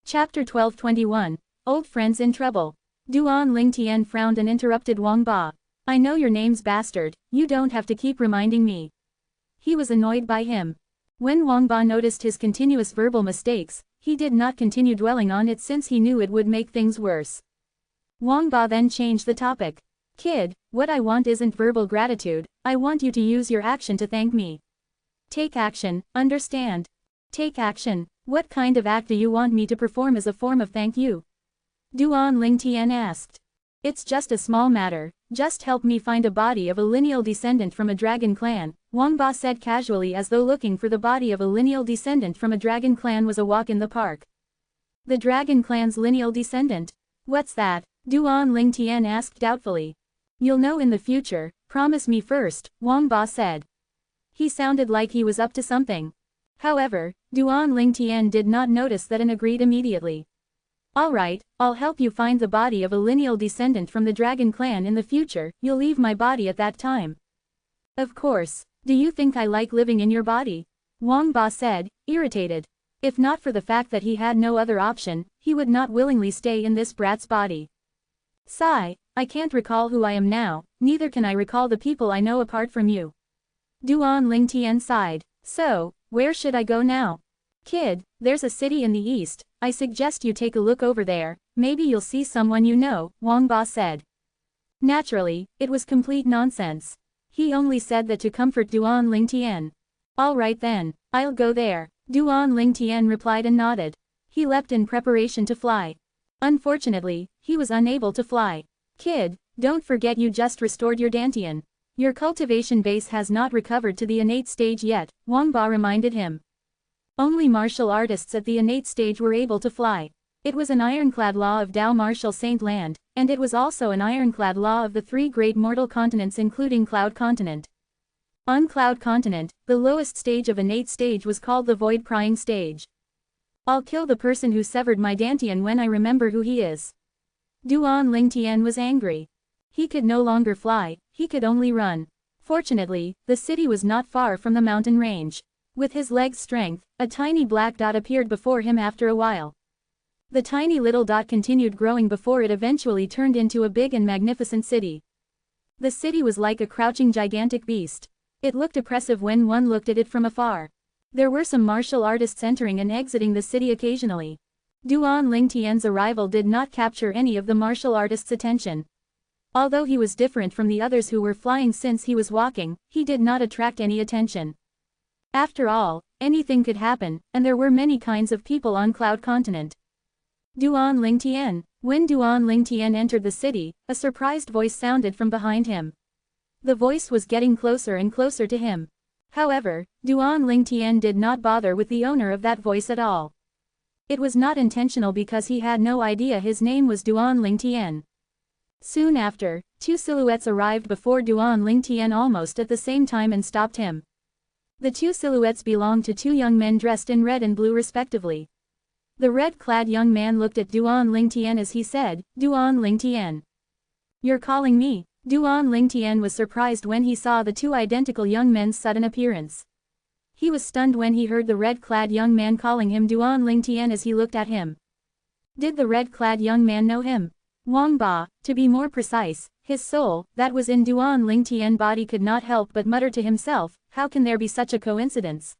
Chapter 1221. Old Friends in Trouble. Duan Lingtian frowned and interrupted Wang Ba. I know your name's bastard, you don't have to keep reminding me. He was annoyed by him. When Wang Ba noticed his continuous verbal mistakes, he did not continue dwelling on it since he knew it would make things worse. Wang Ba then changed the topic. Kid, what I want isn't verbal gratitude, I want you to use your action to thank me. Take action, understand? Take action. What kind of act do you want me to perform as a form of thank you? Duan Lingtian asked. It's just a small matter, just help me find a body of a lineal descendant from a dragon clan, Wang Ba said casually as though looking for the body of a lineal descendant from a dragon clan was a walk in the park. The dragon clan's lineal descendant? What's that? Duan Lingtian asked doubtfully. You'll know in the future, promise me first, Wang Ba said. He sounded like he was up to something. However, Duan Lingtian did not notice that and agreed immediately. Alright, I'll help you find the body of a lineal descendant from the dragon clan in the future, you'll leave my body at that time. Of course, do you think I like living in your body? Wang Ba said, irritated. If not for the fact that he had no other option, he would not willingly stay in this brat's body. Sigh, I can't recall who I am now, neither can I recall the people I know apart from you. Duan Lingtian sighed. So, where should I go now? Kid, there's a city in the east, I suggest you take a look over there, maybe you'll see someone you know, Wang Ba said. Naturally, it was complete nonsense. He only said that to comfort Duan Lingtian. Alright then, I'll go there, Duan Lingtian replied and nodded. He leapt in preparation to fly. Unfortunately, he was unable to fly. Kid, don't forget you just restored your dantian. Your cultivation base has not recovered to the innate stage yet, Wang Ba reminded him. Only martial artists at the innate stage were able to fly. It was an ironclad law of Dao Martial Saint Land, and it was also an ironclad law of the three great mortal continents including Cloud Continent. On Cloud Continent, the lowest stage of innate stage was called the Void Prying stage. I'll kill the person who severed my dantian when I remember who he is. Duan Lingtian was angry. He could no longer fly, he could only run. Fortunately, the city was not far from the mountain range. With his leg's strength, a tiny black dot appeared before him after a while. The tiny little dot continued growing before it eventually turned into a big and magnificent city. The city was like a crouching gigantic beast. It looked oppressive when one looked at it from afar. There were some martial artists entering and exiting the city occasionally. Duan Lingtian's arrival did not capture any of the martial artists' attention. Although he was different from the others who were flying since he was walking, he did not attract any attention. After all, anything could happen, and there were many kinds of people on Cloud Continent. Duan Lingtian. When Duan Lingtian entered the city, a surprised voice sounded from behind him. The voice was getting closer and closer to him. However, Duan Lingtian did not bother with the owner of that voice at all. It was not intentional because he had no idea his name was Duan Lingtian. Soon after, two silhouettes arrived before Duan Lingtian almost at the same time and stopped him. The two silhouettes belonged to two young men dressed in red and blue respectively. The red-clad young man looked at Duan Lingtian as he said, Duan Lingtian. You're calling me? Duan Lingtian was surprised when he saw the two identical young men's sudden appearance. He was stunned when he heard the red-clad young man calling him Duan Lingtian as he looked at him. Did the red-clad young man know him? Wang Ba, to be more precise, his soul, that was in Duan Lingtian's body could not help but mutter to himself, how can there be such a coincidence?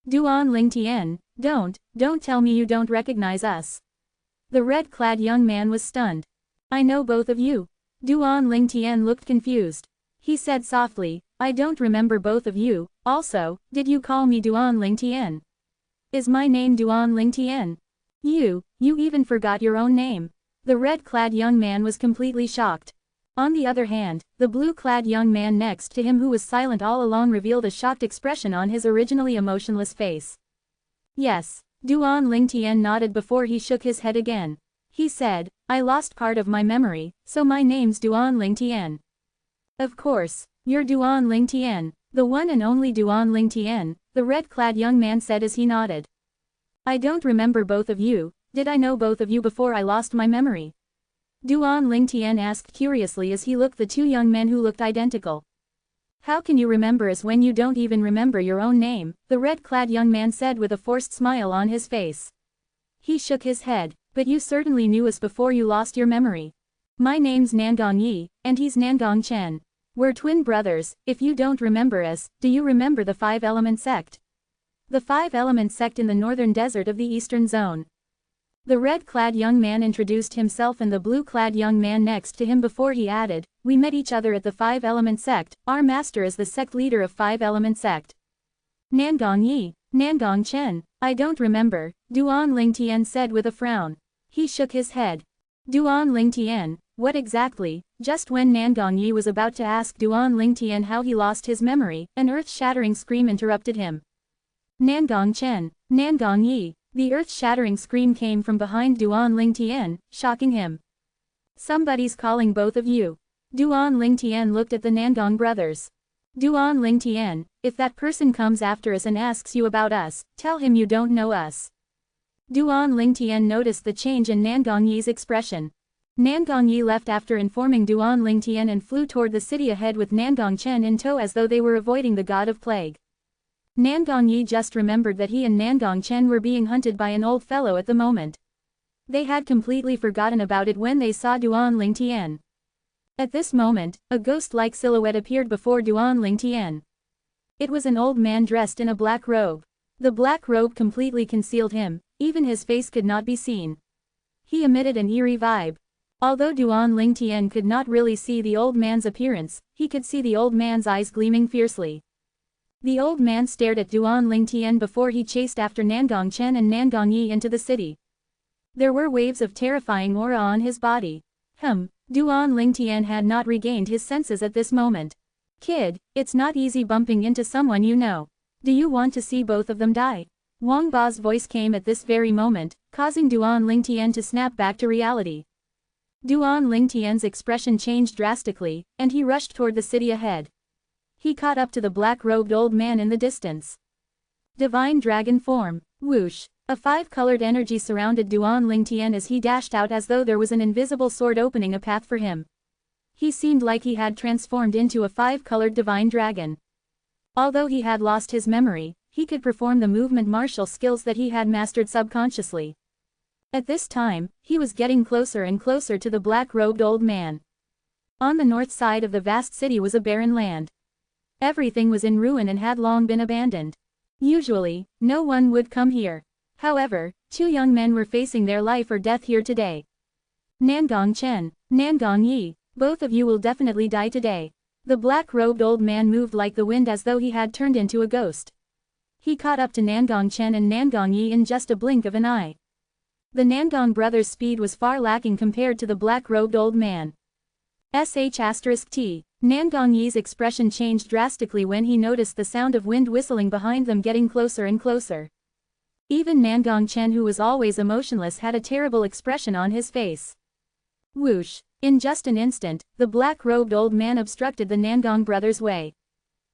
Duan Lingtian, don't tell me you don't recognize us. The red-clad young man was stunned. I know both of you. Duan Lingtian looked confused. He said softly, I don't remember both of you, also, did you call me Duan Lingtian? Is my name Duan Lingtian? You even forgot your own name. The red-clad young man was completely shocked. On the other hand, the blue-clad young man next to him who was silent all along revealed a shocked expression on his originally emotionless face. Yes, Duan Lingtian nodded before he shook his head again. He said, I lost part of my memory, so my name's Duan Lingtian. Of course, you're Duan Lingtian, the one and only Duan Lingtian, the red-clad young man said as he nodded. I don't remember both of you, did I know both of you before I lost my memory? Duan Lingtian asked curiously as he looked at the two young men who looked identical. How can you remember us when you don't even remember your own name? The red-clad young man said with a forced smile on his face. He shook his head. But you certainly knew us before you lost your memory. My name's Nangong Yi, and he's Nangong Chen. We're twin brothers. If you don't remember us, do you remember the Five Element sect? The Five Element sect in the northern desert of the eastern zone. The red-clad young man introduced himself and the blue-clad young man next to him before he added, we met each other at the Five Element sect, our master is the sect leader of Five Element sect. Nangong Yi, Nangong Chen, I don't remember, Duan Lingtian said with a frown. He shook his head. Duan Lingtian, what exactly? Just when Nangong Yi was about to ask Duan Lingtian how he lost his memory, an earth-shattering scream interrupted him. Nangong Chen, Nangong Yi. The earth-shattering scream came from behind Duan Lingtian, shocking him. Somebody's calling both of you. Duan Lingtian looked at the Nangong brothers. Duan Lingtian, if that person comes after us and asks you about us, tell him you don't know us. Duan Lingtian noticed the change in Nangong Yi's expression. Nangong Yi left after informing Duan Lingtian and flew toward the city ahead with Nangong Chen in tow as though they were avoiding the god of plague. Nangong Yi just remembered that he and Nangong Chen were being hunted by an old fellow at the moment. They had completely forgotten about it when they saw Duan Lingtian. At this moment, a ghost-like silhouette appeared before Duan Lingtian. It was an old man dressed in a black robe. The black robe completely concealed him, even his face could not be seen. He emitted an eerie vibe. Although Duan Lingtian could not really see the old man's appearance, he could see the old man's eyes gleaming fiercely. The old man stared at Duan Lingtian before he chased after Nangong Chen and Nangong Yi into the city. There were waves of terrifying aura on his body. Duan Lingtian had not regained his senses at this moment. Kid, it's not easy bumping into someone you know. Do you want to see both of them die? Wang Ba's voice came at this very moment, causing Duan Lingtian to snap back to reality. Duan Lingtian's expression changed drastically, and he rushed toward the city ahead. He caught up to the black-robed old man in the distance. Divine Dragon Form. Whoosh. A five-colored energy surrounded Duan Lingtian as he dashed out as though there was an invisible sword opening a path for him. He seemed like he had transformed into a five-colored divine dragon. Although he had lost his memory, he could perform the movement martial skills that he had mastered subconsciously. At this time, he was getting closer and closer to the black-robed old man. On the north side of the vast city was a barren land. Everything was in ruin and had long been abandoned. Usually, no one would come here. However, two young men were facing their life or death here today. Nangong Chen, Nangong Yi, both of you will definitely die today. The black-robed old man moved like the wind as though he had turned into a ghost. He caught up to Nangong Chen and Nangong Yi in just a blink of an eye. The Nangong brothers' speed was far lacking compared to the black-robed old man. **T. Nangong Yi's expression changed drastically when he noticed the sound of wind whistling behind them getting closer and closer. Even Nangong Chen, who was always emotionless, had a terrible expression on his face. Whoosh! In just an instant, the black-robed old man obstructed the Nangong brothers' way.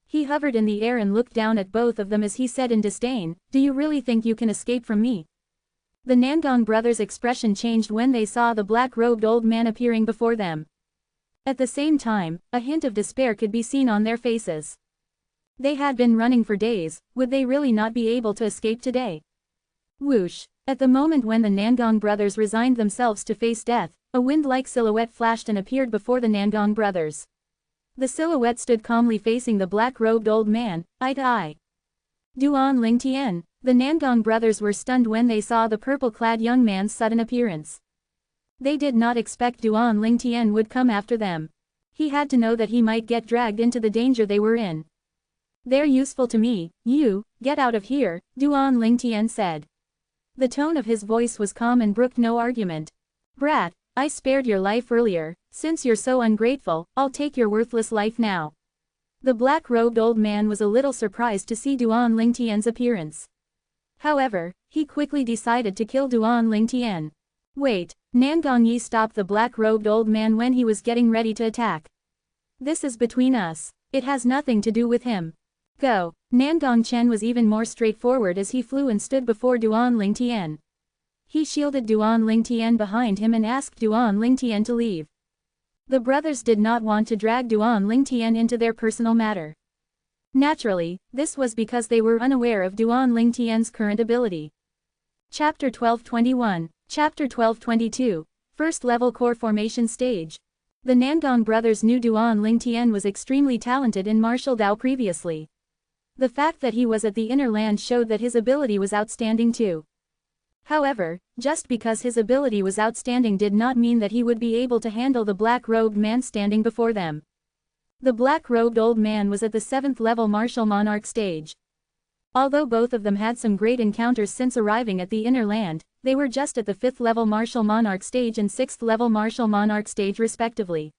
He hovered in the air and looked down at both of them as he said in disdain, "Do you really think you can escape from me?" The Nangong brothers' expression changed when they saw the black-robed old man appearing before them. At the same time, a hint of despair could be seen on their faces. They had been running for days, would they really not be able to escape today? Whoosh! At the moment when the Nangong brothers resigned themselves to face death, a wind-like silhouette flashed and appeared before the Nangong brothers. The silhouette stood calmly facing the black-robed old man, eye to eye. Duan Lingtian. The Nangong brothers were stunned when they saw the purple-clad young man's sudden appearance. They did not expect Duan Lingtian would come after them. He had to know that he might get dragged into the danger they were in. "They're useful to me, you, get out of here," Duan Lingtian said. The tone of his voice was calm and brooked no argument. "Brat, I spared your life earlier, since you're so ungrateful, I'll take your worthless life now." The black-robed old man was a little surprised to see Duan Lingtian's appearance. However, he quickly decided to kill Duan Lingtian. "Wait," Nangong Yi stopped the black-robed old man when he was getting ready to attack. "This is between us. It has nothing to do with him. Go." Nangong Chen was even more straightforward as he flew and stood before Duan Lingtian. He shielded Duan Lingtian behind him and asked Duan Lingtian to leave. The brothers did not want to drag Duan Lingtian into their personal matter. Naturally, this was because they were unaware of Duan Lingtian's current ability. Chapter 1221. Chapter 1222. First Level Core Formation Stage. The Nangong brothers knew Duan Lingtian was extremely talented in martial Dao previously. The fact that he was at the inner land showed that his ability was outstanding too. However, just because his ability was outstanding did not mean that he would be able to handle the black-robed man standing before them. The black-robed old man was at the 7th level martial monarch stage. Although both of them had some great encounters since arriving at the inner land, they were just at the 5th level martial monarch stage and 6th level martial monarch stage respectively.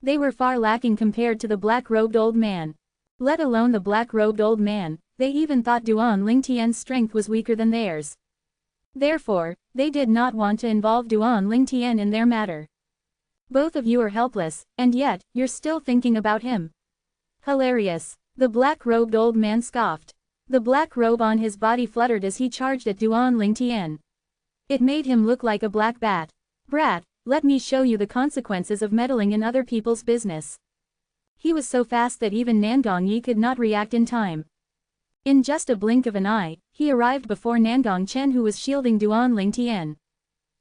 They were far lacking compared to the black-robed old man. Let alone the black-robed old man, they even thought Duan Lingtian's strength was weaker than theirs. Therefore, they did not want to involve Duan Lingtian in their matter. Both of you are helpless, and yet, you're still thinking about him. Hilarious. The black-robed old man scoffed. The black robe on his body fluttered as he charged at Duan Lingtian. It made him look like a black bat. Brat, let me show you the consequences of meddling in other people's business. He was so fast that even Nangong Yi could not react in time. In just a blink of an eye, he arrived before Nangong Chen who was shielding Duan Lingtian.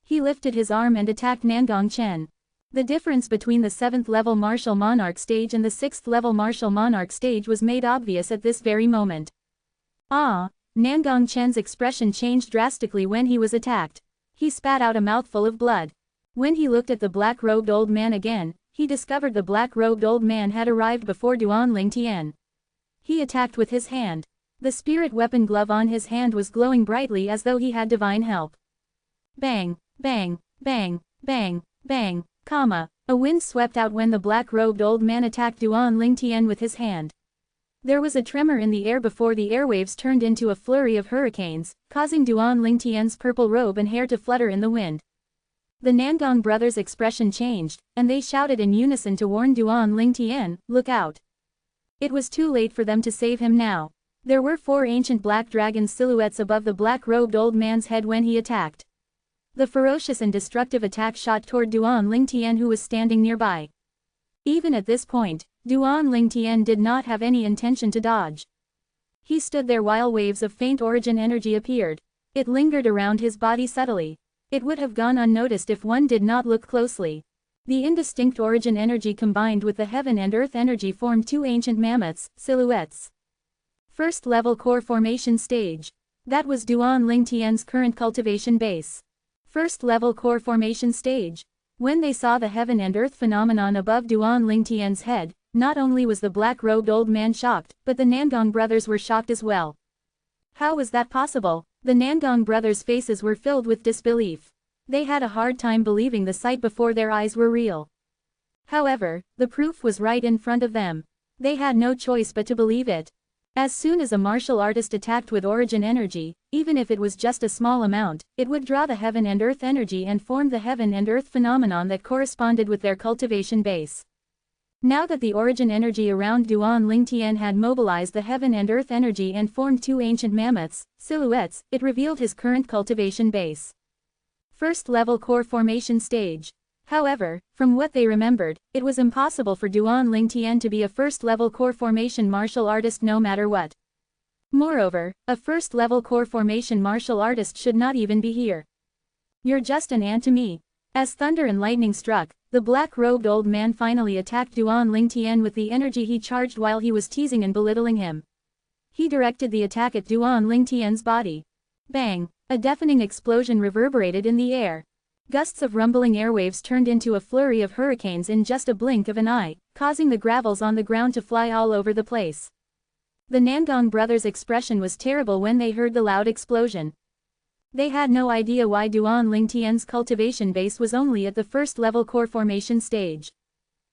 He lifted his arm and attacked Nangong Chen. The difference between the 7th level martial monarch stage and the 6th level martial monarch stage was made obvious at this very moment. Nangong Chen's expression changed drastically when he was attacked. He spat out a mouthful of blood. When he looked at the black-robed old man again, he discovered the black-robed old man had arrived before Duan Lingtian. He attacked with his hand. The spirit weapon glove on his hand was glowing brightly as though he had divine help. Bang, bang, bang, bang, bang, a wind swept out when the black-robed old man attacked Duan Lingtian with his hand. There was a tremor in the air before the airwaves turned into a flurry of hurricanes, causing Duan Lingtian's purple robe and hair to flutter in the wind. The Nangong brothers' expression changed, and they shouted in unison to warn Duan Lingtian, "Look out." It was too late for them to save him now. There were 4 ancient black dragon silhouettes above the black-robed old man's head when he attacked. The ferocious and destructive attack shot toward Duan Lingtian who was standing nearby. Even at this point, Duan Lingtian did not have any intention to dodge. He stood there while waves of faint origin energy appeared. It lingered around his body subtly. It would have gone unnoticed if one did not look closely. The indistinct origin energy combined with the heaven and earth energy formed 2 ancient mammoths, silhouettes. First level core formation stage. That was Duan Lingtian's current cultivation base. First level core formation stage. When they saw the heaven and earth phenomenon above Duan Lingtian's head, not only was the black-robed old man shocked, but the Nangong brothers were shocked as well. How was that possible? The Nangong brothers' faces were filled with disbelief. They had a hard time believing the sight before their eyes were real. However, the proof was right in front of them. They had no choice but to believe it. As soon as a martial artist attacked with origin energy, even if it was just a small amount, it would draw the heaven and earth energy and form the heaven and earth phenomenon that corresponded with their cultivation base. Now that the origin energy around Duan Lingtian had mobilized the heaven and earth energy and formed 2 ancient mammoths, silhouettes, it revealed his current cultivation base. First level core formation stage. However, from what they remembered, it was impossible for Duan Lingtian to be a first-level core formation martial artist no matter what. Moreover, a first-level core formation martial artist should not even be here. You're just an ant to me. As thunder and lightning struck, the black-robed old man finally attacked Duan Lingtian with the energy he charged while he was teasing and belittling him. He directed the attack at Duan Lingtian's body. Bang! A deafening explosion reverberated in the air. Gusts of rumbling airwaves turned into a flurry of hurricanes in just a blink of an eye, causing the gravels on the ground to fly all over the place. The Nangong brothers' expression was terrible when they heard the loud explosion. They had no idea why Duan Lingtian's cultivation base was only at the first-level core formation stage.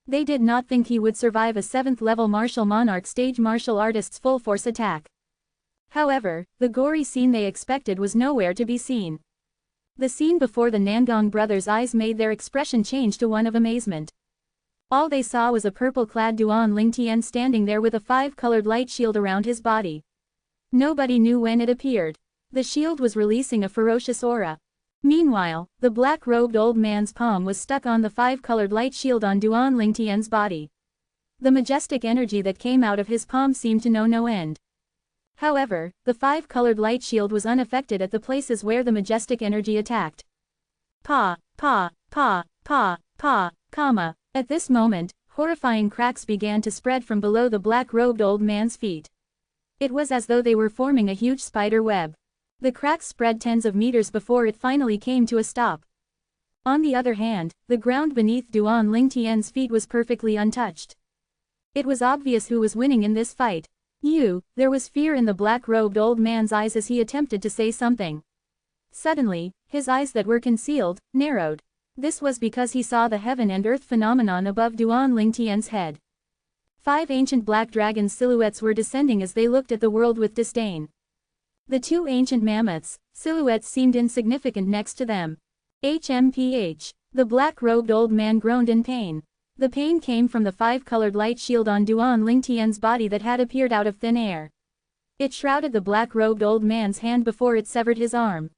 They did not think he would survive a 7th-level martial monarch stage martial artist's full-force attack. However, the gory scene they expected was nowhere to be seen. The scene before the Nangong brothers' eyes made their expression change to one of amazement. All they saw was a purple-clad Duan Lingtian standing there with a 5-colored light shield around his body. Nobody knew when it appeared. The shield was releasing a ferocious aura. Meanwhile, the black-robed old man's palm was stuck on the 5-colored light shield on Duan Lingtian's body. The majestic energy that came out of his palm seemed to know no end. However, the five-colored light shield was unaffected at the places where the majestic energy attacked. Pa, pa, pa, pa, pa, comma. At this moment, horrifying cracks began to spread from below the black-robed old man's feet. It was as though they were forming a huge spider web. The cracks spread tens of meters before it finally came to a stop. On the other hand, the ground beneath Duan Lingtian's feet was perfectly untouched. It was obvious who was winning in this fight. There was fear in the black-robed old man's eyes as he attempted to say something. Suddenly, his eyes that were concealed, narrowed. This was because he saw the heaven and earth phenomenon above Duan Lingtian's head. 5 ancient black dragons' silhouettes were descending as they looked at the world with disdain. The 2 ancient mammoths' silhouettes seemed insignificant next to them. HMPH. The black-robed old man groaned in pain. The pain came from the 5-colored light shield on Duan Lingtian's body that had appeared out of thin air. It shrouded the black-robed old man's hand before it severed his arm.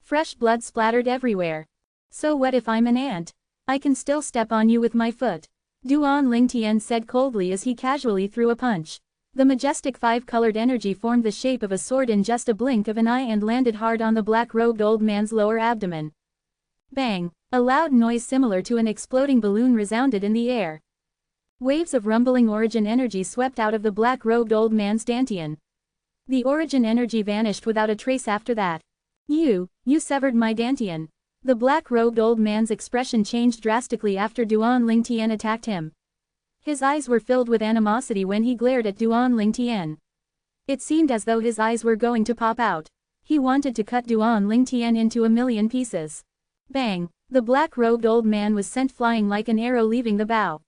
Fresh blood splattered everywhere. So what if I'm an ant? I can still step on you with my foot. Duan Lingtian said coldly as he casually threw a punch. The majestic 5-colored energy formed the shape of a sword in just a blink of an eye and landed hard on the black-robed old man's lower abdomen. Bang! A loud noise similar to an exploding balloon resounded in the air. Waves of rumbling origin energy swept out of the black-robed old man's dantian. The origin energy vanished without a trace after that. You severed my dantian. The black-robed old man's expression changed drastically after Duan Lingtian attacked him. His eyes were filled with animosity when he glared at Duan Lingtian. It seemed as though his eyes were going to pop out. He wanted to cut Duan Lingtian into a million pieces. Bang! The black-robed old man was sent flying like an arrow leaving the bow.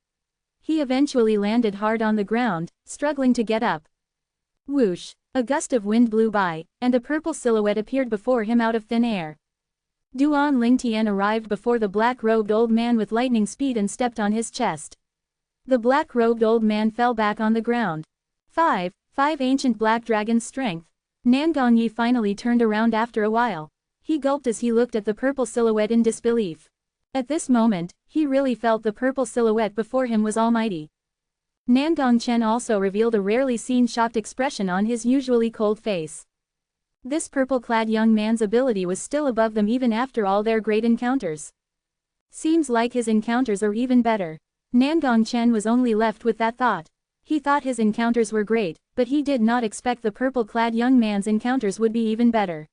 He eventually landed hard on the ground, struggling to get up. Whoosh! A gust of wind blew by, and a purple silhouette appeared before him out of thin air. Duan Lingtian arrived before the black-robed old man with lightning speed and stepped on his chest. The black-robed old man fell back on the ground. 5 ancient black dragons' strength. Nangongyi finally turned around after a while. He gulped as he looked at the purple silhouette in disbelief. At this moment, he really felt the purple silhouette before him was almighty. Nangong Chen also revealed a rarely seen shocked expression on his usually cold face. This purple-clad young man's ability was still above them even after all their great encounters. Seems like his encounters are even better. Nangong Chen was only left with that thought. He thought his encounters were great, but he did not expect the purple-clad young man's encounters would be even better.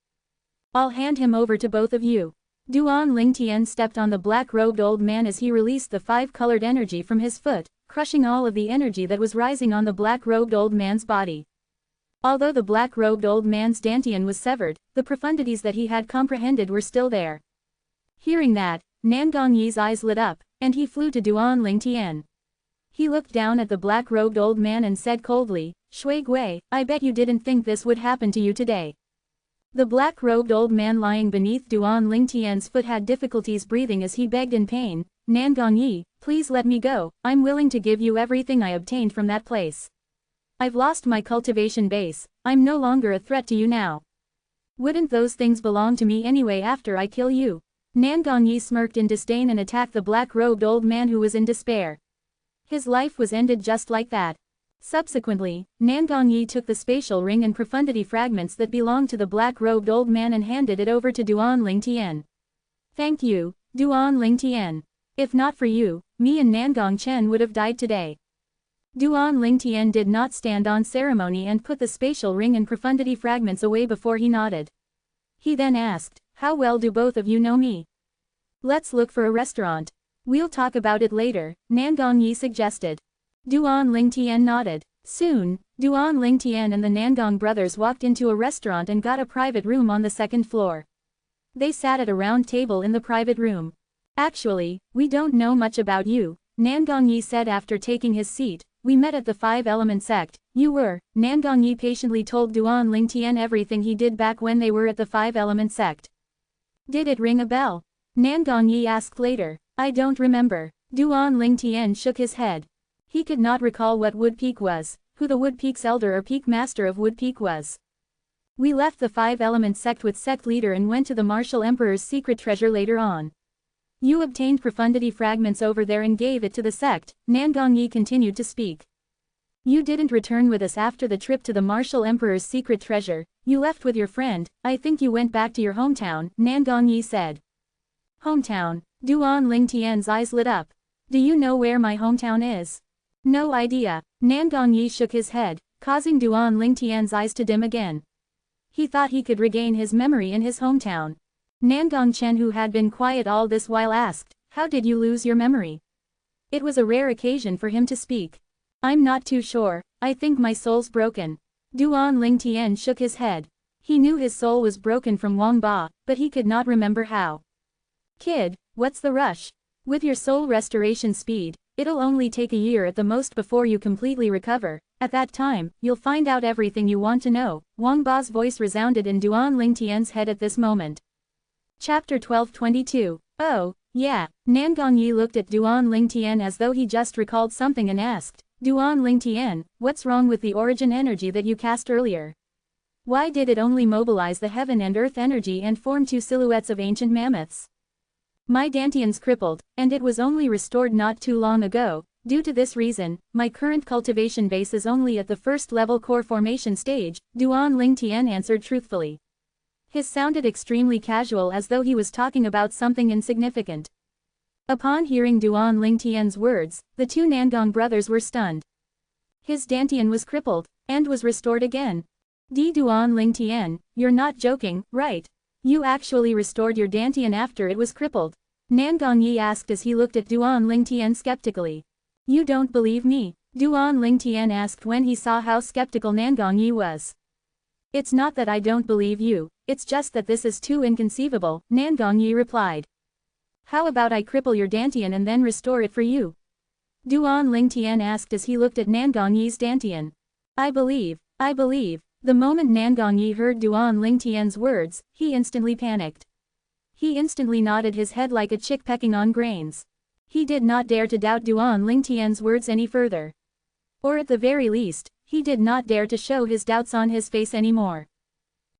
I'll hand him over to both of you. Duan Lingtian stepped on the black-robed old man as he released the 5-colored energy from his foot, crushing all of the energy that was rising on the black-robed old man's body. Although the black-robed old man's dantian was severed, the profundities that he had comprehended were still there. Hearing that, Nangongyi's eyes lit up, and he flew to Duan Lingtian. He looked down at the black-robed old man and said coldly, "Shui Gui, I bet you didn't think this would happen to you today." The black-robed old man lying beneath Duan Lingtian's foot had difficulties breathing as he begged in pain, "Nangongyi, please let me go, I'm willing to give you everything I obtained from that place. I've lost my cultivation base, I'm no longer a threat to you now. Wouldn't those things belong to me anyway after I kill you?" Nangongyi smirked in disdain and attacked the black-robed old man who was in despair. His life was ended just like that. Subsequently, Nangongyi took the spatial ring and profundity fragments that belonged to the black-robed old man and handed it over to Duan Lingtian. "Thank you, Duan Lingtian. If not for you, me and Nangong Chen would have died today." Duan Lingtian did not stand on ceremony and put the spatial ring and profundity fragments away before he nodded. He then asked, "How well do both of you know me?" "Let's look for a restaurant. We'll talk about it later," Nangongyi suggested. Duan Lingtian nodded. Soon, Duan Lingtian and the Nangong brothers walked into a restaurant and got a private room on the second floor. They sat at a round table in the private room. "Actually, we don't know much about you," Nangongyi said after taking his seat. "We met at the 5-element sect." "You were?" Nangongyi patiently told Duan Lingtian everything he did back when they were at the 5-element sect. "Did it ring a bell?" Nangongyi asked later. "I don't remember." Duan Lingtian shook his head. He could not recall what Wood Peak was, who the Wood Peak's elder or peak master of Wood Peak was. "We left the 5-element sect with sect leader and went to the martial emperor's secret treasure later on. You obtained profundity fragments over there and gave it to the sect," Nangongyi continued to speak. You didn't return with us after the trip to the Martial Emperor's secret treasure, you left with your friend, I think you went back to your hometown, Nan Gongyi said. Hometown? Duan Lingtian's eyes lit up. Do you know where my hometown is? No idea. Nan Gongyi shook his head, causing Duan Lingtian's eyes to dim again. He thought he could regain his memory in his hometown. Nan Gongchen, who had been quiet all this while, asked, "How did you lose your memory?" It was a rare occasion for him to speak. "I'm not too sure, I think my soul's broken." Duan Lingtian shook his head. He knew his soul was broken from Wang Ba, but he could not remember how. "Kid, what's the rush? With your soul restoration speed, it'll only take a year at the most before you completely recover. At that time, you'll find out everything you want to know." Wang Ba's voice resounded in Duan Lingtian's head at this moment. Chapter 12:22. Oh, yeah. Nan Gongyi looked at Duan Lingtian as though he just recalled something and asked, "Duan Lingtian, what's wrong with the origin energy that you cast earlier? Why did it only mobilize the heaven and earth energy and form two silhouettes of ancient mammoths? My dantian's crippled, and it was only restored not too long ago. Due to this reason, my current cultivation base is only at the first level core formation stage," Duan Lingtian answered truthfully. His sounded extremely casual, as though he was talking about something insignificant. Upon hearing Duan Lingtian's words, the two Nangong brothers were stunned. His dantian was crippled, and was restored again. Duan Lingtian, you're not joking, right? You actually restored your dantian after it was crippled? Nan Gongyi asked as he looked at Duan Lingtian skeptically. You don't believe me? Duan Lingtian asked when he saw how skeptical Nan Gongyi was. It's not that I don't believe you, it's just that this is too inconceivable, Nan Gongyi replied. How about I cripple your dantian and then restore it for you? Duan Lingtian asked as he looked at Nan Gongyi's dantian. I believe. The moment Nan Gongyi heard Duan Lingtian's words, he instantly panicked. He instantly nodded his head like a chick pecking on grains. He did not dare to doubt Duan Lingtian's words any further. Or at the very least, he did not dare to show his doubts on his face anymore.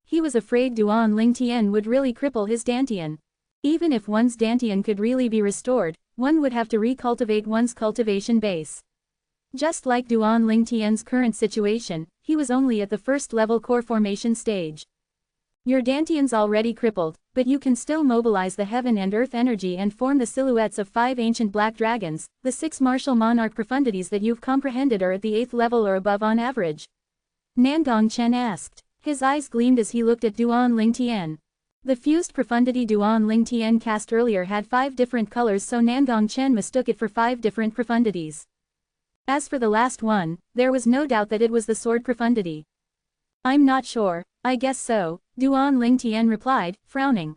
He was afraid Duan Lingtian would really cripple his dantian. Even if one's dantian could really be restored, one would have to recultivate one's cultivation base. Just like Duan Lingtian's current situation, he was only at the first level core formation stage. Your dantian's already crippled, but you can still mobilize the heaven and earth energy and form the silhouettes of 5 ancient black dragons. The 6 martial monarch profundities that you've comprehended are at the 8th level or above on average. Nangong Chen asked. His eyes gleamed as he looked at Duan Lingtian. The fused profundity Duan Lingtian cast earlier had 5 different colors, so Nangong Chen mistook it for 5 different profundities. As for the last one, there was no doubt that it was the sword profundity. I'm not sure, I guess so, Duan Lingtian replied, frowning.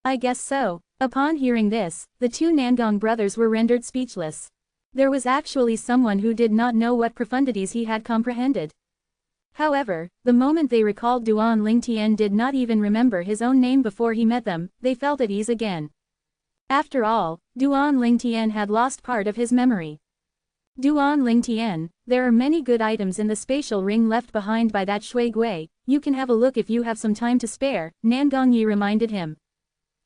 I guess so. Upon hearing this, the two Nangong brothers were rendered speechless. There was actually someone who did not know what profundities he had comprehended. However, the moment they recalled Duan Lingtian did not even remember his own name before he met them, they felt at ease again. After all, Duan Lingtian had lost part of his memory. Duan Lingtian, there are many good items in the spatial ring left behind by that Shui Gui, you can have a look if you have some time to spare, Nan Gongyi reminded him.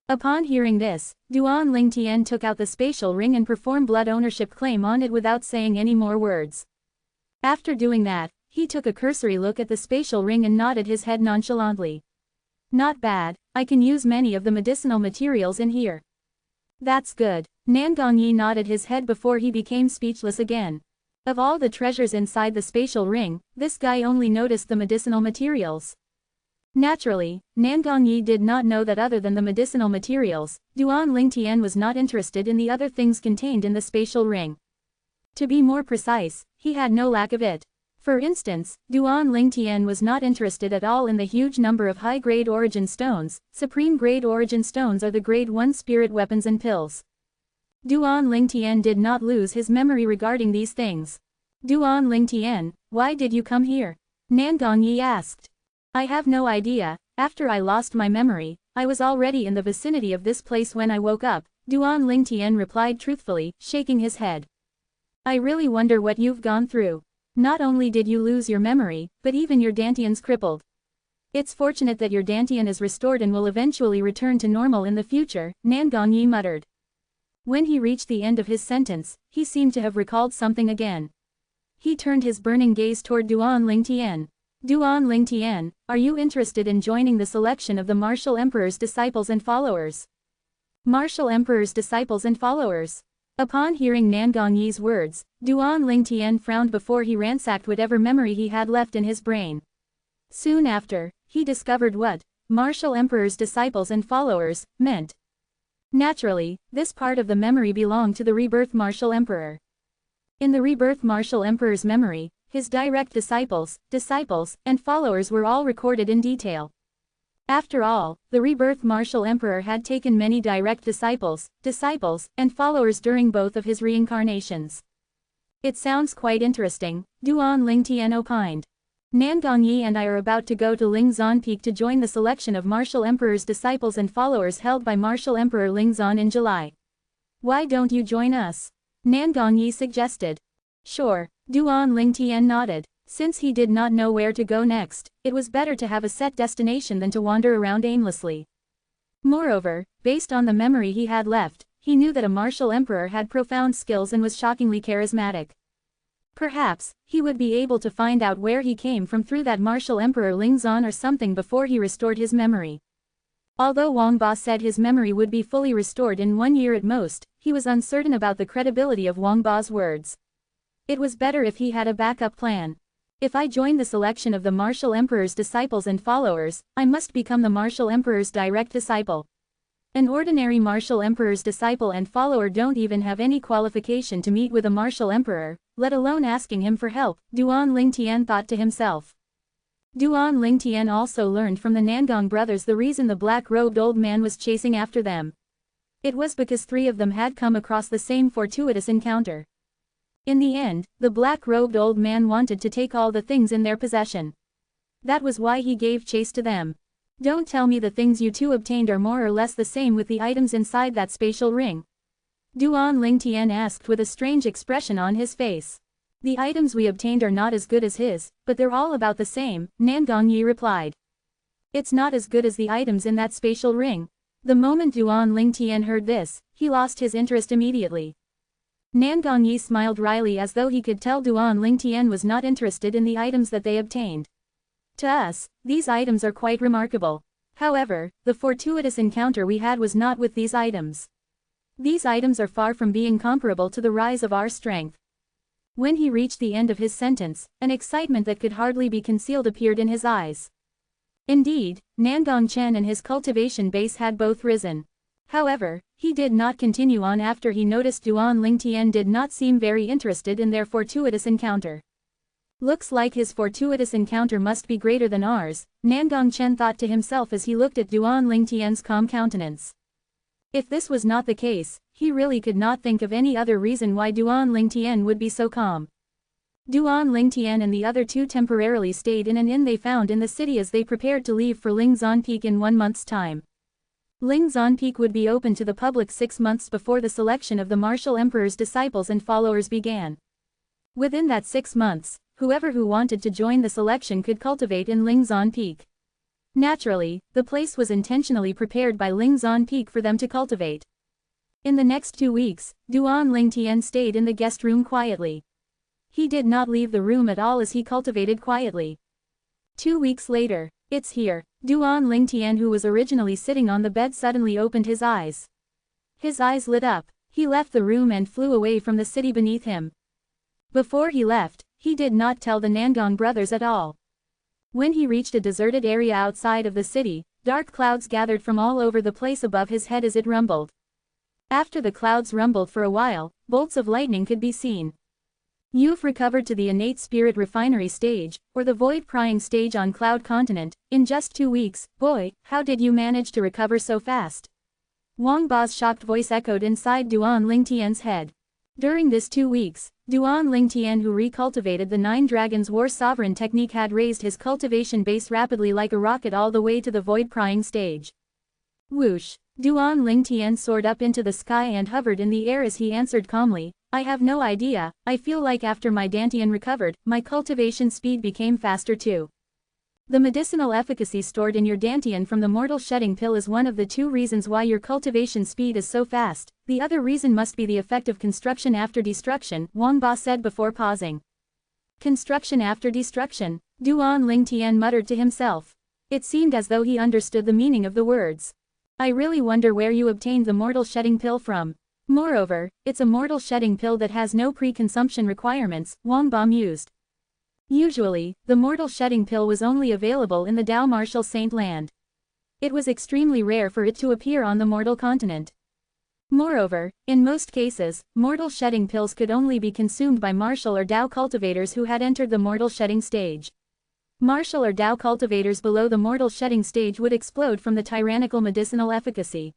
Upon hearing this, Duan Lingtian took out the spatial ring and performed blood ownership claim on it without saying any more words. After doing that, he took a cursory look at the spatial ring and nodded his head nonchalantly. Not bad, I can use many of the medicinal materials in here. That's good. Nan Gongyi nodded his head before he became speechless again. Of all the treasures inside the spatial ring, this guy only noticed the medicinal materials. Naturally, Nan Gongyi did not know that other than the medicinal materials, Duan Lingtian was not interested in the other things contained in the spatial ring. To be more precise, he had no lack of it. For instance, Duan Lingtian was not interested at all in the huge number of high-grade origin stones. Supreme-grade origin stones are the grade 1 spirit weapons and pills. Duan Lingtian did not lose his memory regarding these things. Duan Lingtian, why did you come here? Nan Gongyi asked. I have no idea, after I lost my memory, I was already in the vicinity of this place when I woke up, Duan Lingtian replied truthfully, shaking his head. I really wonder what you've gone through. Not only did you lose your memory, but even your dantian's crippled. It's fortunate that your dantian is restored and will eventually return to normal in the future, Nan Gongyi muttered. When he reached the end of his sentence, he seemed to have recalled something again. He turned his burning gaze toward Duan Lingtian. Duan Lingtian, are you interested in joining the selection of the Martial Emperor's disciples and followers? Martial Emperor's disciples and followers. Upon hearing Nangong Yi's words, Duan Lingtian frowned before he ransacked whatever memory he had left in his brain. Soon after, he discovered what Martial Emperor's disciples and followers meant. Naturally, this part of the memory belonged to the rebirth Martial Emperor. In the rebirth Martial Emperor's memory, his direct disciples, and followers were all recorded in detail. After all, the rebirth Martial Emperor had taken many direct disciples, and followers during both of his reincarnations. It sounds quite interesting, Duan Lingtian opined. Nangong Yi and I are about to go to Lingzan Peak to join the selection of Martial Emperor's disciples and followers held by Martial Emperor Lingzan in July. Why don't you join us? Nangong Yi suggested. Sure, Duan Lingtian nodded. Since he did not know where to go next, it was better to have a set destination than to wander around aimlessly. Moreover, based on the memory he had left, he knew that a Martial Emperor had profound skills and was shockingly charismatic. Perhaps, he would be able to find out where he came from through that Martial Emperor Lingzan or something before he restored his memory. Although Wang Ba said his memory would be fully restored in 1 year at most, he was uncertain about the credibility of Wang Ba's words. It was better if he had a backup plan. If I join the selection of the Martial Emperor's disciples and followers, I must become the Martial Emperor's direct disciple. An ordinary Martial Emperor's disciple and follower don't even have any qualification to meet with a Martial Emperor, let alone asking him for help, Duan Lingtian thought to himself. Duan Lingtian also learned from the Nangong brothers the reason the black-robed old man was chasing after them. It was because 3 of them had come across the same fortuitous encounter. In the end, the black-robed old man wanted to take all the things in their possession. That was why he gave chase to them. Don't tell me the things you two obtained are more or less the same with the items inside that spatial ring. Duan Lingtian asked with a strange expression on his face. The items we obtained are not as good as his, but they're all about the same, Nangong Yi replied. It's not as good as the items in that spatial ring. The moment Duan Lingtian heard this, he lost his interest immediately. Nangong Yi smiled wryly as though he could tell Duan Lingtian was not interested in the items that they obtained. To us, these items are quite remarkable. However, the fortuitous encounter we had was not with these items. These items are far from being comparable to the rise of our strength. When he reached the end of his sentence, an excitement that could hardly be concealed appeared in his eyes. Indeed, Nangong Chen and his cultivation base had both risen. However, he did not continue on after he noticed Duan Lingtian did not seem very interested in their fortuitous encounter. Looks like his fortuitous encounter must be greater than ours, Nangong Chen thought to himself as he looked at Duan Lingtian's calm countenance. If this was not the case, he really could not think of any other reason why Duan Lingtian would be so calm. Duan Lingtian and the other 2 temporarily stayed in an inn they found in the city as they prepared to leave for Lingzan Peak in 1 month's time. Lingzan Peak would be open to the public 6 months before the selection of the Martial Emperor's disciples and followers began. Within that 6 months, whoever who wanted to join the selection could cultivate in Lingzan Peak. Naturally, the place was intentionally prepared by Lingzan Peak for them to cultivate. In the next 2 weeks, Duan Lingtian stayed in the guest room quietly. He did not leave the room at all as he cultivated quietly. 2 weeks later, it's here, Duan Lingtian, who was originally sitting on the bed, suddenly opened his eyes. His eyes lit up, he left the room and flew away from the city beneath him. Before he left, he did not tell the Nangong brothers at all. When he reached a deserted area outside of the city, dark clouds gathered from all over the place above his head as it rumbled. After the clouds rumbled for a while, bolts of lightning could be seen. You've recovered to the innate spirit refinery stage, or the void prying stage on Cloud Continent, in just 2 weeks. Boy, how did you manage to recover so fast? Wang Ba's shocked voice echoed inside Duan Lingtian's head. During this 2 weeks, Duan Lingtian, who recultivated the 9 Dragons War Sovereign technique, had raised his cultivation base rapidly like a rocket all the way to the void prying stage. Whoosh! Duan Lingtian soared up into the sky and hovered in the air as he answered calmly, I have no idea, I feel like after my Dantian recovered, my cultivation speed became faster too. The medicinal efficacy stored in your Dantian from the mortal shedding pill is one of the 2 reasons why your cultivation speed is so fast. The other reason must be the effect of construction after destruction, Wang Ba said before pausing. Construction after destruction, Duan Lingtian muttered to himself. It seemed as though he understood the meaning of the words. I really wonder where you obtained the mortal shedding pill from. Moreover, it's a mortal shedding pill that has no pre-consumption requirements, Wang Ba mused. Usually, the mortal shedding pill was only available in the Dao Martial Saint Land. It was extremely rare for it to appear on the mortal continent. Moreover, in most cases, mortal shedding pills could only be consumed by martial or Dao cultivators who had entered the mortal shedding stage. Martial or Dao cultivators below the mortal shedding stage would explode from the tyrannical medicinal efficacy.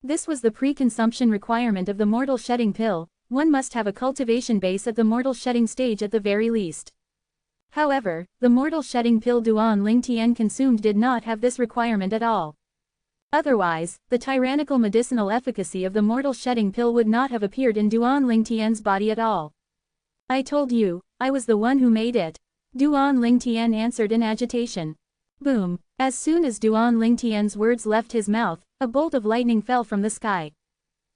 This was the pre-consumption requirement of the mortal shedding pill. One must have a cultivation base at the mortal shedding stage at the very least. However, the mortal shedding pill Duan Lingtian consumed did not have this requirement at all. Otherwise, the tyrannical medicinal efficacy of the mortal shedding pill would not have appeared in Duan Lingtian's body at all. I told you, I was the one who made it. Duan Lingtian answered in agitation. Boom! As soon as Duan Lingtian's words left his mouth, a bolt of lightning fell from the sky.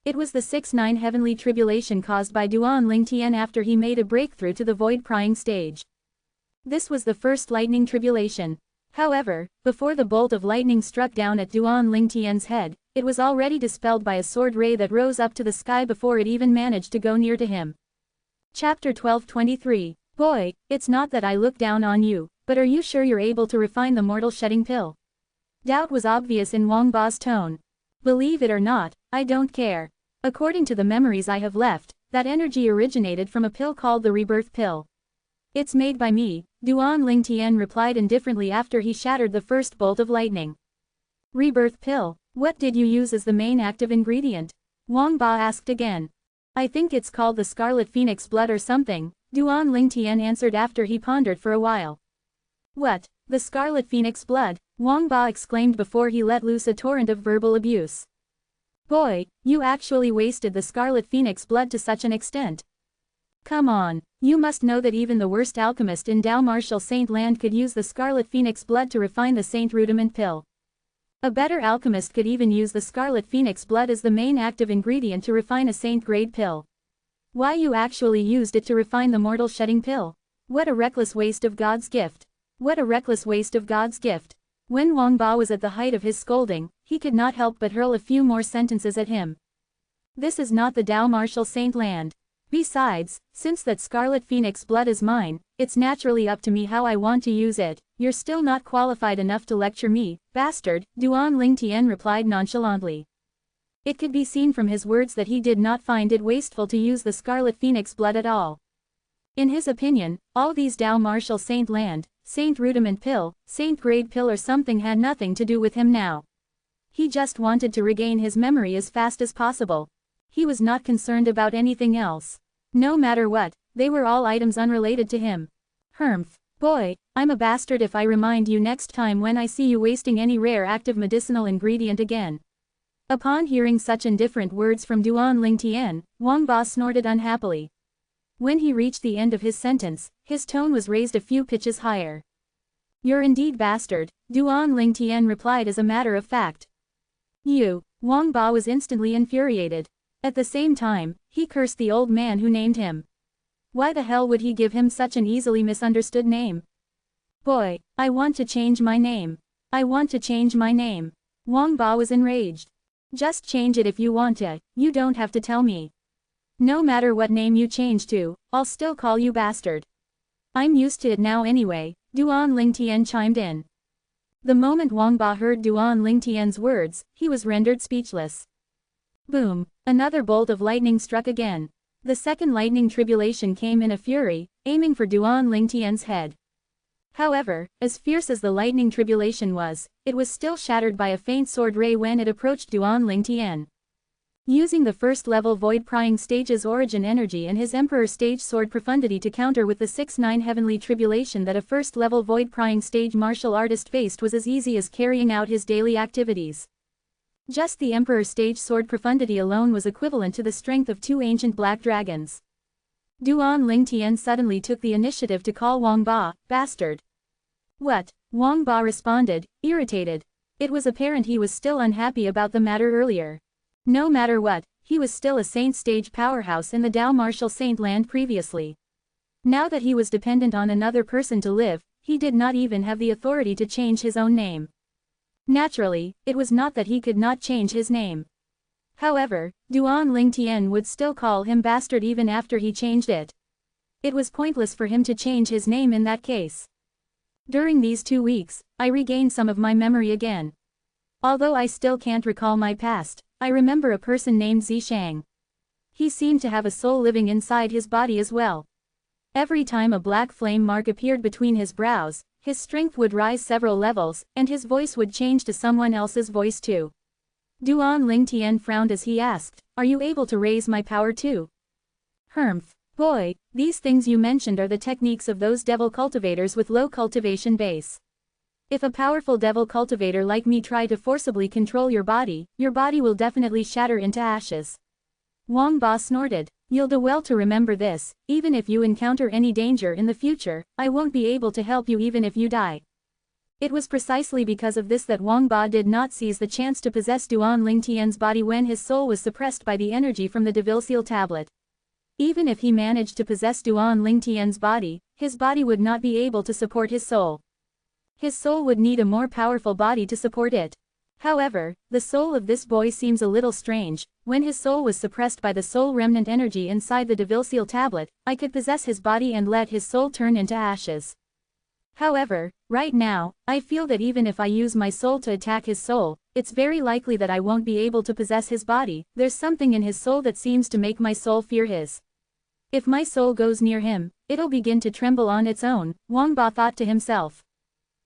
It was the 6-9 heavenly tribulation caused by Duan Lingtian after he made a breakthrough to the void-prying stage. This was the first lightning tribulation. However, before the bolt of lightning struck down at Duan Lingtian's head, it was already dispelled by a sword ray that rose up to the sky before it even managed to go near to him. Chapter 12:23. Boy, it's not that I look down on you, but are you sure you're able to refine the mortal shedding pill? Doubt was obvious in Wang Ba's tone. Believe it or not, I don't care. According to the memories I have left, that energy originated from a pill called the rebirth pill. It's made by me, Duan Lingtian replied indifferently after he shattered the first bolt of lightning. Rebirth pill, what did you use as the main active ingredient? Wang Ba asked again. I think it's called the Scarlet Phoenix blood or something, Duan Lingtian answered after he pondered for a while. What, the Scarlet Phoenix blood? Wang Ba exclaimed before he let loose a torrent of verbal abuse. Boy, you actually wasted the Scarlet Phoenix blood to such an extent. Come on, you must know that even the worst alchemist in Dao Martial Saint Land could use the Scarlet Phoenix blood to refine the Saint Rudiment pill. A better alchemist could even use the Scarlet Phoenix blood as the main active ingredient to refine a Saint Grade pill. Why you actually used it to refine the mortal shedding pill? What a reckless waste of God's gift. What a reckless waste of God's gift. When Wang Ba was at the height of his scolding, he could not help but hurl a few more sentences at him. This is not the Dao Martial Saint Land. Besides, since that Scarlet Phoenix blood is mine, it's naturally up to me how I want to use it. You're still not qualified enough to lecture me, bastard, Duan Lingtian replied nonchalantly. It could be seen from his words that he did not find it wasteful to use the Scarlet Phoenix blood at all. In his opinion, all these Dao Martial Saint Land, Saint Rudiment pill, Saint Grade pill or something had nothing to do with him now. He just wanted to regain his memory as fast as possible. He was not concerned about anything else. No matter what, they were all items unrelated to him. Humph. Boy, I'm a bastard if I remind you next time when I see you wasting any rare active medicinal ingredient again. Upon hearing such indifferent words from Duan Lingtian, Wang Ba snorted unhappily. When he reached the end of his sentence, his tone was raised a few pitches higher. You're indeed bastard, Duan Lingtian replied as a matter of fact. You. Wang Ba was instantly infuriated. At the same time, he cursed the old man who named him. Why the hell would he give him such an easily misunderstood name? Boy, I want to change my name. I want to change my name. Wang Ba was enraged. Just change it if you want to, you don't have to tell me. No matter what name you change to, I'll still call you bastard. I'm used to it now anyway, Duan Lingtian chimed in. The moment Wang Ba heard Duan Lingtian's words, he was rendered speechless. Boom! Another bolt of lightning struck again. The second lightning tribulation came in a fury, aiming for Duan Lingtian's head. However, as fierce as the lightning tribulation was, it was still shattered by a faint sword ray when it approached Duan Lingtian. Using the first-level void-prying stage's origin energy and his Emperor stage sword profundity to counter with the 6-9 heavenly tribulation that a first-level void-prying stage martial artist faced was as easy as carrying out his daily activities. Just the Emperor stage sword profundity alone was equivalent to the strength of 2 ancient black dragons. Duan Lingtian suddenly took the initiative to call Wang Ba, bastard. What? Wang Ba responded, irritated. It was apparent he was still unhappy about the matter earlier. No matter what, he was still a Saint stage powerhouse in the Dao Martial Saint Land previously. Now that he was dependent on another person to live, he did not even have the authority to change his own name. Naturally, it was not that he could not change his name. However, Duan Lingtian would still call him bastard even after he changed it. It was pointless for him to change his name in that case. During these 2 weeks, I regained some of my memory again. Although I still can't recall my past, I remember a person named Zishang. He seemed to have a soul living inside his body as well. Every time a black flame mark appeared between his brows, his strength would rise several levels, and his voice would change to someone else's voice too. Duan Lingtian frowned as he asked, "Are you able to raise my power too?" "Humph, boy, these things you mentioned are the techniques of those devil cultivators with low cultivation base. If a powerful devil cultivator like me try to forcibly control your body will definitely shatter into ashes." Wang Ba snorted. "You'll do well to remember this, even if you encounter any danger in the future, I won't be able to help you even if you die." It was precisely because of this that Wang Ba did not seize the chance to possess Duan Lingtian's body when his soul was suppressed by the energy from the Devil Seal tablet. Even if he managed to possess Duan Lingtian's body, his body would not be able to support his soul. His soul would need a more powerful body to support it. However, the soul of this boy seems a little strange. When his soul was suppressed by the soul remnant energy inside the Devil Seal tablet, I could possess his body and let his soul turn into ashes. However, right now, I feel that even if I use my soul to attack his soul, it's very likely that I won't be able to possess his body. There's something in his soul that seems to make my soul fear his. If my soul goes near him, it'll begin to tremble on its own, Wang Ba thought to himself.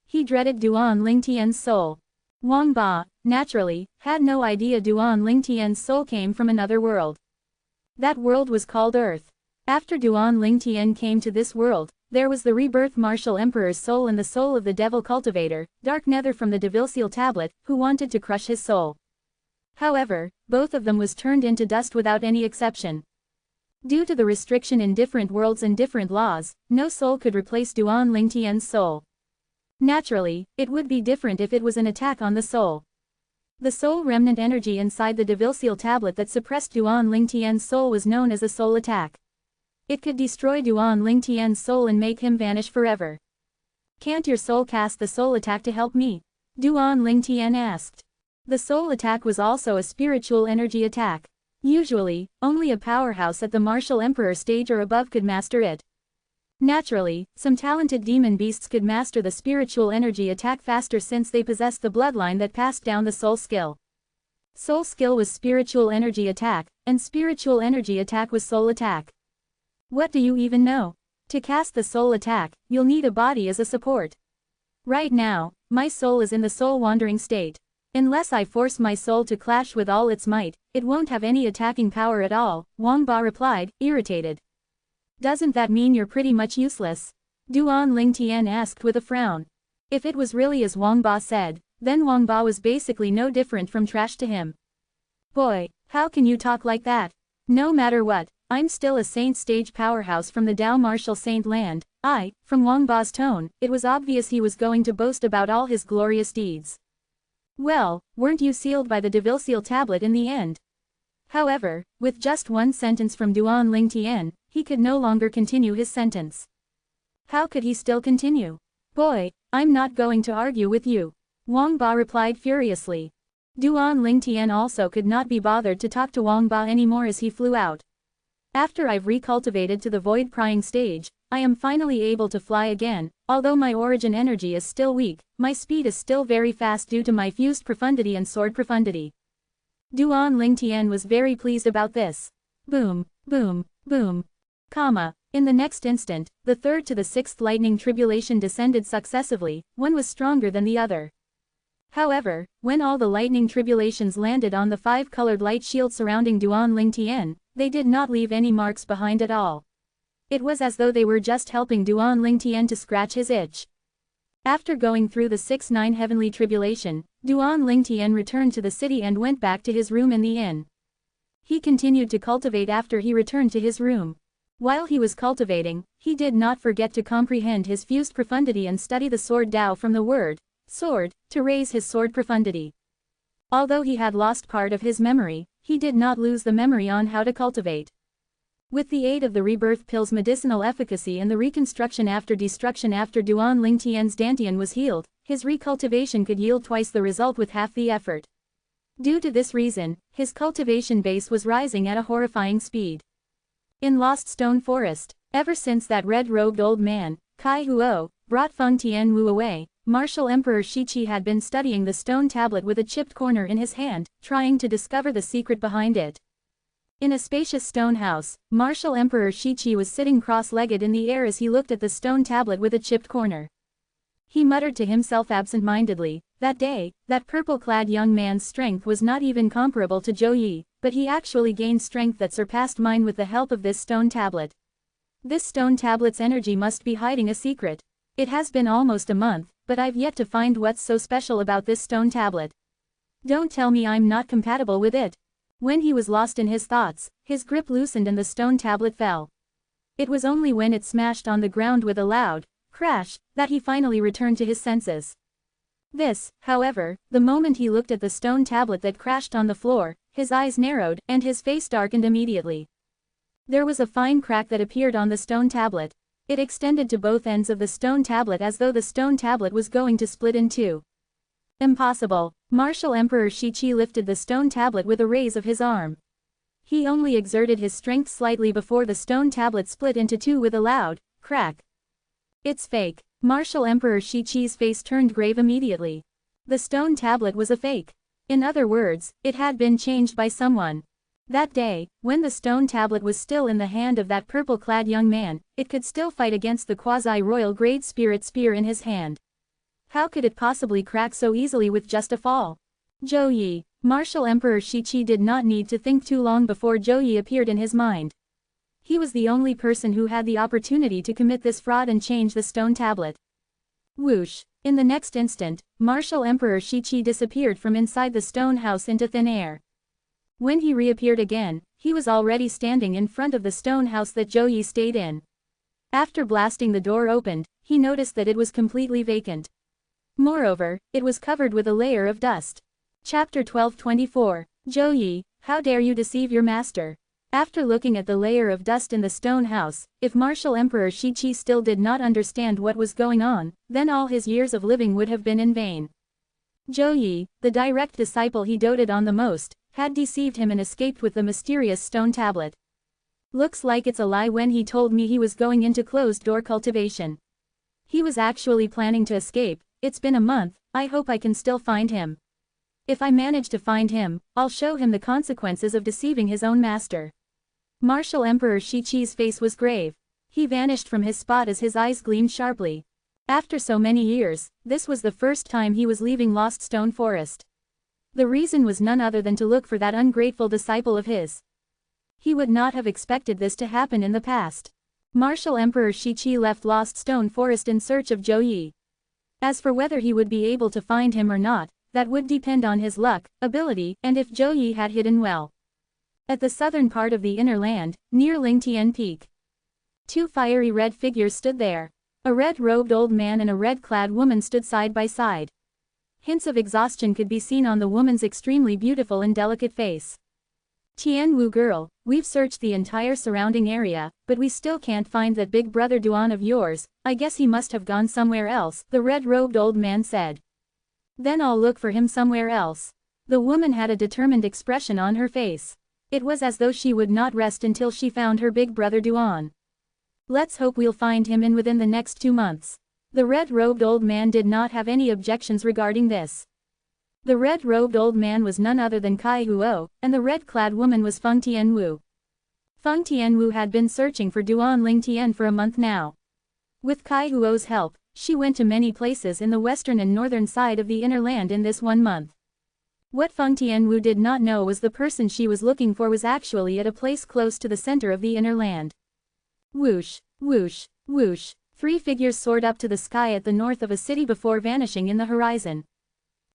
He dreaded Duan Lingtian's soul. Wang Ba, naturally, had no idea Duan Lingtian's soul came from another world. That world was called Earth. After Duan Lingtian came to this world, there was the rebirth Martial Emperor's soul and the soul of the Devil Cultivator, Dark Nether from the Devil Seal tablet, who wanted to crush his soul. However, both of them was turned into dust without any exception. Due to the restriction in different worlds and different laws, no soul could replace Duan Lingtian's soul. Naturally, it would be different if it was an attack on the soul. The soul remnant energy inside the Devil Seal tablet that suppressed Duan Lingtian's soul was known as a soul attack. It could destroy Duan Lingtian's soul and make him vanish forever. "Can't your soul cast the soul attack to help me?" Duan Lingtian asked. The soul attack was also a spiritual energy attack. Usually, only a powerhouse at the Martial Emperor stage or above could master it. Naturally, some talented demon beasts could master the spiritual energy attack faster since they possessed the bloodline that passed down the soul skill. Soul skill was spiritual energy attack, and spiritual energy attack was soul attack. What do you even know? To cast the soul attack, you'll need a body as a support. Right now, my soul is in the soul wandering state. Unless I force my soul to clash with all its might, it won't have any attacking power at all, Wang Ba replied, irritated. "Doesn't that mean you're pretty much useless?" Duan Lingtian asked with a frown. If it was really as Wang Ba said, then Wang Ba was basically no different from trash to him. "Boy, how can you talk like that? No matter what, I'm still a saint stage powerhouse from the Dao Martial Saint land." From Wang Ba's tone, it was obvious he was going to boast about all his glorious deeds. "Well, weren't you sealed by the Devil Seal tablet in the end?" However, with just one sentence from Duan Lingtian, he could no longer continue his sentence. How could he still continue? "Boy, I'm not going to argue with you," Wang Ba replied furiously. Duan Lingtian also could not be bothered to talk to Wang Ba anymore as he flew out. "After I've recultivated to the void prying stage, I am finally able to fly again. Although my origin energy is still weak, my speed is still very fast due to my fused profundity and sword profundity." Duan Lingtian was very pleased about this. Boom, boom, boom. In the next instant, the third to the sixth lightning tribulation descended successively, one was stronger than the other. However, when all the lightning tribulations landed on the 5-colored light shield surrounding Duan Lingtian, they did not leave any marks behind at all. It was as though they were just helping Duan Lingtian to scratch his itch. After going through the 6-9 heavenly tribulation, Duan Lingtian returned to the city and went back to his room in the inn. He continued to cultivate after he returned to his room. While he was cultivating, he did not forget to comprehend his fused profundity and study the sword Dao from the word sword to raise his sword profundity. Although he had lost part of his memory, he did not lose the memory on how to cultivate. With the aid of the rebirth pill's medicinal efficacy and the reconstruction after destruction after Duan Lingtian's Dantian was healed, his recultivation could yield twice the result with half the effort. Due to this reason, his cultivation base was rising at a horrifying speed. In Lost Stone Forest, ever since that red-robed old man, Kai Huo, brought Feng Tianwu away, Martial Emperor Shiqi had been studying the stone tablet with a chipped corner in his hand, trying to discover the secret behind it. In a spacious stone house, Martial Emperor Shiqi was sitting cross-legged in the air as he looked at the stone tablet with a chipped corner. He muttered to himself absent-mindedly, that day, that purple-clad young man's strength was not even comparable to Zhou Yi, but he actually gained strength that surpassed mine with the help of this stone tablet. This stone tablet's energy must be hiding a secret. It has been almost a month, but I've yet to find what's so special about this stone tablet. Don't tell me I'm not compatible with it. When he was lost in his thoughts, his grip loosened and the stone tablet fell. It was only when it smashed on the ground with a loud crash that he finally returned to his senses. This, however, the moment he looked at the stone tablet that crashed on the floor, his eyes narrowed and his face darkened immediately. There was a fine crack that appeared on the stone tablet. It extended to both ends of the stone tablet as though the stone tablet was going to split in two. Impossible. Martial Emperor Shiqi lifted the stone tablet with a raise of his arm. He only exerted his strength slightly before the stone tablet split into two with a loud crack. It's fake. Martial Emperor Shiqi's face turned grave immediately. The stone tablet was a fake. In other words, it had been changed by someone. That day, when the stone tablet was still in the hand of that purple-clad young man, it could still fight against the quasi-royal grade spirit spear in his hand. How could it possibly crack so easily with just a fall? Zhou Yi. Martial Emperor Shiqi did not need to think too long before Zhou Yi appeared in his mind. He was the only person who had the opportunity to commit this fraud and change the stone tablet. Whoosh! In the next instant, Martial Emperor Shiqi disappeared from inside the stone house into thin air. When he reappeared again, he was already standing in front of the stone house that Zhou Yi stayed in. After blasting the door opened, he noticed that it was completely vacant. Moreover, it was covered with a layer of dust. Chapter 1224. Zhou Yi, how dare you deceive your master? After looking at the layer of dust in the stone house, if Martial Emperor Shiqi still did not understand what was going on, then all his years of living would have been in vain. Zhou Yi, the direct disciple he doted on the most, had deceived him and escaped with the mysterious stone tablet. Looks like it's a lie when he told me he was going into closed-door cultivation. He was actually planning to escape. It's been a month, I hope I can still find him. If I manage to find him, I'll show him the consequences of deceiving his own master. Martial Emperor Shiqi's face was grave. He vanished from his spot as his eyes gleamed sharply. After so many years, this was the first time he was leaving Lost Stone Forest. The reason was none other than to look for that ungrateful disciple of his. He would not have expected this to happen in the past. Martial Emperor Shiqi left Lost Stone Forest in search of Zhou Yi. As for whether he would be able to find him or not, that would depend on his luck, ability, and if Zhou Yi had hidden well. At the southern part of the inner land, near Lingtian Peak, two fiery red figures stood there. A red-robed old man and a red-clad woman stood side by side. Hints of exhaustion could be seen on the woman's extremely beautiful and delicate face. Tianwu girl, we've searched the entire surrounding area, but we still can't find that big brother Duan of yours. I guess he must have gone somewhere else, the red-robed old man said. Then I'll look for him somewhere else. The woman had a determined expression on her face. It was as though she would not rest until she found her big brother Duan. Let's hope we'll find him within the next 2 months. The red-robed old man did not have any objections regarding this. The red-robed old man was none other than Kai Huo, and the red-clad woman was Feng Tianwu. Feng Tianwu had been searching for Duan Lingtian for a month now. With Kai Huo's help, she went to many places in the western and northern side of the inner land in this 1 month. What Feng Tianwu did not know was the person she was looking for was actually at a place close to the center of the inner land. Whoosh, whoosh, whoosh. 3 figures soared up to the sky at the north of a city before vanishing in the horizon.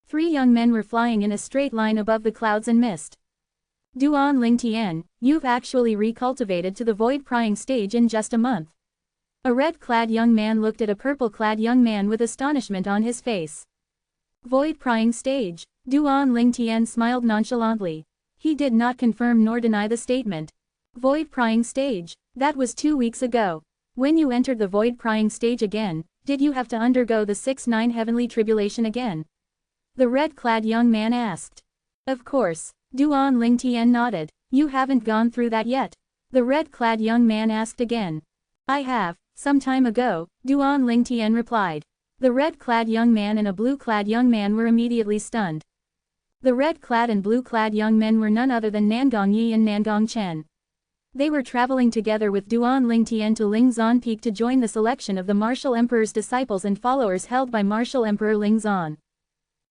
3 young men were flying in a straight line above the clouds and mist. Duan Lingtian, you've actually recultivated to the void-prying stage in just a month. A red-clad young man looked at a purple-clad young man with astonishment on his face. Void-prying stage? Duan Lingtian smiled nonchalantly. He did not confirm nor deny the statement. Void prying stage. That was 2 weeks ago. When you entered the void prying stage again, did you have to undergo the 6-9 heavenly tribulation again? The red-clad young man asked. Of course. Duan Lingtian nodded. You haven't gone through that yet? The red-clad young man asked again. I have, some time ago, Duan Lingtian replied. The red-clad young man and a blue-clad young man were immediately stunned. The red-clad and blue-clad young men were none other than Nangong Yi and Nangong Chen. They were traveling together with Duan Lingtian to Lingzan Peak to join the selection of the Martial Emperor's disciples and followers held by Martial Emperor Lingzan.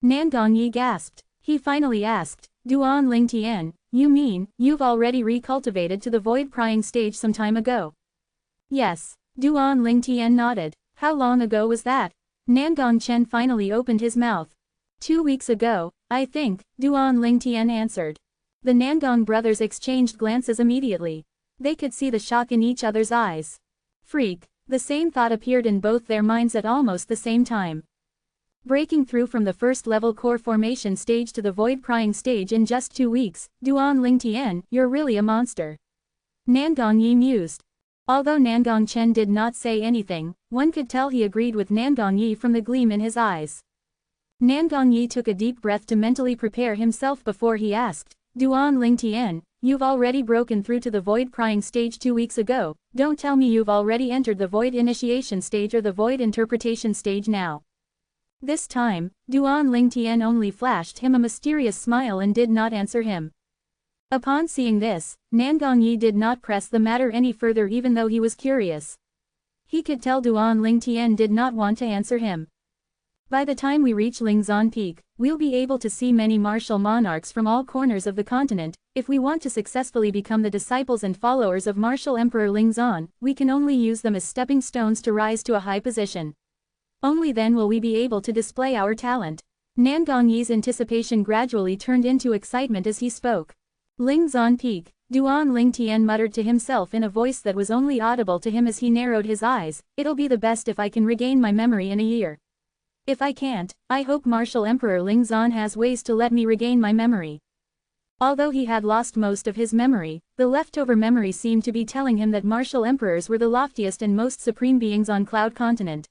Nangong Yi gasped. He finally asked, Duan Lingtian, you mean, you've already recultivated to the void prying stage some time ago? Yes. Duan Lingtian nodded. How long ago was that? Nangong Chen finally opened his mouth. 2 weeks ago, I think, Duan Lingtian answered. The Nangong brothers exchanged glances immediately. They could see the shock in each other's eyes. Freak. The same thought appeared in both their minds at almost the same time. Breaking through from the first-level core formation stage to the void prying stage in just 2 weeks, Duan Lingtian, you're really a monster. Nangong Yi mused. Although Nangong Chen did not say anything, one could tell he agreed with Nangong Yi from the gleam in his eyes. Nangong Yi took a deep breath to mentally prepare himself before he asked, Duan Lingtian, you've already broken through to the void prying stage 2 weeks ago, don't tell me you've already entered the void initiation stage or the void interpretation stage now. This time, Duan Lingtian only flashed him a mysterious smile and did not answer him. Upon seeing this, Nangong Yi did not press the matter any further even though he was curious. He could tell Duan Lingtian did not want to answer him. By the time we reach Lingzan Peak, we'll be able to see many martial monarchs from all corners of the continent. If we want to successfully become the disciples and followers of Martial Emperor Lingzan, we can only use them as stepping stones to rise to a high position. Only then will we be able to display our talent. Nangong Yi's anticipation gradually turned into excitement as he spoke. Lingzan Peak, Duan Lingtian muttered to himself in a voice that was only audible to him as he narrowed his eyes, it'll be the best if I can regain my memory in a year. If I can't, I hope Martial Emperor Lingzan has ways to let me regain my memory. Although he had lost most of his memory, the leftover memory seemed to be telling him that Martial Emperors were the loftiest and most supreme beings on Cloud Continent.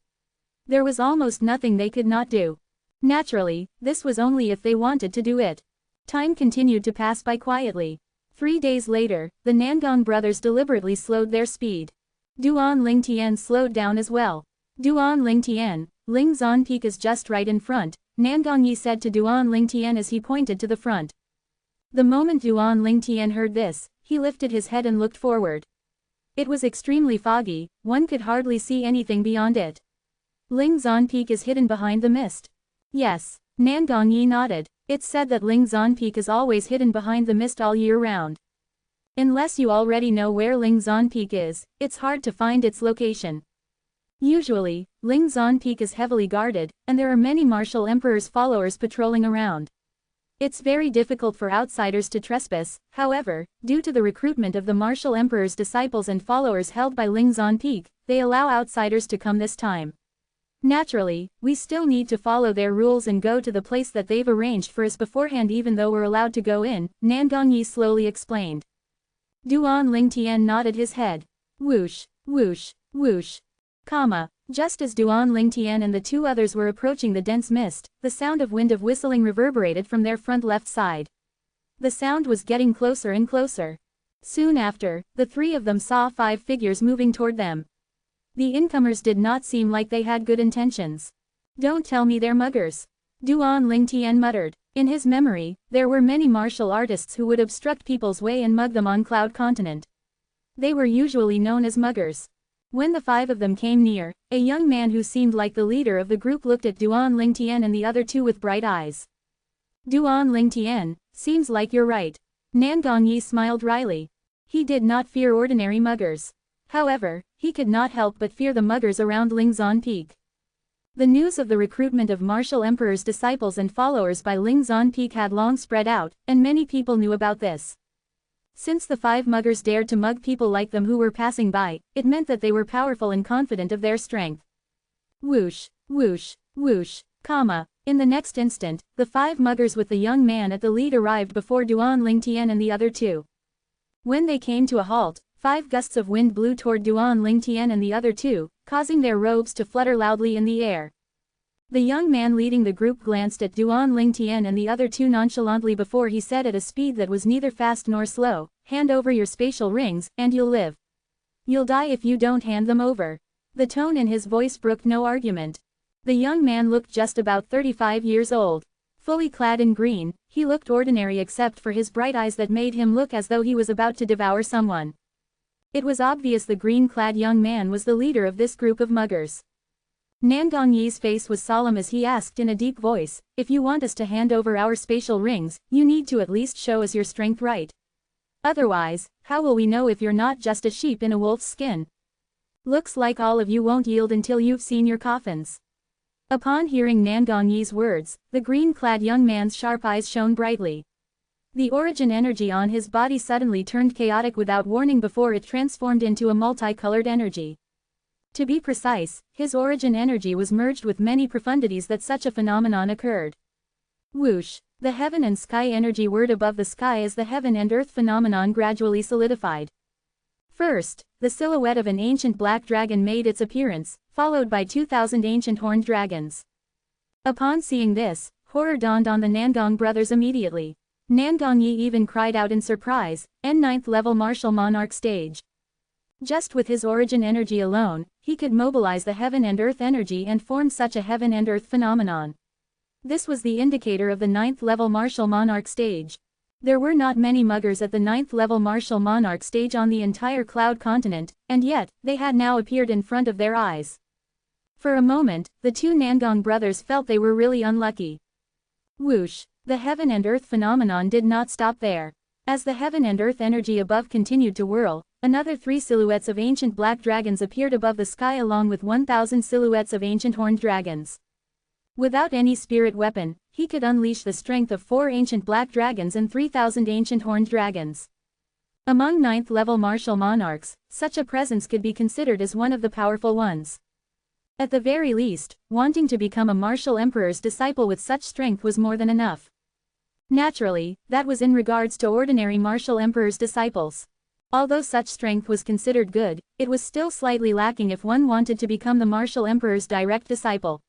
There was almost nothing they could not do. Naturally, this was only if they wanted to do it. Time continued to pass by quietly. 3 days later, the Nangong brothers deliberately slowed their speed. Duan Lingtian slowed down as well. Duan Lingtian, Lingzan Peak is just right in front, Nangong Yi said to Duan Lingtian as he pointed to the front. The moment Duan Lingtian heard this, he lifted his head and looked forward. It was extremely foggy, one could hardly see anything beyond it. Lingzan Peak is hidden behind the mist. Yes, Nangong Yi nodded. It's said that Lingzan Peak is always hidden behind the mist all year round. Unless you already know where Lingzan Peak is, it's hard to find its location. Usually, Lingzan Peak is heavily guarded, and there are many Martial Emperor's followers patrolling around. It's very difficult for outsiders to trespass, however, due to the recruitment of the Martial Emperor's disciples and followers held by Lingzan Peak, they allow outsiders to come this time. Naturally, we still need to follow their rules and go to the place that they've arranged for us beforehand even though we're allowed to go in, Nangong Yi slowly explained. Duan Lingtian nodded his head. Whoosh, whoosh, whoosh. Just as Duan Lingtian and the 2 others were approaching the dense mist, the sound of wind of whistling reverberated from their front left side. The sound was getting closer and closer. Soon after, the 3 of them saw 5 figures moving toward them. The incomers did not seem like they had good intentions. Don't tell me they're muggers. Duan Lingtian muttered. In his memory, there were many martial artists who would obstruct people's way and mug them on Cloud Continent. They were usually known as muggers. When the 5 of them came near, a young man who seemed like the leader of the group looked at Duan Lingtian and the other 2 with bright eyes. Duan Lingtian, seems like you're right. Nangong Yi smiled wryly. He did not fear ordinary muggers. However, he could not help but fear the muggers around Lingzan Peak. The news of the recruitment of Martial Emperor's disciples and followers by Lingzan Peak had long spread out, and many people knew about this. Since the 5 muggers dared to mug people like them who were passing by, it meant that they were powerful and confident of their strength. Whoosh, whoosh, whoosh, In the next instant, the 5 muggers with the young man at the lead arrived before Duan Lingtian and the other 2. When they came to a halt, 5 gusts of wind blew toward Duan Lingtian and the other 2, causing their robes to flutter loudly in the air. The young man leading the group glanced at Duan Lingtian and the other 2 nonchalantly before he said at a speed that was neither fast nor slow, "Hand over your spatial rings, and you'll live. You'll die if you don't hand them over." The tone in his voice brooked no argument. The young man looked just about 35 years old. Fully clad in green, he looked ordinary except for his bright eyes that made him look as though he was about to devour someone. It was obvious the green-clad young man was the leader of this group of muggers. Nangong Yi's face was solemn as he asked in a deep voice, "If you want us to hand over our spatial rings, you need to at least show us your strength, right? Otherwise, how will we know if you're not just a sheep in a wolf's skin? Looks like all of you won't yield until you've seen your coffins." Upon hearing Nangong Yi's words, the green-clad young man's sharp eyes shone brightly. The origin energy on his body suddenly turned chaotic without warning before it transformed into a multicolored energy. To be precise, his origin energy was merged with many profundities that such a phenomenon occurred. Whoosh! The heaven and sky energy whirred above the sky as the heaven and earth phenomenon gradually solidified. First, the silhouette of an ancient black dragon made its appearance, followed by 2,000 ancient horned dragons. Upon seeing this, horror dawned on the Nangong brothers immediately. Nangong Yi even cried out in surprise, "Ninth level martial monarch stage." Just with his origin energy alone, he could mobilize the heaven and earth energy and form such a heaven and earth phenomenon. This was the indicator of the 9th level martial monarch stage. There were not many muggers at the 9th level martial monarch stage on the entire Cloud continent, and yet, they had now appeared in front of their eyes. For a moment, the 2 Nangong brothers felt they were really unlucky. Whoosh! The heaven and earth phenomenon did not stop there. As the heaven and earth energy above continued to whirl, another 3 silhouettes of ancient black dragons appeared above the sky along with 1,000 silhouettes of ancient horned dragons. Without any spirit weapon, he could unleash the strength of 4 ancient black dragons and 3,000 ancient horned dragons. Among 9th level martial monarchs, such a presence could be considered as one of the powerful ones. At the very least, wanting to become a martial emperor's disciple with such strength was more than enough. Naturally, that was in regards to ordinary martial emperor's disciples. Although such strength was considered good, it was still slightly lacking if one wanted to become the martial emperor's direct disciple.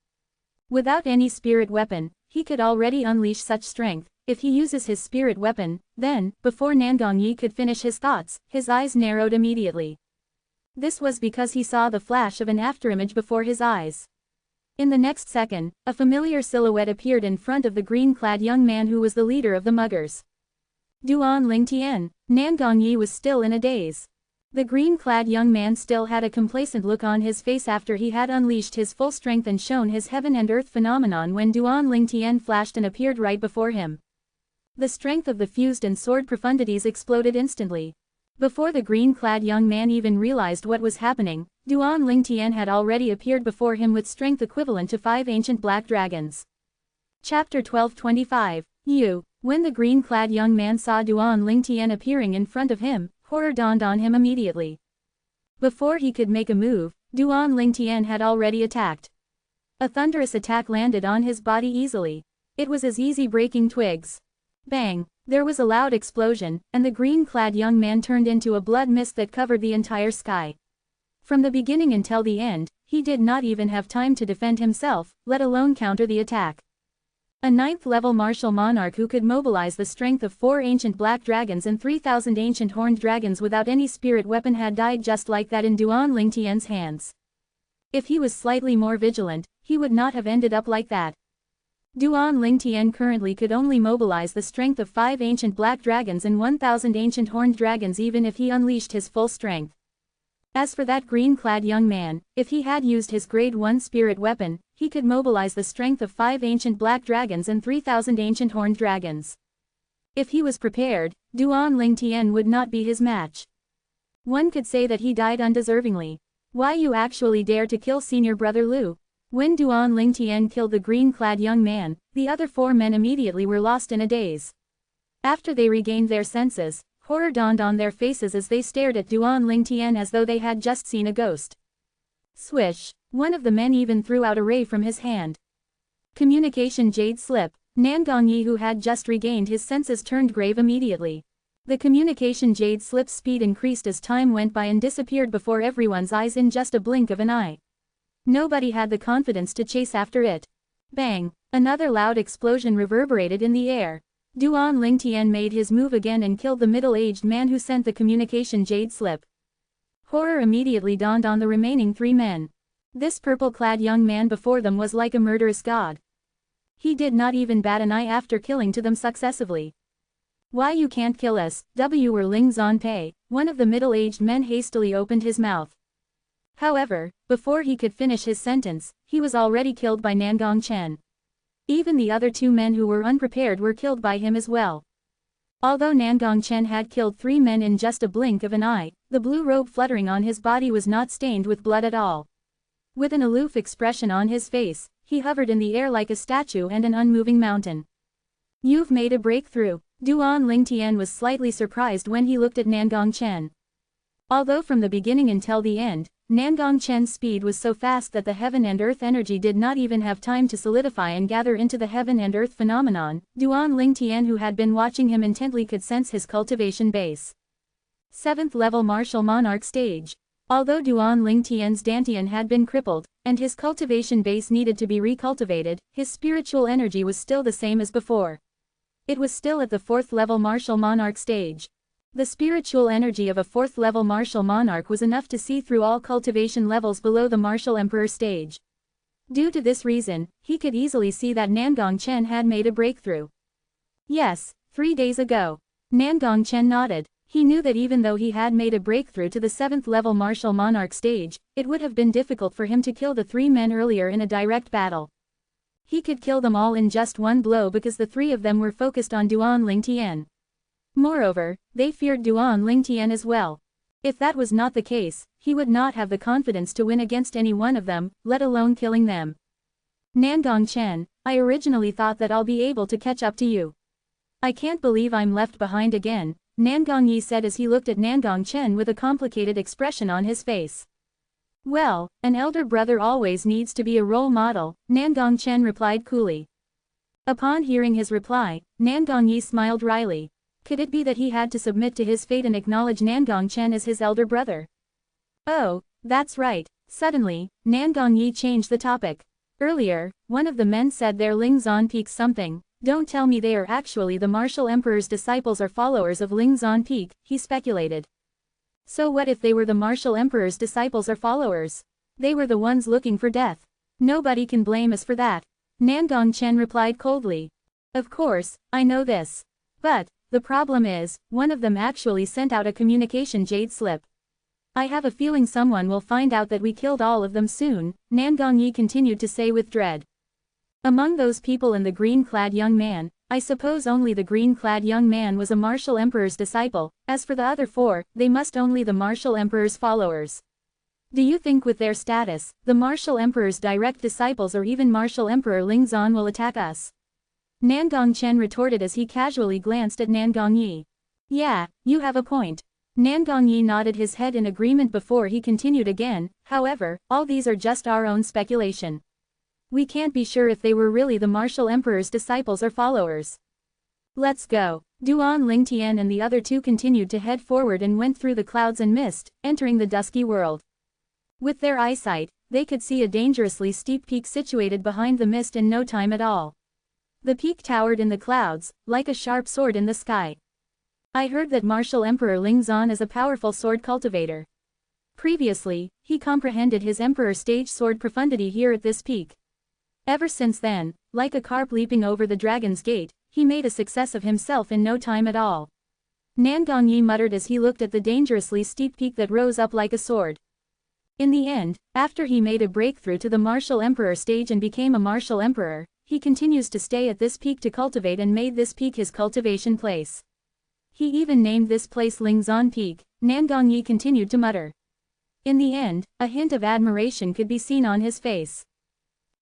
Without any spirit weapon, he could already unleash such strength. If he uses his spirit weapon, then, before Nangong Yi could finish his thoughts, his eyes narrowed immediately. This was because he saw the flash of an afterimage before his eyes. In the next second, a familiar silhouette appeared in front of the green-clad young man who was the leader of the muggers. Duan Lingtian. Nangong Yi was still in a daze. The green-clad young man still had a complacent look on his face after he had unleashed his full strength and shown his heaven and earth phenomenon when Duan Lingtian flashed and appeared right before him. The strength of the fused and soared profundities exploded instantly. Before the green-clad young man even realized what was happening, Duan Lingtian had already appeared before him with strength equivalent to 5 ancient black dragons. Chapter 1225. When the green-clad young man saw Duan Lingtian appearing in front of him, horror dawned on him immediately. Before he could make a move, Duan Lingtian had already attacked. A thunderous attack landed on his body easily. It was as easy breaking twigs. Bang! There was a loud explosion, and the green-clad young man turned into a blood mist that covered the entire sky. From the beginning until the end, he did not even have time to defend himself, let alone counter the attack. A 9th level martial monarch who could mobilize the strength of 4 ancient black dragons and 3,000 ancient horned dragons without any spirit weapon had died just like that in Duan Lingtian's hands. If he was slightly more vigilant, he would not have ended up like that. Duan Lingtian currently could only mobilize the strength of 5 ancient black dragons and 1,000 ancient horned dragons even if he unleashed his full strength. As for that green-clad young man, if he had used his grade 1 spirit weapon, he could mobilize the strength of 5 ancient black dragons and 3,000 ancient horned dragons. If he was prepared, Duan Lingtian would not be his match. One could say that he died undeservingly. Why you actually dare to kill senior brother Lu? When Duan Lingtian killed the green-clad young man, the other 4 men immediately were lost in a daze. After they regained their senses, horror dawned on their faces as they stared at Duan Lingtian as though they had just seen a ghost. Swish! One of the men even threw out a ray from his hand. Communication jade slip. Nangong Yi, who had just regained his senses, turned grave immediately. The communication jade slip's speed increased as time went by and disappeared before everyone's eyes in just a blink of an eye. Nobody had the confidence to chase after it. Bang! Another loud explosion reverberated in the air. Duan Lingtian made his move again and killed the middle-aged man who sent the communication jade slip. Horror immediately dawned on the remaining 3 men. This purple-clad young man before them was like a murderous god. He did not even bat an eye after killing to them successively. "Why you can't kill us, were Ling Zanpei," one of the middle-aged men hastily opened his mouth. However, before he could finish his sentence, he was already killed by Nangong Chen. Even the other 2 men who were unprepared were killed by him as well. Although Nangong Chen had killed 3 men in just a blink of an eye, the blue robe fluttering on his body was not stained with blood at all. With an aloof expression on his face, he hovered in the air like a statue and an unmoving mountain. "You've made a breakthrough." Duan Lingtian was slightly surprised when he looked at Nangong Chen. Although from the beginning until the end, Nangong Chen's speed was so fast that the heaven and earth energy did not even have time to solidify and gather into the heaven and earth phenomenon, Duan Lingtian who had been watching him intently could sense his cultivation base. 7th level martial monarch stage. Although Duan Lingtian's dantian had been crippled, and his cultivation base needed to be recultivated, his spiritual energy was still the same as before. It was still at the 4th level martial monarch stage. The spiritual energy of a 4th level martial monarch was enough to see through all cultivation levels below the martial emperor stage. Due to this reason, he could easily see that Nangong Chen had made a breakthrough. "Yes, 3 days ago." Nangong Chen nodded. He knew that even though he had made a breakthrough to the 7th level martial monarch stage, it would have been difficult for him to kill the 3 men earlier in a direct battle. He could kill them all in just one blow because the 3 of them were focused on Duan Lingtian. Moreover, they feared Duan Lingtian as well. If that was not the case, he would not have the confidence to win against any one of them, let alone killing them. "Nangong Chen, I originally thought that I'll be able to catch up to you. I can't believe I'm left behind again," Nangong Yi said as he looked at Nangong Chen with a complicated expression on his face. "Well, an elder brother always needs to be a role model," Nangong Chen replied coolly. Upon hearing his reply, Nangong Yi smiled wryly. Could it be that he had to submit to his fate and acknowledge Nangong Chen as his elder brother? "Oh, that's right." Suddenly, Nangong Yi changed the topic. "Earlier, one of the men said they're Ling Zan Peak something. Don't tell me they are actually the martial emperor's disciples or followers of Ling Zan Peak," he speculated. "So what if they were the martial emperor's disciples or followers? They were the ones looking for death. Nobody can blame us for that." Nangong Chen replied coldly. "Of course, I know this. But the problem is, one of them actually sent out a communication jade slip. I have a feeling someone will find out that we killed all of them soon," Nangong Yi continued to say with dread. "Among those people and the green-clad young man, I suppose only the green-clad young man was a martial emperor's disciple, as for the other 4, they must only the martial emperor's followers. Do you think with their status, the martial emperor's direct disciples or even martial emperor Ling Zan will attack us?" Nangong Chen retorted as he casually glanced at Nangong Yi. "Yeah, you have a point." Nangong Yi nodded his head in agreement before he continued again, "However, all these are just our own speculation. We can't be sure if they were really the martial emperor's disciples or followers. Let's go." Duan Lingtian and the other 2 continued to head forward and went through the clouds and mist, entering the dusky world. With their eyesight, they could see a dangerously steep peak situated behind the mist in no time at all. The peak towered in the clouds, like a sharp sword in the sky. "I heard that martial emperor Ling Zan is a powerful sword cultivator. Previously, he comprehended his emperor stage sword profundity here at this peak. Ever since then, like a carp leaping over the dragon's gate, he made a success of himself in no time at all." Nangong Yi muttered as he looked at the dangerously steep peak that rose up like a sword. In the end, after he made a breakthrough to the martial emperor stage and became a martial emperor, he continues to stay at this peak to cultivate and made this peak his cultivation place. He even named this place Ling Zan Peak, Nangong Yi continued to mutter. In the end, a hint of admiration could be seen on his face.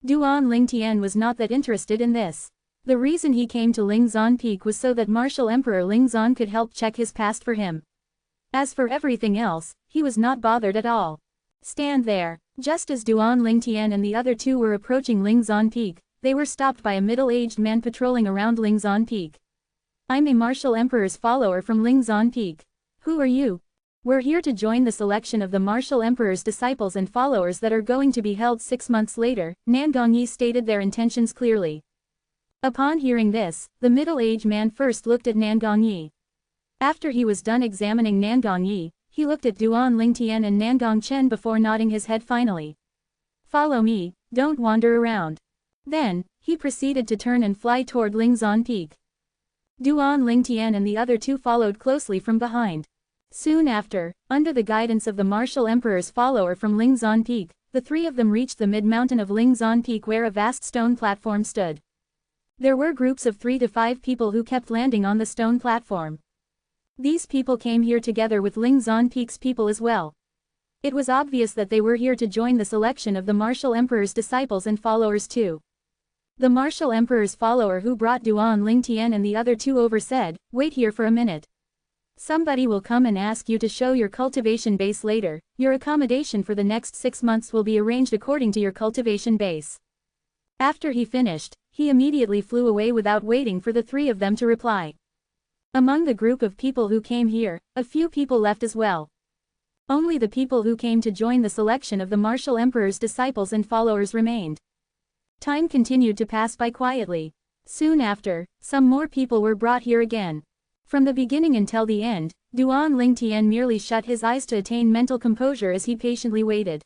Duan Lingtian was not that interested in this. The reason he came to Ling Zan Peak was so that martial emperor Ling Zan could help check his past for him. As for everything else, he was not bothered at all. "Stand there." Just as Duan Lingtian and the other 2 were approaching Ling Zan Peak, they were stopped by a middle-aged man patrolling around Ling Zan Peak. I'm a Martial Emperor's follower from Lingzan Peak. Who are you? We're here to join the selection of the Martial Emperor's disciples and followers that are going to be held 6 months later, Nangongyi stated their intentions clearly. Upon hearing this, the middle-aged man first looked at Nangongyi. After he was done examining Nangongyi, he looked at Duan Lingtian and Nangong Chen before nodding his head finally. Follow me, don't wander around. Then, he proceeded to turn and fly toward Lingzan Peak. Duan Lingtian and the other two followed closely from behind. Soon after, under the guidance of the Martial Emperor's follower from Lingzan Peak, the three of them reached the mid-mountain of Lingzan Peak where a vast stone platform stood. There were groups of 3 to 5 people who kept landing on the stone platform. These people came here together with Lingzan Peak's people as well. It was obvious that they were here to join the selection of the Martial Emperor's disciples and followers too. The Martial Emperor's follower who brought Duan Lingtian and the other two over said, "Wait here for a minute. Somebody will come and ask you to show your cultivation base later. Your accommodation for the next 6 months will be arranged according to your cultivation base." After he finished, he immediately flew away without waiting for the three of them to reply. Among the group of people who came here, a few people left as well. Only the people who came to join the selection of the Martial Emperor's disciples and followers remained. Time continued to pass by quietly. Soon after, some more people were brought here again. From the beginning until the end, Duan Lingtian merely shut his eyes to attain mental composure as he patiently waited.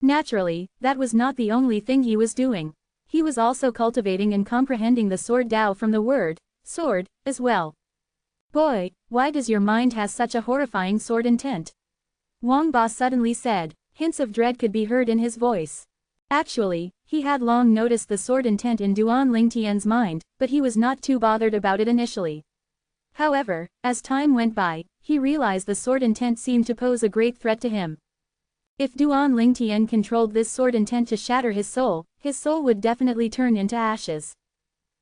Naturally, that was not the only thing he was doing. He was also cultivating and comprehending the sword Dao from the word, sword, as well. Boy, why does your mind has such a horrifying sword intent? Wang Ba suddenly said. Hints of dread could be heard in his voice. Actually, he had long noticed the sword intent in Duan Lingtian's mind, but he was not too bothered about it initially. However, as time went by, he realized the sword intent seemed to pose a great threat to him. If Duan Lingtian controlled this sword intent to shatter his soul would definitely turn into ashes.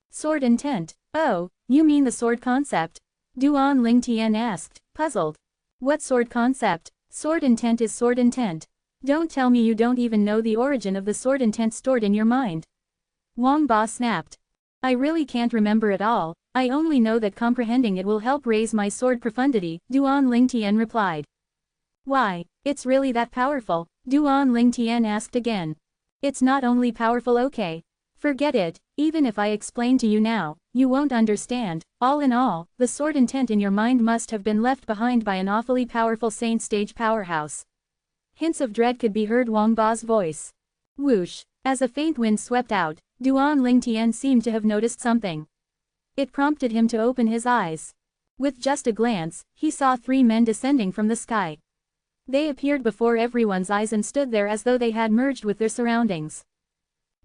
Sword intent? Oh, you mean the sword concept? Duan Lingtian asked, puzzled. What sword concept? Sword intent is sword intent. Don't tell me you don't even know the origin of the sword intent stored in your mind. Wang Ba snapped. I really can't remember it all, I only know that comprehending it will help raise my sword profundity, Duan Lingtian replied. Why, it's really that powerful? Duan Lingtian asked again. It's not only powerful, okay. Forget it, even if I explain to you now, you won't understand. All in all, the sword intent in your mind must have been left behind by an awfully powerful saint stage powerhouse. Hints of dread could be heard Wang Ba's voice. Whoosh, as a faint wind swept out, Duan Lingtian seemed to have noticed something. It prompted him to open his eyes. With just a glance, he saw 3 men descending from the sky. They appeared before everyone's eyes and stood there as though they had merged with their surroundings.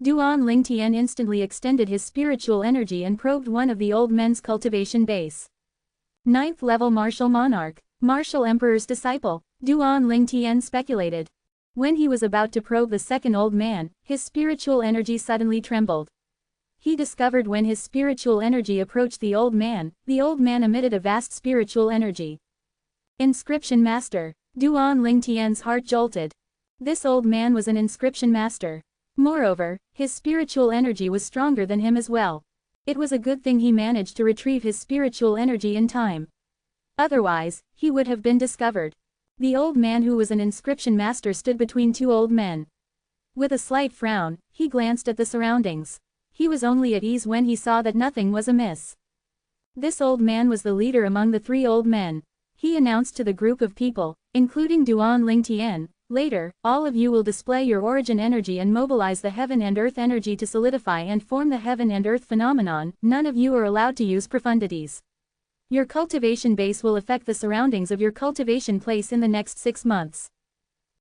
Duan Lingtian instantly extended his spiritual energy and probed one of the old men's cultivation base. 9th level Martial Monarch, Martial Emperor's disciple, Duan Lingtian speculated. When he was about to probe the second old man, his spiritual energy suddenly trembled. He discovered when his spiritual energy approached the old man emitted a vast spiritual energy. Inscription Master. Duan Lingtian's heart jolted. This old man was an inscription master. Moreover, his spiritual energy was stronger than him as well. It was a good thing he managed to retrieve his spiritual energy in time. Otherwise, he would have been discovered. The old man who was an inscription master stood between 2 old men. With a slight frown, he glanced at the surroundings. He was only at ease when he saw that nothing was amiss. This old man was the leader among the 3 old men. He announced to the group of people, including Duan Lingtian, later, all of you will display your origin energy and mobilize the heaven and earth energy to solidify and form the heaven and earth phenomenon. None of you are allowed to use profundities. Your cultivation base will affect the surroundings of your cultivation place in the next 6 months.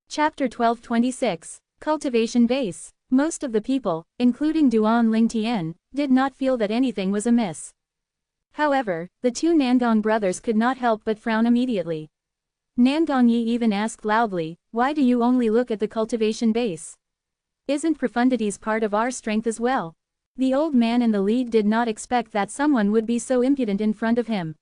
Chapter 12:26, Cultivation Base. Most of the people, including Duan Lingtian, did not feel that anything was amiss. However, the 2 Nangong brothers could not help but frown immediately. Nangongyi even asked loudly, why do you only look at the cultivation base? Isn't profundities part of our strength as well? The old man in the lead did not expect that someone would be so impudent in front of him.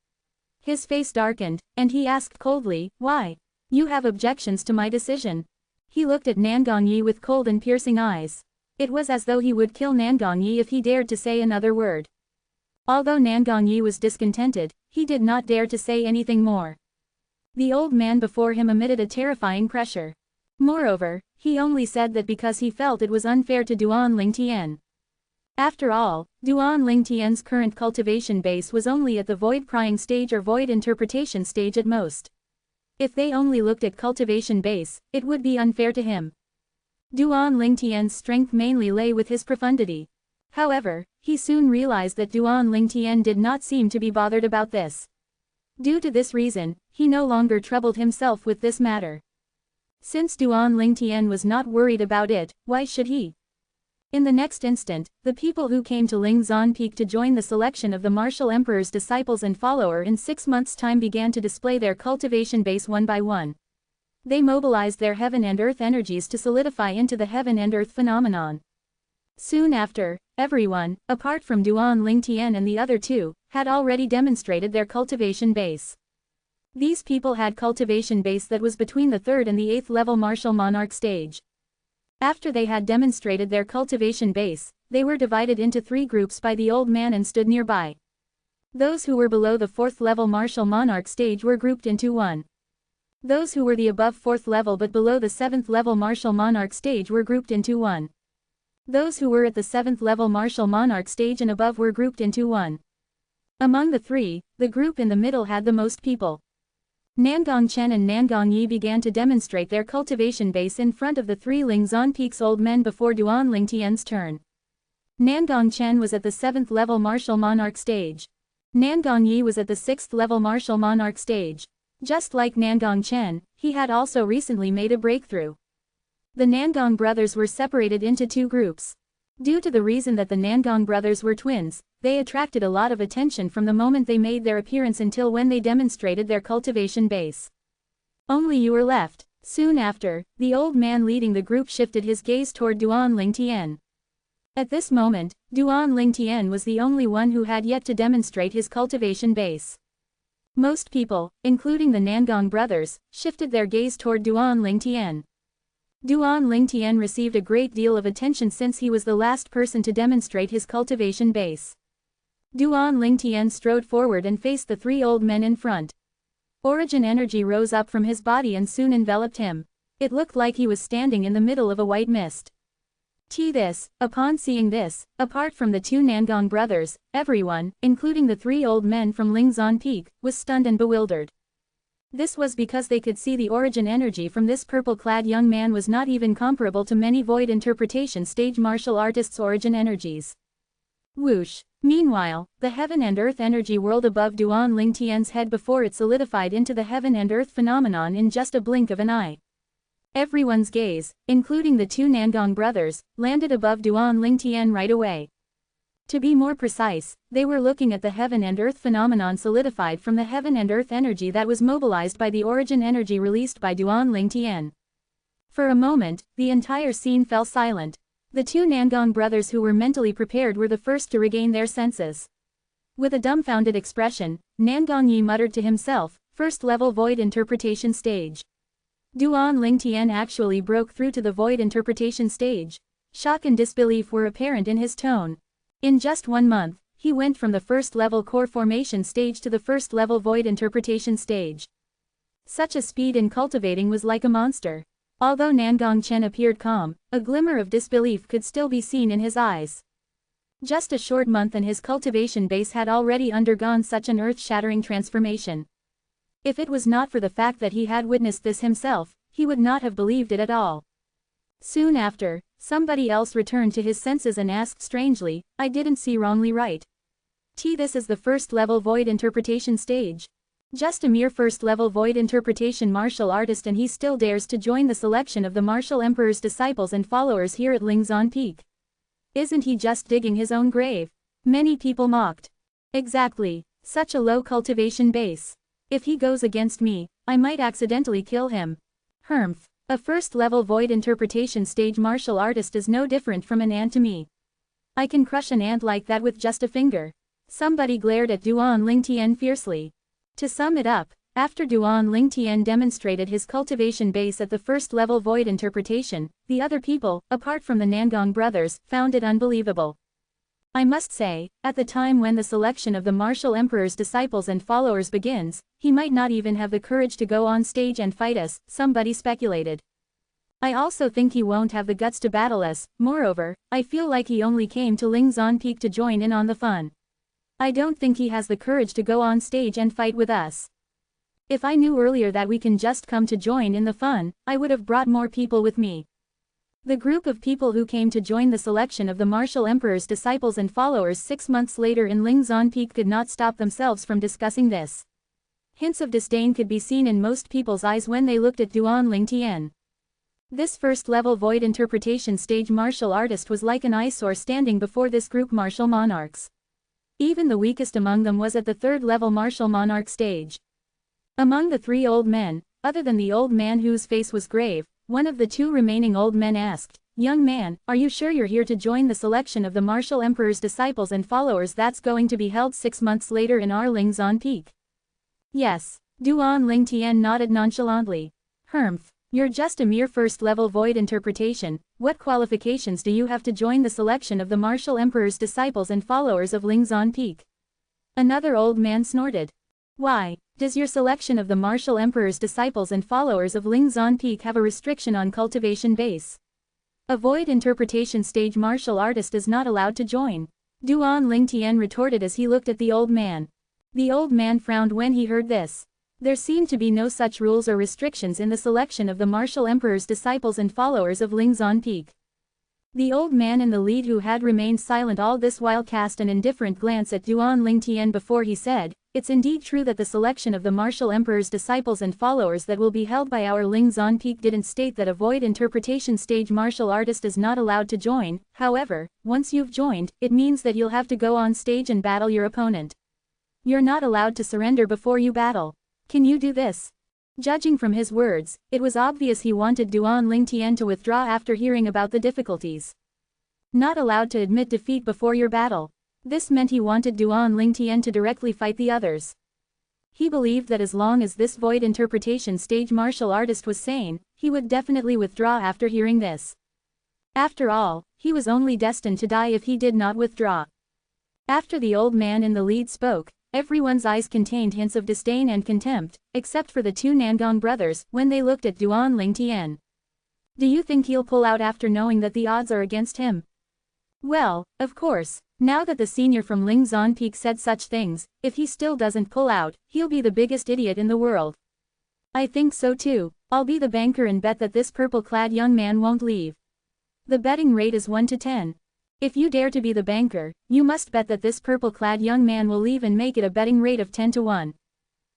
His face darkened, and he asked coldly, why? You have objections to my decision. He looked at Nangongyi with cold and piercing eyes. It was as though he would kill Nangongyi if he dared to say another word. Although Nangong Yi was discontented, he did not dare to say anything more. The old man before him emitted a terrifying pressure. Moreover, he only said that because he felt it was unfair to Duan Lingtian. After all, Duan Lingtian's current cultivation base was only at the void prying stage or void interpretation stage at most. If they only looked at cultivation base, it would be unfair to him. Duan Lingtian's strength mainly lay with his profundity. However, he soon realized that Duan Lingtian did not seem to be bothered about this. Due to this reason, he no longer troubled himself with this matter. Since Duan Lingtian was not worried about it, why should he? In the next instant, the people who came to Lingzan Peak to join the selection of the martial emperor's disciples and follower in 6 months' time began to display their cultivation base one by one. They mobilized their heaven and earth energies to solidify into the heaven and earth phenomenon. Soon after, everyone, apart from Duan Lingtian and the other two, had already demonstrated their cultivation base. These people had cultivation base that was between the 3rd and the 8th level martial monarch stage. After they had demonstrated their cultivation base, they were divided into 3 groups by the old man and stood nearby. Those who were below the 4th level martial monarch stage were grouped into 1. Those who were the above 4th level but below the 7th level martial monarch stage were grouped into 1. Those who were at the 7th level martial monarch stage and above were grouped into 1. Among the 3, the group in the middle had the most people. Nangong Chen and Nangong Yi began to demonstrate their cultivation base in front of the 3 Lingzan Peak's old men before Duan Lingtian's turn. Nangong Chen was at the 7th level martial monarch stage. Nangong Yi was at the 6th level martial monarch stage. Just like Nangong Chen, he had also recently made a breakthrough. The Nangong brothers were separated into 2 groups. Due to the reason that the Nangong brothers were twins, they attracted a lot of attention from the moment they made their appearance until when they demonstrated their cultivation base. Only you were left. Soon after, the old man leading the group shifted his gaze toward Duan Lingtian. At this moment, Duan Lingtian was the only one who had yet to demonstrate his cultivation base. Most people, including the Nangong brothers, shifted their gaze toward Duan Lingtian. Duan Lingtian received a great deal of attention since he was the last person to demonstrate his cultivation base. Duan Lingtian strode forward and faced the 3 old men in front. Origin energy rose up from his body and soon enveloped him. It looked like he was standing in the middle of a white mist. Upon seeing this, apart from the 2 Nangong brothers, everyone, including the 3 old men from Lingzan Peak, was stunned and bewildered. This was because they could see the origin energy from this purple-clad young man was not even comparable to many void interpretation stage martial artists' origin energies. Whoosh! Meanwhile, the heaven and earth energy whirled above Duan Lingtian's head before it solidified into the heaven and earth phenomenon in just a blink of an eye. Everyone's gaze, including the 2 Nangong brothers, landed above Duan Lingtian right away. To be more precise, they were looking at the heaven and earth phenomenon solidified from the heaven and earth energy that was mobilized by the origin energy released by Duan Lingtian. For a moment, the entire scene fell silent. The 2 Nangong brothers who were mentally prepared were the first to regain their senses. With a dumbfounded expression, Nangong Yi muttered to himself, "First level void interpretation stage." Duan Lingtian actually broke through to the void interpretation stage. Shock and disbelief were apparent in his tone. In just 1 month, he went from the 1st level core formation stage to the 1st level void interpretation stage. Such a speed in cultivating was like a monster. Although Nangong Chen appeared calm, a glimmer of disbelief could still be seen in his eyes. Just a short month and his cultivation base had already undergone such an earth-shattering transformation. If it was not for the fact that he had witnessed this himself, he would not have believed it at all. Soon after, somebody else returned to his senses and asked strangely, "I didn't see wrongly, right? This is the 1st level void interpretation stage. Just a mere 1st level void interpretation martial artist and he still dares to join the selection of the martial emperor's disciples and followers here at Lingzan Peak. Isn't he just digging his own grave?" Many people mocked. "Exactly. Such a low cultivation base. If he goes against me, I might accidentally kill him. Humph. A 1st level void interpretation stage martial artist is no different from an ant to me. I can crush an ant like that with just a finger." Somebody glared at Duan Lingtian fiercely. To sum it up, after Duan Lingtian demonstrated his cultivation base at the 1st level void interpretation, the other people, apart from the Nangong brothers, found it unbelievable. I must say, at the time when the selection of the martial emperor's disciples and followers begins, he might not even have the courage to go on stage and fight us, somebody speculated. I also think he won't have the guts to battle us. Moreover, I feel like he only came to Lingzan Peak to join in on the fun. I don't think he has the courage to go on stage and fight with us. If I knew earlier that we can just come to join in the fun, I would have brought more people with me. The group of people who came to join the selection of the martial emperor's disciples and followers 6 months later in Lingzan Peak could not stop themselves from discussing this. Hints of disdain could be seen in most people's eyes when they looked at Duan Lingtian. This first-level void interpretation stage martial artist was like an eyesore standing before this group martial monarchs. Even the weakest among them was at the third-level martial monarch stage. Among the 3 old men, other than the old man whose face was grave, one of the 2 remaining old men asked, "Young man, are you sure you're here to join the selection of the martial emperor's disciples and followers that's going to be held 6 months later in our Lingzan Peak?" "Yes." Duan Lingtian nodded nonchalantly. "Humph. You're just a mere first-level void interpretation. What qualifications do you have to join the selection of the martial emperor's disciples and followers of Lingzan Peak?" Another old man snorted. "Why, does your selection of the martial emperor's disciples and followers of Lingzan Peak have a restriction on cultivation base? A void interpretation stage martial artist is not allowed to join." Duan Lingtian retorted as he looked at the old man. The old man frowned when he heard this. There seemed to be no such rules or restrictions in the selection of the martial emperor's disciples and followers of Lingzan Peak. The old man in the lead who had remained silent all this while cast an indifferent glance at Duan Lingtian before he said, "It's indeed true that the selection of the martial emperor's disciples and followers that will be held by our Lingzan Peak didn't state that a void interpretation stage martial artist is not allowed to join. However, once you've joined, it means that you'll have to go on stage and battle your opponent. You're not allowed to surrender before you battle. Can you do this?" Judging from his words, it was obvious he wanted Duan Lingtian to withdraw after hearing about the difficulties. Not allowed to admit defeat before your battle. This meant he wanted Duan Lingtian to directly fight the others. He believed that as long as this void interpretation stage martial artist was sane, he would definitely withdraw after hearing this. After all, he was only destined to die if he did not withdraw. After the old man in the lead spoke, everyone's eyes contained hints of disdain and contempt, except for the 2 Nangong brothers, when they looked at Duan Lingtian. "Do you think he'll pull out after knowing that the odds are against him?" "Well, of course, now that the senior from Lingzan Peak said such things, if he still doesn't pull out, he'll be the biggest idiot in the world." "I think so too. I'll be the banker and bet that this purple-clad young man won't leave. The betting rate is 1 to 10. If you dare to be the banker, you must bet that this purple-clad young man will leave and make it a betting rate of 10 to 1.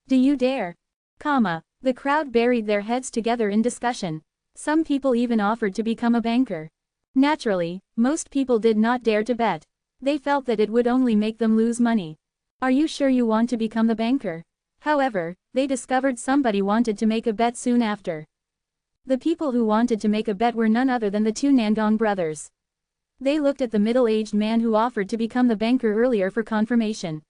Do you dare?" The crowd buried their heads together in discussion. Some people even offered to become a banker. Naturally, most people did not dare to bet. They felt that it would only make them lose money. "Are you sure you want to become the banker?" However, they discovered somebody wanted to make a bet soon after. The people who wanted to make a bet were none other than the 2 Nangong brothers. They looked at the middle-aged man who offered to become the banker earlier for confirmation.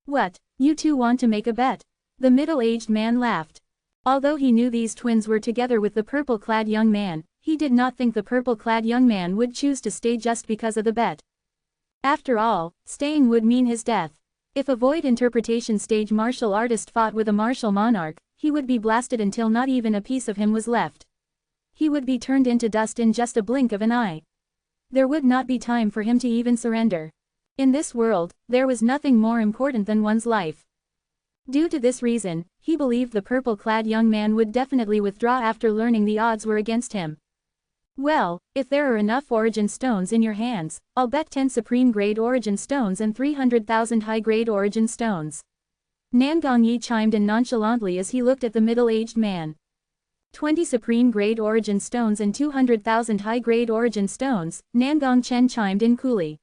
"What, you 2 want to make a bet?" The middle-aged man laughed. Although he knew these twins were together with the purple-clad young man, he did not think the purple-clad young man would choose to stay just because of the bet. After all, staying would mean his death. If a void interpretation stage martial artist fought with a martial monarch, he would be blasted until not even a piece of him was left. He would be turned into dust in just a blink of an eye. There would not be time for him to even surrender. In this world, there was nothing more important than one's life. Due to this reason, he believed the purple-clad young man would definitely withdraw after learning the odds were against him. "Well, if there are enough origin stones in your hands, I'll bet 10 supreme-grade origin stones and 300,000 high-grade origin stones." Nangong Yi chimed in nonchalantly as he looked at the middle-aged man. 20 supreme-grade origin stones and 200,000 high-grade origin stones, Nangong Chen chimed in coolly.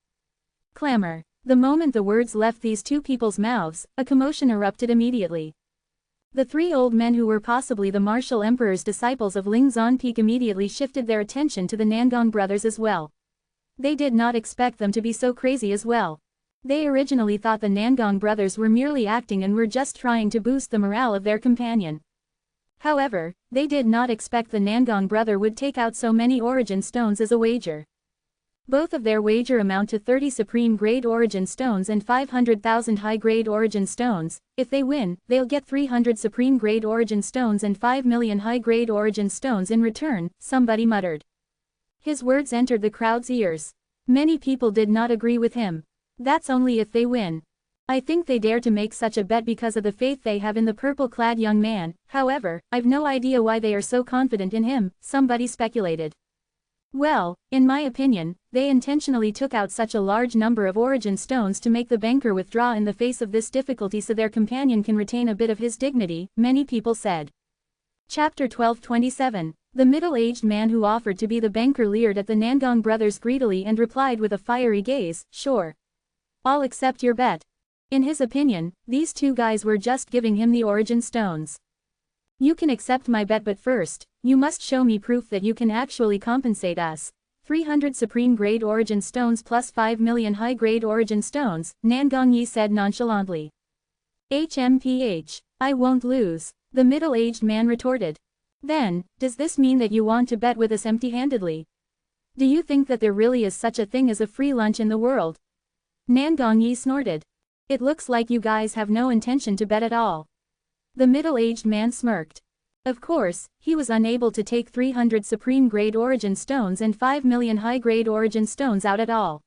Clamor. The moment the words left these 2 people's mouths, a commotion erupted immediately. The 3 old men who were possibly the martial emperor's disciples of Lingzan Peak immediately shifted their attention to the Nangong brothers as well. They did not expect them to be so crazy as well. They originally thought the Nangong brothers were merely acting and were just trying to boost the morale of their companion. However, they did not expect the Nangong brother would take out so many origin stones as a wager. Both of their wager amount to 30 supreme-grade origin stones and 500,000 high-grade origin stones. If they win, they'll get 300 supreme-grade origin stones and 5 million high-grade origin stones in return, somebody muttered. His words entered the crowd's ears. Many people did not agree with him. That's only if they win. I think they dare to make such a bet because of the faith they have in the purple-clad young man. However, I've no idea why they are so confident in him, somebody speculated. Well, in my opinion, they intentionally took out such a large number of origin stones to make the banker withdraw in the face of this difficulty so their companion can retain a bit of his dignity, many people said. Chapter 12:27. The middle-aged man who offered to be the banker leered at the Nangong brothers greedily and replied with a fiery gaze, "Sure. I'll accept your bet." In his opinion, these two guys were just giving him the origin stones. "You can accept my bet, but first, you must show me proof that you can actually compensate us. 300 supreme-grade origin stones plus 5 million high-grade origin stones," Nangong Yi said nonchalantly. I won't lose," the middle-aged man retorted. "Then, does this mean that you want to bet with us empty-handedly? Do you think that there really is such a thing as a free lunch in the world?" Nangong Yi snorted. "It looks like you guys have no intention to bet at all." The middle-aged man smirked. Of course, he was unable to take 300 supreme-grade origin stones and 5 million high-grade origin stones out at all.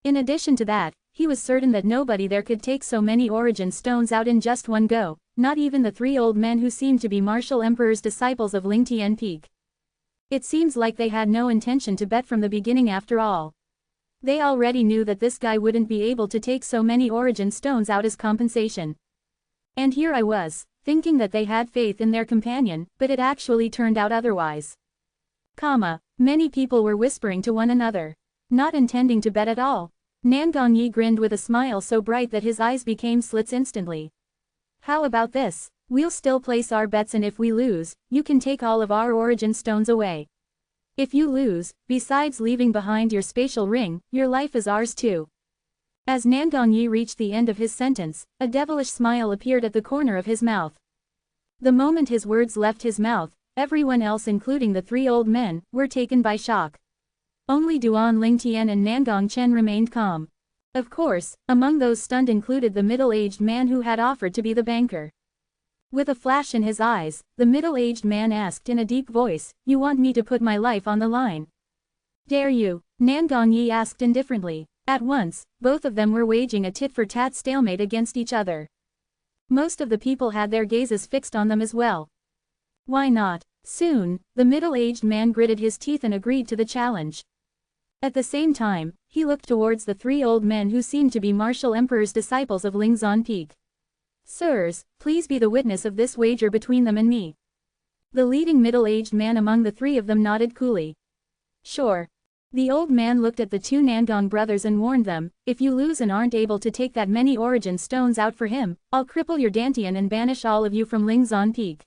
In addition to that, he was certain that nobody there could take so many origin stones out in just one go, not even the three old men who seemed to be Martial Emperor's disciples of Lingtian Peak. It seems like they had no intention to bet from the beginning after all. They already knew that this guy wouldn't be able to take so many origin stones out as compensation. And here I was, thinking that they had faith in their companion, but it actually turned out otherwise. Many people were whispering to one another. Not intending to bet at all. Nangong Yi grinned with a smile so bright that his eyes became slits instantly. "How about this? We'll still place our bets, and if we lose, you can take all of our origin stones away. If you lose, besides leaving behind your spatial ring, your life is ours too." As Nangong Yi reached the end of his sentence, a devilish smile appeared at the corner of his mouth. The moment his words left his mouth, everyone else, including the three old men, were taken by shock. Only Duan Lingtian and Nangong Chen remained calm. Of course, among those stunned included the middle-aged man who had offered to be the banker. With a flash in his eyes, the middle-aged man asked in a deep voice, "You want me to put my life on the line?" "Dare you?" Nangong Yi asked indifferently. At once, both of them were waging a tit-for-tat stalemate against each other. Most of the people had their gazes fixed on them as well. Why not? Soon, the middle-aged man gritted his teeth and agreed to the challenge. At the same time, he looked towards the three old men who seemed to be Martial Emperor's disciples of Lingzan Peak. "Sirs, please be the witness of this wager between them and me." The leading middle-aged man among the three of them nodded coolly. "Sure." The old man looked at the two Nangong brothers and warned them, "If you lose and aren't able to take that many origin stones out for him, I'll cripple your dantian and banish all of you from Lingzan Peak."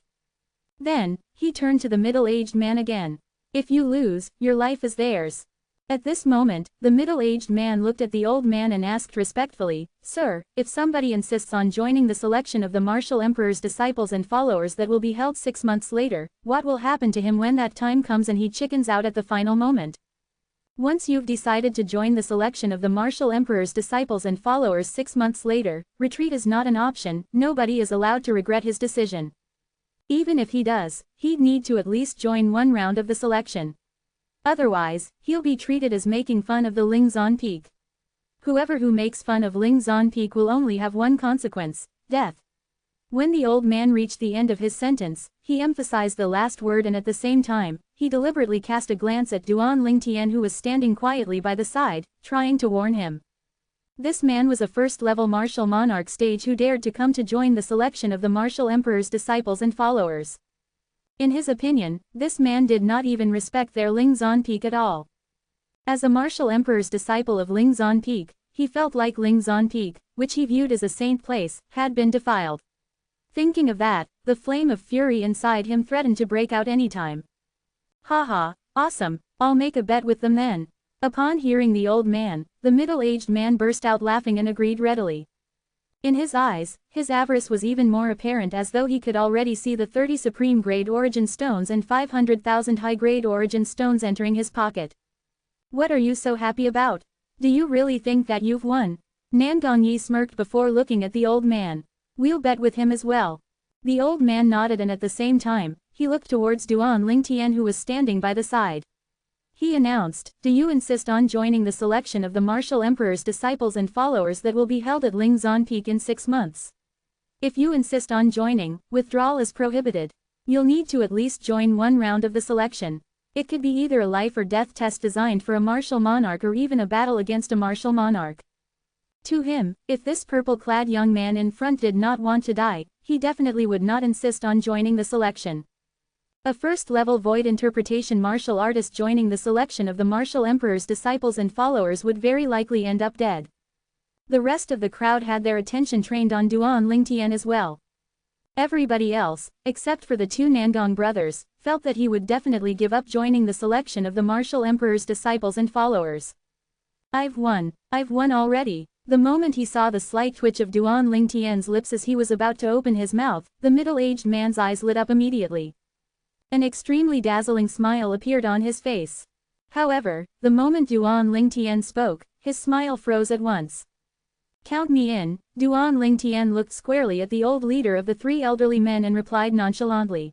Then, he turned to the middle-aged man again. "If you lose, your life is theirs." At this moment, the middle-aged man looked at the old man and asked respectfully, "Sir, if somebody insists on joining the selection of the Martial Emperor's disciples and followers that will be held 6 months later, what will happen to him when that time comes and he chickens out at the final moment?" Once you've decided to join the selection of the Martial Emperor's disciples and followers 6 months later, retreat is not an option. Nobody is allowed to regret his decision. Even if he does, he'd need to at least join one round of the selection. Otherwise, he'll be treated as making fun of the Lingzan Peak. Whoever who makes fun of Lingzan Peak will only have one consequence: death. When the old man reached the end of his sentence, he emphasized the last word, and at the same time, he deliberately cast a glance at Duan Lingtian, who was standing quietly by the side, trying to warn him. This man was a first-level martial monarch sage who dared to come to join the selection of the Martial Emperor's disciples and followers. In his opinion, this man did not even respect their Lingzan Peak at all. As a Martial Emperor's disciple of Lingzan Peak, he felt like Lingzan Peak, which he viewed as a saint place, had been defiled. Thinking of that, the flame of fury inside him threatened to break out anytime. "Haha, awesome, I'll make a bet with them then." Upon hearing the old man, the middle-aged man burst out laughing and agreed readily. In his eyes, his avarice was even more apparent, as though he could already see the 30 supreme-grade origin stones and 500,000 high-grade origin stones entering his pocket. What are you so happy about? Do you really think that you've won? Nangong Yi smirked before looking at the old man. We'll bet with him as well. The old man nodded, and at the same time, he looked towards Duan Lingtian, who was standing by the side. He announced, do you insist on joining the selection of the Martial Emperor's disciples and followers that will be held at Lingzan Peak in 6 months? If you insist on joining, withdrawal is prohibited. You'll need to at least join one round of the selection. It could be either a life or death test designed for a martial monarch or even a battle against a martial monarch. To him, if this purple-clad young man in front did not want to die, he definitely would not insist on joining the selection. A first-level void interpretation martial artist joining the selection of the Martial Emperor's disciples and followers would very likely end up dead. The rest of the crowd had their attention trained on Duan Lingtian as well. Everybody else, except for the two Nangong brothers, felt that he would definitely give up joining the selection of the Martial Emperor's disciples and followers. I've won already. The moment he saw the slight twitch of Duan Lingtian's lips as he was about to open his mouth, the middle-aged man's eyes lit up immediately. An extremely dazzling smile appeared on his face. However, the moment Duan Lingtian spoke, his smile froze at once. Count me in. Duan Lingtian looked squarely at the old leader of the 3 elderly men and replied nonchalantly.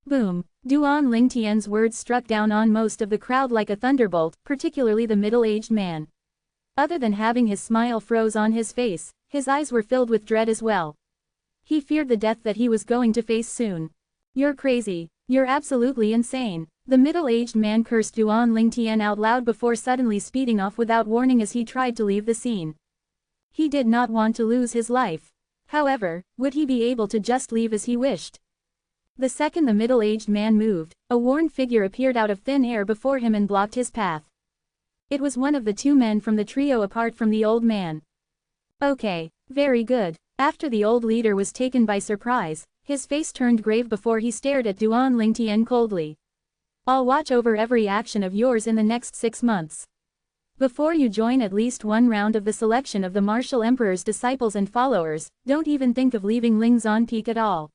Boom! Duan Lingtian's words struck down on most of the crowd like a thunderbolt, particularly the middle-aged man. Other than having his smile froze on his face, his eyes were filled with dread as well. He feared the death that he was going to face soon. You're crazy. You're absolutely insane. The middle-aged man cursed Duan Lingtian out loud before suddenly speeding off without warning as he tried to leave the scene. He did not want to lose his life. However, would he be able to just leave as he wished? The second the middle-aged man moved, a worn figure appeared out of thin air before him and blocked his path. It was one of the 2 men from the trio apart from the old man. Okay, very good. After the old leader was taken by surprise, his face turned grave before he stared at Duan Lingtian coldly. I'll watch over every action of yours in the next 6 months. Before you join at least one round of the selection of the Martial Emperor's disciples and followers, don't even think of leaving Lingzan Peak at all.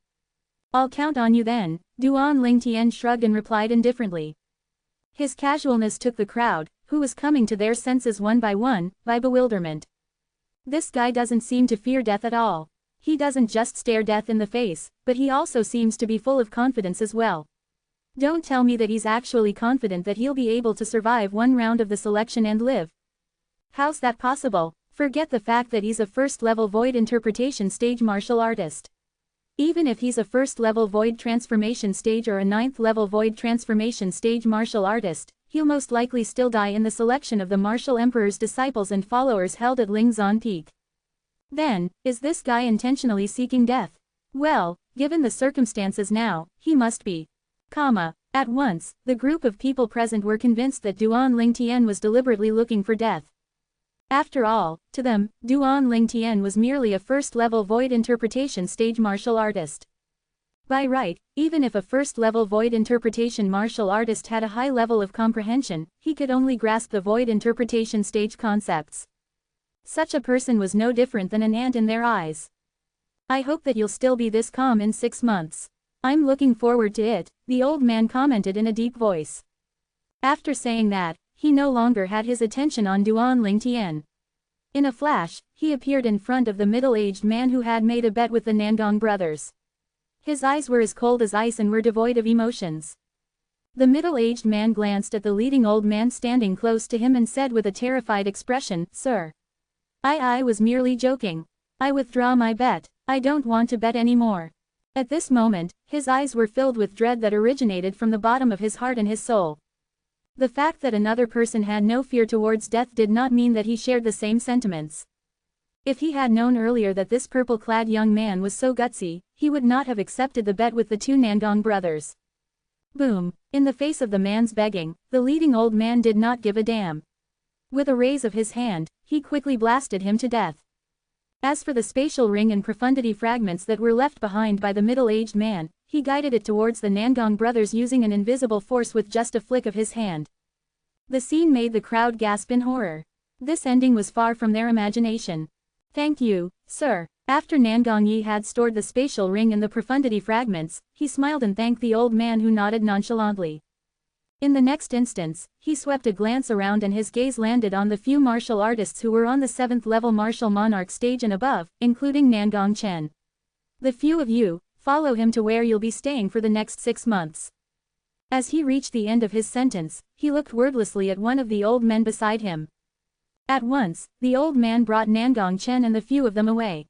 I'll count on you then. Duan Lingtian shrugged and replied indifferently. His casualness took the crowd, who was coming to their senses one, by bewilderment. This guy doesn't seem to fear death at all. He doesn't just stare death in the face, but he also seems to be full of confidence as well. Don't tell me that he's actually confident that he'll be able to survive one round of the selection and live. How's that possible? Forget the fact that he's a first-level void interpretation stage martial artist. Even if he's a first-level void transformation stage or a 9th-level void transformation stage martial artist, he'll most likely still die in the selection of the Martial Emperor's disciples and followers held at Lingzan Peak. Then, is this guy intentionally seeking death? Well, given the circumstances now, he must be. At once, the group of people present were convinced that Duan Lingtian was deliberately looking for death. After all, to them, Duan Lingtian was merely a first-level void interpretation stage martial artist. By right, even if a first-level void interpretation martial artist had a high level of comprehension, he could only grasp the void interpretation stage concepts. Such a person was no different than an ant in their eyes. I hope that you'll still be this calm in 6 months. I'm looking forward to it, the old man commented in a deep voice. After saying that, he no longer had his attention on Duan Lingtian. In a flash, he appeared in front of the middle-aged man who had made a bet with the Nangong brothers. His eyes were as cold as ice and were devoid of emotions. The middle-aged man glanced at the leading old man standing close to him and said with a terrified expression, Sir. I was merely joking. I withdraw my bet. I don't want to bet anymore. At this moment, his eyes were filled with dread that originated from the bottom of his heart and his soul. The fact that another person had no fear towards death did not mean that he shared the same sentiments. If he had known earlier that this purple-clad young man was so gutsy, he would not have accepted the bet with the 2 Nangong brothers. Boom! In the face of the man's begging, the leading old man did not give a damn. With a raise of his hand, he quickly blasted him to death. As for the spatial ring and profundity fragments that were left behind by the middle-aged man, he guided it towards the Nangong brothers using an invisible force with just a flick of his hand. The scene made the crowd gasp in horror. This ending was far from their imagination. Thank you, sir. After Nangong Yi had stored the spatial ring and the profundity fragments, he smiled and thanked the old man who nodded nonchalantly. In the next instance, he swept a glance around and his gaze landed on the few martial artists who were on the 7th level martial monarch stage and above, including Nangong Chen. The few of you, follow him to where you'll be staying for the next 6 months. As he reached the end of his sentence, he looked wordlessly at one of the old men beside him. At once, the old man brought Nangong Chen and the few of them away.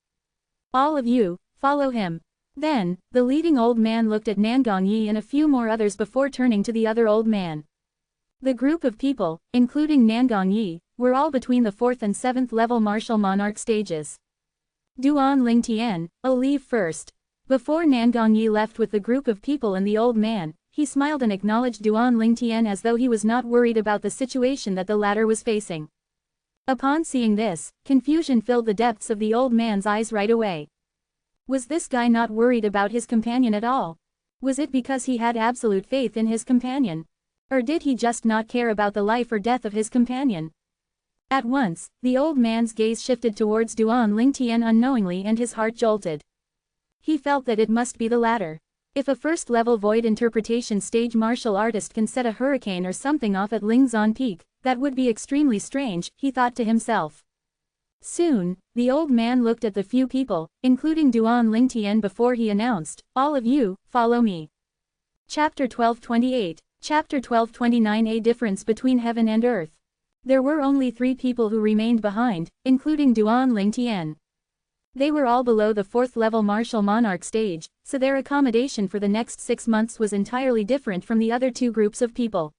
All of you, follow him. Then, the leading old man looked at Nangong Yi and a few more others before turning to the other old man. The group of people, including Nangong Yi, were all between the 4th and 7th level martial monarch stages. Duan Lingtian, I'll leave first. Before Nangong Yi left with the group of people and the old man, he smiled and acknowledged Duan Lingtian as though he was not worried about the situation that the latter was facing. Upon seeing this, confusion filled the depths of the old man's eyes right away. Was this guy not worried about his companion at all? Was it because he had absolute faith in his companion? Or did he just not care about the life or death of his companion? At once, the old man's gaze shifted towards Duan Lingtian unknowingly and his heart jolted. He felt that it must be the latter. If a first-level void interpretation stage martial artist can set a hurricane or something off at Lingzan Peak, that would be extremely strange, he thought to himself. Soon, the old man looked at the few people, including Duan Lingtian before he announced, all of you, follow me. Chapter 1228, Chapter 1229. A difference between heaven and earth. There were only 3 people who remained behind, including Duan Lingtian. They were all below the 4th level martial monarch stage, so their accommodation for the next 6 months was entirely different from the other 2 groups of people.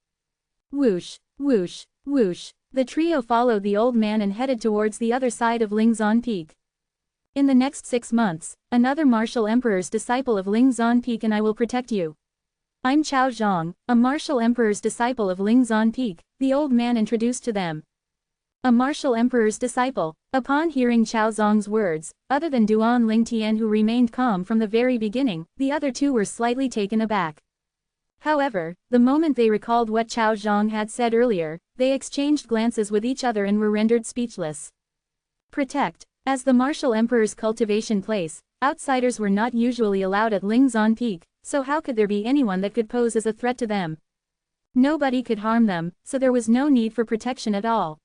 Whoosh, whoosh, whoosh. The trio followed the old man and headed towards the other side of Lingzan Peak. In the next 6 months, another martial emperor's disciple of Lingzan Peak and I will protect you. I'm Chao Zhang, a martial emperor's disciple of Lingzan Peak, the old man introduced to them. A martial emperor's disciple. Upon hearing Chao Zhang's words, other than Duan Lingtian who remained calm from the very beginning, the other 2 were slightly taken aback. However, the moment they recalled what Chao Zhang had said earlier, they exchanged glances with each other and were rendered speechless. Protect. As the martial emperor's cultivation place, outsiders were not usually allowed at Lingzan Peak, so how could there be anyone that could pose as a threat to them? Nobody could harm them, so there was no need for protection at all.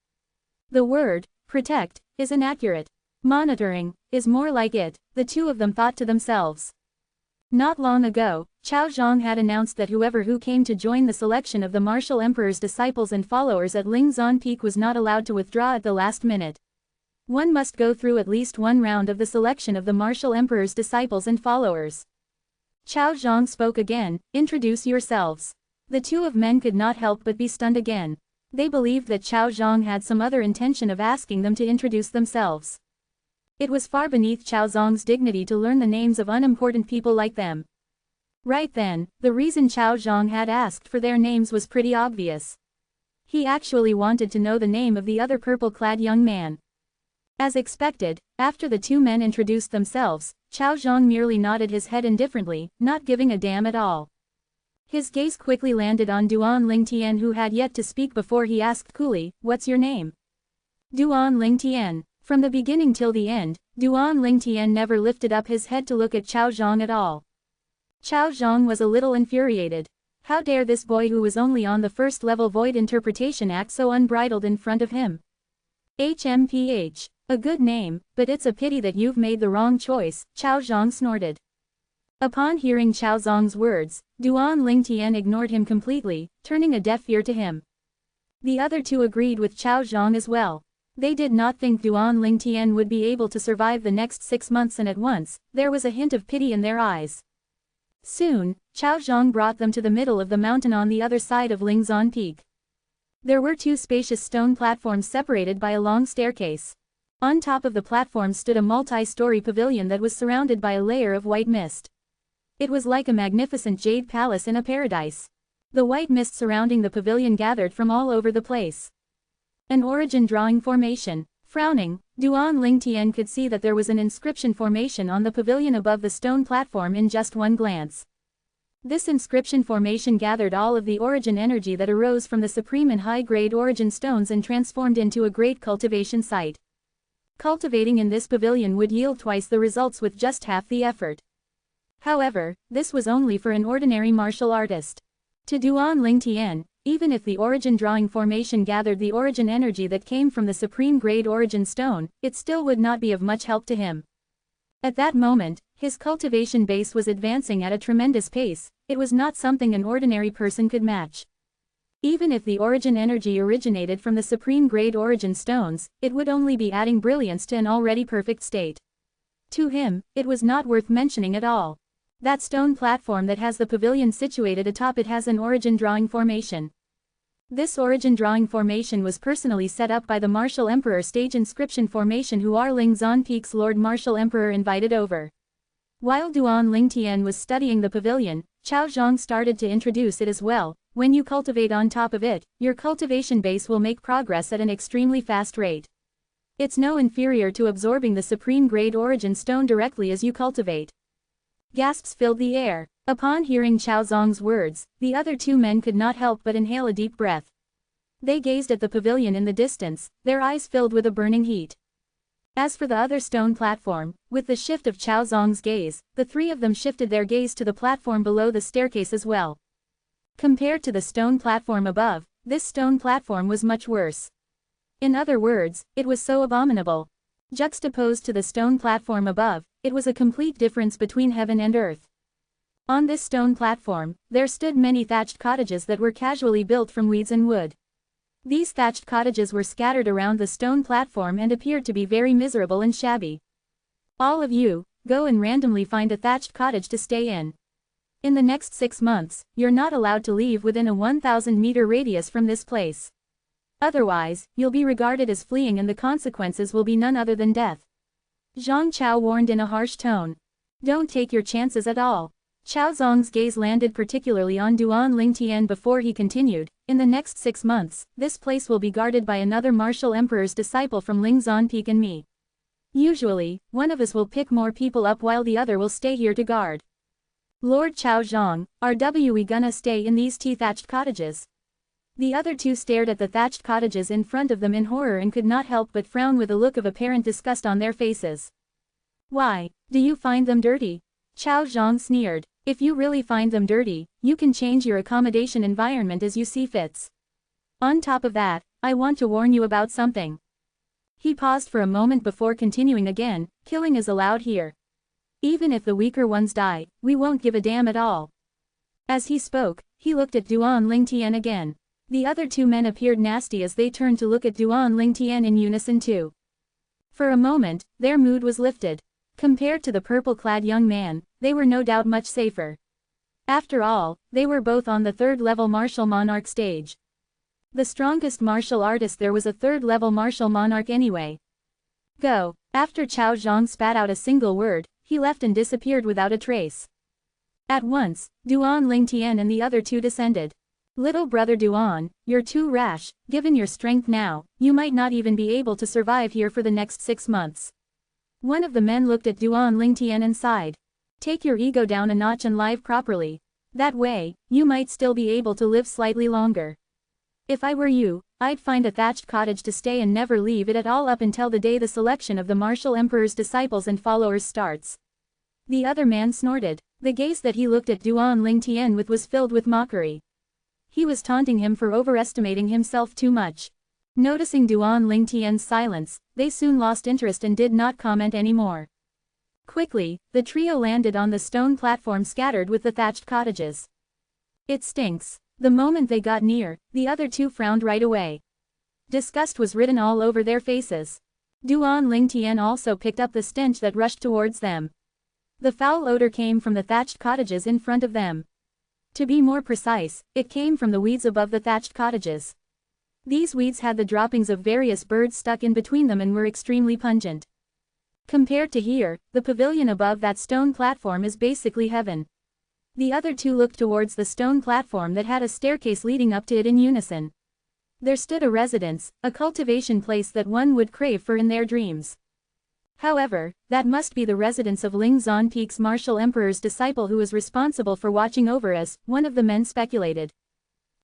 The word, protect, is inaccurate. Monitoring, is more like it, the 2 of them thought to themselves. Not long ago, Chao Zhang had announced that whoever who came to join the selection of the martial emperor's disciples and followers at Lingzan Peak was not allowed to withdraw at the last minute. One must go through at least 1 round of the selection of the martial emperor's disciples and followers. Chao Zhang spoke again, introduce yourselves. The 2 of men could not help but be stunned again. They believed that Chao Zhang had some other intention of asking them to introduce themselves. It was far beneath Chao Zhang's dignity to learn the names of unimportant people like them. Right then, the reason Chao Zhang had asked for their names was pretty obvious. He actually wanted to know the name of the other purple-clad young man. As expected, after the 2 men introduced themselves, Chao Zhang merely nodded his head indifferently, not giving a damn at all. His gaze quickly landed on Duan Lingtian who had yet to speak before he asked coolly, what's your name? Duan Lingtian. From the beginning till the end, Duan Lingtian never lifted up his head to look at Chao Zhang at all. Chao Zhang was a little infuriated. How dare this boy who was only on the 1st level void interpretation act so unbridled in front of him? HMPH. A good name, but it's a pity that you've made the wrong choice, Chao Zhang snorted. Upon hearing Chao Zhang's words, Duan Lingtian ignored him completely, turning a deaf ear to him. The other 2 agreed with Chao Zhang as well. They did not think Duan Lingtian would be able to survive the next 6 months and at once, there was a hint of pity in their eyes. Soon, Chao Zhang brought them to the middle of the mountain on the other side of Lingzan Peak. There were 2 spacious stone platforms separated by a long staircase. On top of the platforms stood a multi-story pavilion that was surrounded by a layer of white mist. It was like a magnificent jade palace in a paradise. The white mist surrounding the pavilion gathered from all over the place. An origin drawing formation. Frowning, Duan Lingtian could see that there was an inscription formation on the pavilion above the stone platform in just one glance. This inscription formation gathered all of the origin energy that arose from the supreme and high-grade origin stones and transformed into a great cultivation site. Cultivating in this pavilion would yield twice the results with just half the effort. However, this was only for an ordinary martial artist. To Duan Lingtian, Even if the origin drawing formation gathered the origin energy that came from the supreme grade origin stone, it still would not be of much help to him. At that moment, his cultivation base was advancing at a tremendous pace. It was not something an ordinary person could match. Even if the origin energy originated from the supreme grade origin stones, it would only be adding brilliance to an already perfect state. To him, it was not worth mentioning at all. That stone platform that has the pavilion situated atop it has an origin drawing formation. This origin drawing formation was personally set up by the Martial Emperor stage inscription formation who are Lingzhan Peak's Lord Martial Emperor invited over. While Duan Lingtian was studying the pavilion, Chao Zhang started to introduce it as well. When you cultivate on top of it, your cultivation base will make progress at an extremely fast rate. It's no inferior to absorbing the supreme grade origin stone directly as you cultivate. Gasps filled the air. Upon hearing Chao Zhang's words, the other two men could not help but inhale a deep breath. They gazed at the pavilion in the distance, their eyes filled with a burning heat. As for the other stone platform, with the shift of Chao Zhang's gaze, the three of them shifted their gaze to the platform below the staircase as well. Compared to the stone platform above, this stone platform was much worse. In other words, it was so abominable. Juxtaposed to the stone platform above, it was a complete difference between heaven and earth. On this stone platform, there stood many thatched cottages that were casually built from weeds and wood. These thatched cottages were scattered around the stone platform and appeared to be very miserable and shabby. All of you, go and randomly find a thatched cottage to stay in. In the next 6 months, you're not allowed to leave within a 1,000-meter radius from this place. Otherwise, you'll be regarded as fleeing and the consequences will be none other than death. Zhang Chao warned in a harsh tone. Don't take your chances at all. Chao Zhang's gaze landed particularly on Duan Lingtian before he continued, in the next 6 months, this place will be guarded by another Martial Emperor's disciple from Lingzhan Peak and me. Usually, one of us will pick more people up while the other will stay here to guard. Lord Chao Zhang, are we gonna stay in these tea-thatched cottages? The other two stared at the thatched cottages in front of them in horror and could not help but frown with a look of apparent disgust on their faces. Why, do you find them dirty? Chao Zhang sneered. If you really find them dirty, you can change your accommodation environment as you see fits. On top of that, I want to warn you about something. He paused for a moment before continuing again, killing is allowed here. Even if the weaker ones die, we won't give a damn at all. As he spoke, he looked at Duan Lingtian again. The other two men appeared nasty as they turned to look at Duan Lingtian in unison too. For a moment, their mood was lifted. Compared to the purple-clad young man, they were no doubt much safer. After all, they were both on the third-level martial monarch stage. The strongest martial artist there was a third-level martial monarch anyway. Go. After Chao Zhang spat out a single word, he left and disappeared without a trace. At once, Duan Lingtian and the other two descended. Little brother Duan, you're too rash. Given your strength now, you might not even be able to survive here for the next 6 months. One of the men looked at Duan Lingtian and sighed. Take your ego down a notch and live properly. That way, you might still be able to live slightly longer. If I were you, I'd find a thatched cottage to stay and never leave it at all up until the day the selection of the Martial Emperor's disciples and followers starts. The other man snorted. The gaze that he looked at Duan Lingtian with was filled with mockery. He was taunting him for overestimating himself too much. Noticing Duan Lingtian's silence, they soon lost interest and did not comment anymore. Quickly, the trio landed on the stone platform scattered with the thatched cottages. It stinks. The moment they got near, the other two frowned right away. Disgust was written all over their faces. Duan Lingtian also picked up the stench that rushed towards them. The foul odor came from the thatched cottages in front of them. To be more precise, it came from the weeds above the thatched cottages. These weeds had the droppings of various birds stuck in between them and were extremely pungent. Compared to here, the pavilion above that stone platform is basically heaven. The other two looked towards the stone platform that had a staircase leading up to it in unison. There stood a residence, a cultivation place that one would crave for in their dreams. However, that must be the residence of Lingzhan Peak's Martial Emperor's disciple who is responsible for watching over us, one of the men speculated.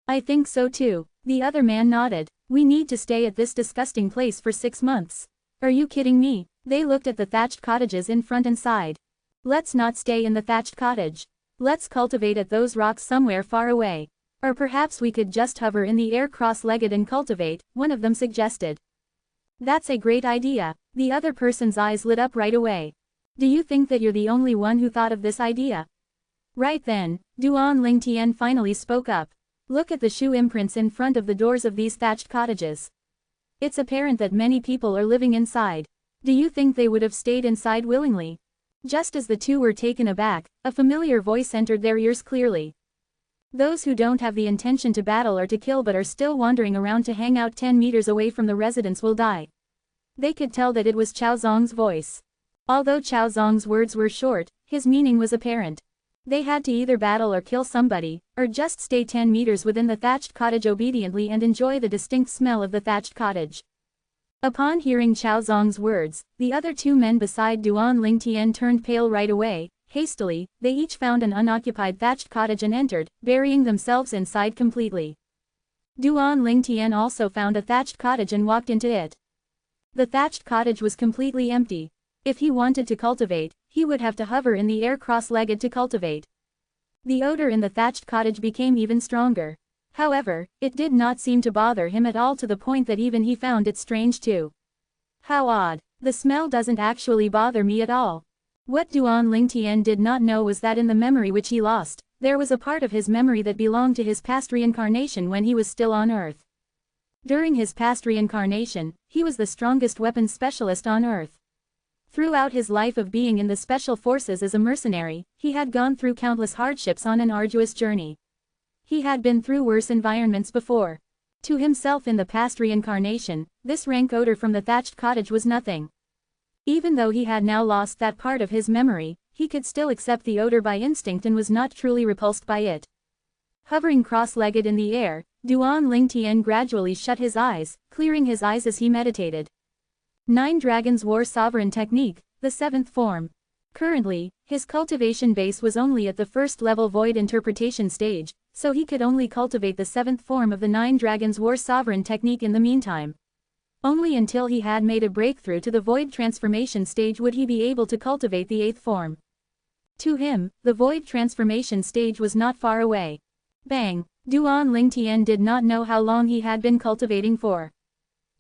I think so too. The other man nodded. We need to stay at this disgusting place for 6 months. Are you kidding me? They looked at the thatched cottages in front and sighed. Let's not stay in the thatched cottage. Let's cultivate at those rocks somewhere far away. Or perhaps we could just hover in the air cross-legged and cultivate, one of them suggested. That's a great idea. The other person's eyes lit up right away. Do you think that you're the only one who thought of this idea? Right then, Duan Lingtian finally spoke up. Look at the shoe imprints in front of the doors of these thatched cottages. It's apparent that many people are living inside. Do you think they would have stayed inside willingly? Just as the two were taken aback, a familiar voice entered their ears clearly. Those who don't have the intention to battle or to kill but are still wandering around to hang out 10 meters away from the residence will die. They could tell that it was Chao Zong's voice. Although Chao Zong's words were short, his meaning was apparent. They had to either battle or kill somebody, or just stay 10 meters within the thatched cottage obediently and enjoy the distinct smell of the thatched cottage. Upon hearing Chao Zong's words, the other two men beside Duan Lingtian turned pale right away. Hastily, they each found an unoccupied thatched cottage and entered, burying themselves inside completely. Duan Lingtian also found a thatched cottage and walked into it. The thatched cottage was completely empty. If he wanted to cultivate, he would have to hover in the air cross-legged to cultivate. The odor in the thatched cottage became even stronger. However, it did not seem to bother him at all to the point that even he found it strange too. How odd. The smell doesn't actually bother me at all. What Duan Lingtian did not know was that in the memory which he lost, there was a part of his memory that belonged to his past reincarnation when he was still on Earth. During his past reincarnation, he was the strongest weapons specialist on Earth. Throughout his life of being in the special forces as a mercenary, he had gone through countless hardships on an arduous journey. He had been through worse environments before. To himself in the past reincarnation, this rank odor from the thatched cottage was nothing. Even though he had now lost that part of his memory, he could still accept the odor by instinct and was not truly repulsed by it. Hovering cross-legged in the air, Duan Lingtian gradually shut his eyes, clearing his eyes as he meditated. 9 Dragons War Sovereign Technique, the 7th form. Currently, his cultivation base was only at the first level void interpretation stage, so he could only cultivate the 7th form of the 9 Dragons War Sovereign Technique in the meantime. Only until he had made a breakthrough to the void transformation stage would he be able to cultivate the 8th form. To him, the void transformation stage was not far away. Bang! Duan Lingtian did not know how long he had been cultivating for.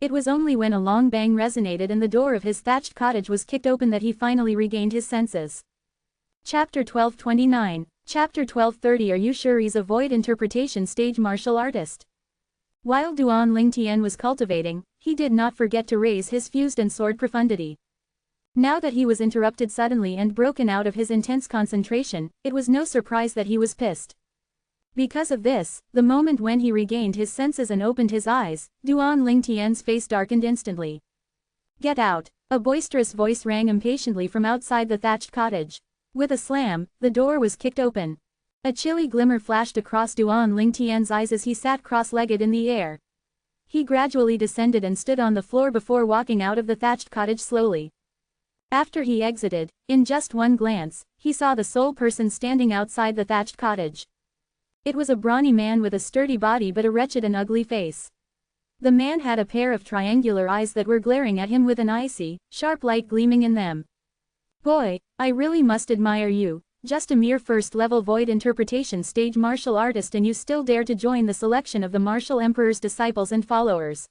It was only when a long bang resonated and the door of his thatched cottage was kicked open that he finally regained his senses. Chapter 1229, Chapter 1230. Are you sure he's a void interpretation stage martial artist? While Duan Lingtian was cultivating, he did not forget to raise his fused and sword profundity. Now that he was interrupted suddenly and broken out of his intense concentration, it was no surprise that he was pissed. Because of this, the moment when he regained his senses and opened his eyes, Duan Lingtian's face darkened instantly. Get out! A boisterous voice rang impatiently from outside the thatched cottage. With a slam, the door was kicked open. A chilly glimmer flashed across Duan Lingtian's eyes as he sat cross-legged in the air. He gradually descended and stood on the floor before walking out of the thatched cottage slowly. After he exited, in just one glance, he saw the sole person standing outside the thatched cottage. It was a brawny man with a sturdy body but a wretched and ugly face. The man had a pair of triangular eyes that were glaring at him with an icy, sharp light gleaming in them. Boy, I really must admire you, just a mere first-level void interpretation stage martial artist and you still dare to join the selection of the martial emperor's disciples and followers.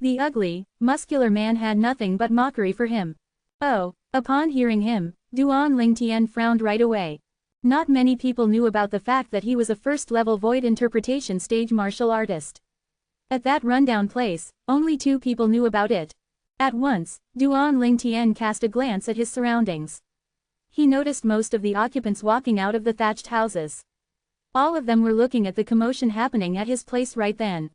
The ugly, muscular man had nothing but mockery for him. Oh, upon hearing him, Duan Lingtian frowned right away. Not many people knew about the fact that he was a first-level void interpretation stage martial artist. At that rundown place, only 2 people knew about it. At once, Duan Lingtian cast a glance at his surroundings. He noticed most of the occupants walking out of the thatched houses. All of them were looking at the commotion happening at his place right then.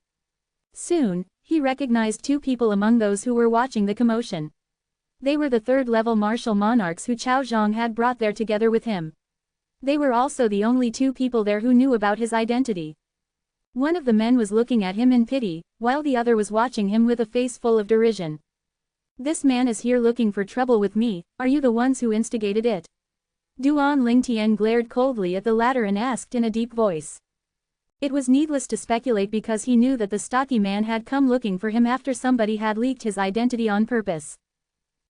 Soon, he recognized 2 people among those who were watching the commotion. They were the 3rd-level martial monarchs who Chao Zhang had brought there together with him. They were also the only 2 people there who knew about his identity. One of the men was looking at him in pity, while the other was watching him with a face full of derision. This man is here looking for trouble with me, are you the ones who instigated it? Duan Lingtian glared coldly at the latter and asked in a deep voice. It was needless to speculate because he knew that the stocky man had come looking for him after somebody had leaked his identity on purpose.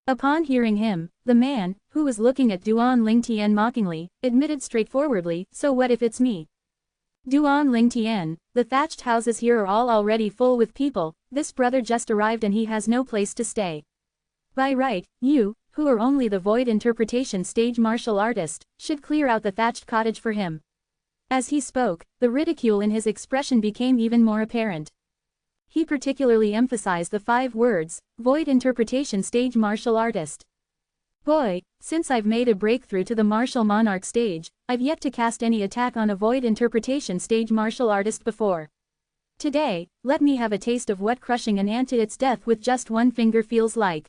Upon hearing him, the man, who was looking at Duan Lingtian mockingly, admitted straightforwardly, so what if it's me? Duan Ling Tian, the thatched houses here are all already full with people, this brother just arrived and he has no place to stay. By right, you, who are only the void interpretation stage martial artist, should clear out the thatched cottage for him. As he spoke, the ridicule in his expression became even more apparent. He particularly emphasized the 5 words, void interpretation stage martial artist. Boy, since I've made a breakthrough to the martial monarch stage, I've yet to cast any attack on a void interpretation stage martial artist before. Today, let me have a taste of what crushing an ant to its death with just one finger feels like.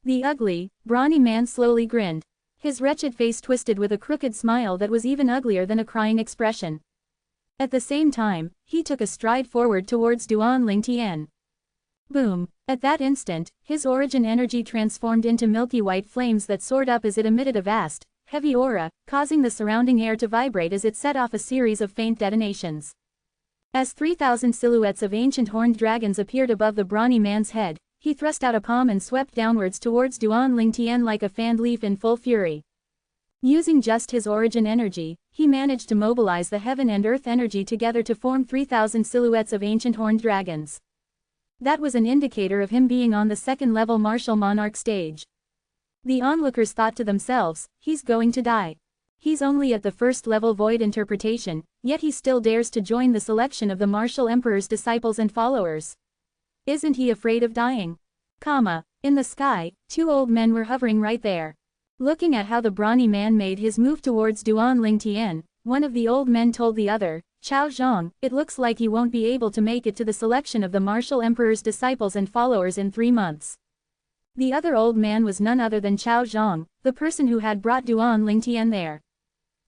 The ugly, brawny man slowly grinned. His wretched face twisted with a crooked smile that was even uglier than a crying expression. At the same time, he took a stride forward towards Duan Ling Tian. Boom! At that instant, his origin energy transformed into milky white flames that soared up as it emitted a vast, heavy aura, causing the surrounding air to vibrate as it set off a series of faint detonations. As 3,000 silhouettes of ancient horned dragons appeared above the brawny man's head, he thrust out a palm and swept downwards towards Duan Ling Tian like a fanned leaf in full fury. Using just his origin energy, he managed to mobilize the heaven and earth energy together to form 3,000 silhouettes of ancient horned dragons. That was an indicator of him being on the second-level martial monarch stage. The onlookers thought to themselves, he's going to die. He's only at the first-level void interpretation, yet he still dares to join the selection of the martial emperor's disciples and followers. Isn't he afraid of dying? In the sky, 2 old men were hovering right there. Looking at how the brawny man made his move towards Duan Ling Tian, one of the old men told the other, Chao Zhang, it looks like he won't be able to make it to the selection of the martial emperor's disciples and followers in 3 months. The other old man was none other than Chao Zhang, the person who had brought Duan Ling Tian there.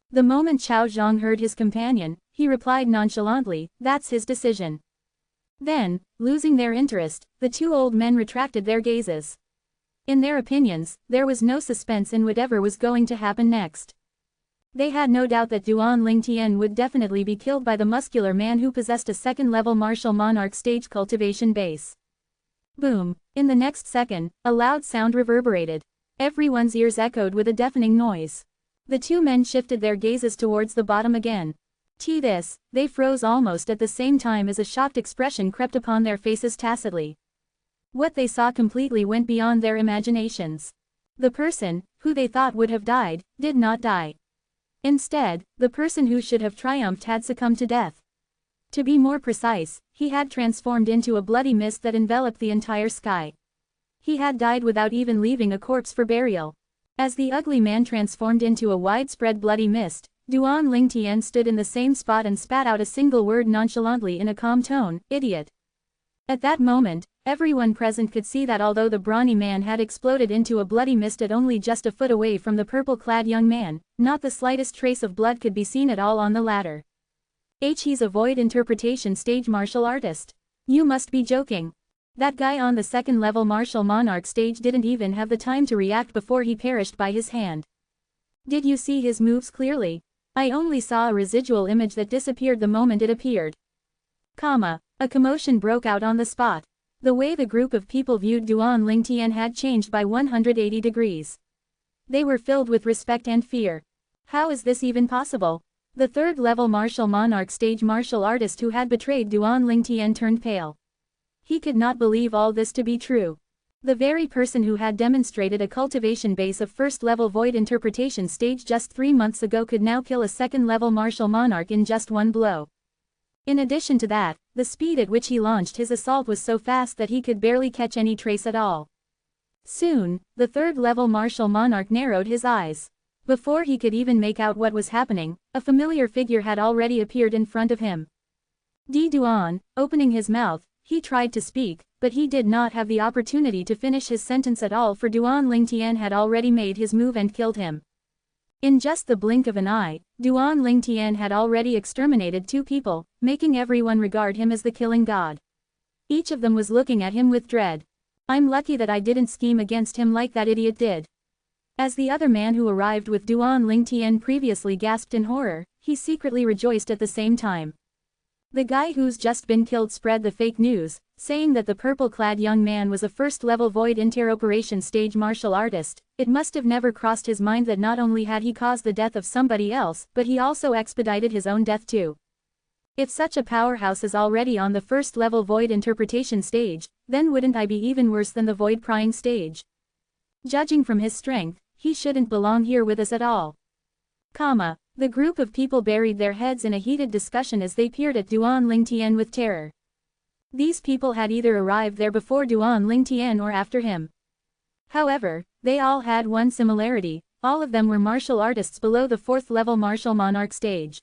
The moment Chao Zhang heard his companion, he replied nonchalantly, that's his decision. Then, losing their interest, the 2 old men retracted their gazes. In their opinions, there was no suspense in whatever was going to happen next. They had no doubt that Duan Ling Tian would definitely be killed by the muscular man who possessed a second-level martial monarch stage cultivation base. Boom! In the next second, a loud sound reverberated. Everyone's ears echoed with a deafening noise. The 2 men shifted their gazes towards the bottom again. They froze almost at the same time as a shocked expression crept upon their faces tacitly. What they saw completely went beyond their imaginations. The person, who they thought would have died, did not die. Instead, the person who should have triumphed had succumbed to death. To be more precise, he had transformed into a bloody mist that enveloped the entire sky. He had died without even leaving a corpse for burial. As the ugly man transformed into a widespread bloody mist, Duan Ling Tian stood in the same spot and spat out a single word nonchalantly in a calm tone, idiot. At that moment, everyone present could see that although the brawny man had exploded into a bloody mist at only just a foot away from the purple-clad young man, not the slightest trace of blood could be seen at all on the latter. He's a void interpretation stage martial artist. You must be joking. That guy on the second-level martial monarch stage didn't even have the time to react before he perished by his hand. Did you see his moves clearly? I only saw a residual image that disappeared the moment it appeared. A commotion broke out on the spot. The way the group of people viewed Duan Ling Tian had changed by 180 degrees. They were filled with respect and fear. How is this even possible? The third-level martial monarch stage martial artist who had betrayed Duan Ling Tian turned pale. He could not believe all this to be true. The very person who had demonstrated a cultivation base of first-level void interpretation stage just 3 months ago could now kill a second-level martial monarch in just one blow. In addition to that, the speed at which he launched his assault was so fast that he could barely catch any trace at all. Soon, the third-level martial monarch narrowed his eyes. Before he could even make out what was happening, a familiar figure had already appeared in front of him. Duan, opening his mouth, he tried to speak, but he did not have the opportunity to finish his sentence at all, for Duan Ling Tian had already made his move and killed him. In just the blink of an eye, Duan Ling Tian had already exterminated 2 people, making everyone regard him as the killing god. Each of them was looking at him with dread. I'm lucky that I didn't scheme against him like that idiot did. As the other man who arrived with Duan Ling Tian previously gasped in horror, he secretly rejoiced at the same time. The guy who's just been killed spread the fake news, saying that the purple-clad young man was a first-level void interoperation stage martial artist. It must have never crossed his mind that not only had he caused the death of somebody else, but he also expedited his own death too. If such a powerhouse is already on the first level void interpretation stage, then wouldn't I be even worse than the void prying stage? Judging from his strength, he shouldn't belong here with us at all. The group of people buried their heads in a heated discussion as they peered at Duan Lingtian with terror. These people had either arrived there before Duan Lingtian or after him. However, they all had one similarity: all of them were martial artists below the 4th level martial monarch stage.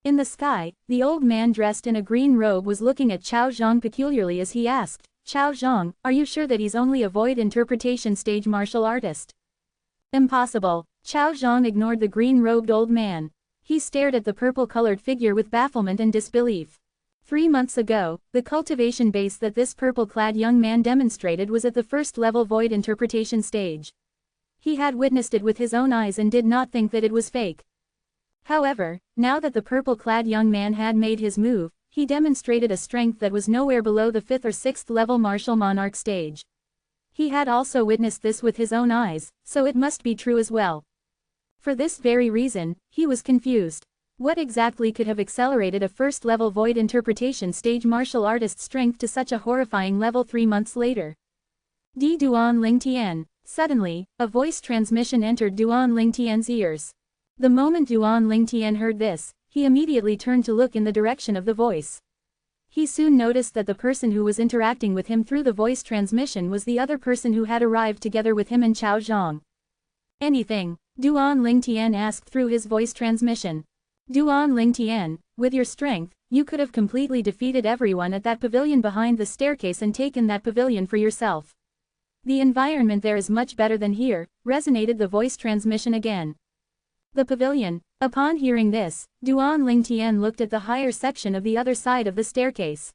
In the sky, the old man dressed in a green robe was looking at Chao Zhang peculiarly as he asked, "Chao Zhang, are you sure that he's only a void interpretation stage martial artist?" "Impossible." Chao Zhang ignored the green-robed old man. He stared at the purple-colored figure with bafflement and disbelief. 3 months ago, the cultivation base that this purple-clad young man demonstrated was at the 1st level void interpretation stage. He had witnessed it with his own eyes and did not think that it was fake. However, now that the purple-clad young man had made his move, he demonstrated a strength that was nowhere below the 5th or 6th level martial monarch stage. He had also witnessed this with his own eyes, so it must be true as well. For this very reason, he was confused. What exactly could have accelerated a 1st level void interpretation stage martial artist's strength to such a horrifying level 3 months later? Duan Lingtian. Suddenly, a voice transmission entered Duan Lingtian's ears. The moment Duan Lingtian heard this, he immediately turned to look in the direction of the voice. He soon noticed that the person who was interacting with him through the voice transmission was the other person who had arrived together with him and Chao Zhang. "Anything?" Duan Lingtian asked through his voice transmission. "Duan Lingtian, with your strength, you could have completely defeated everyone at that pavilion behind the staircase and taken that pavilion for yourself. The environment there is much better than here," resonated the voice transmission again. The pavilion. Upon hearing this, Duan Lingtian looked at the higher section of the other side of the staircase.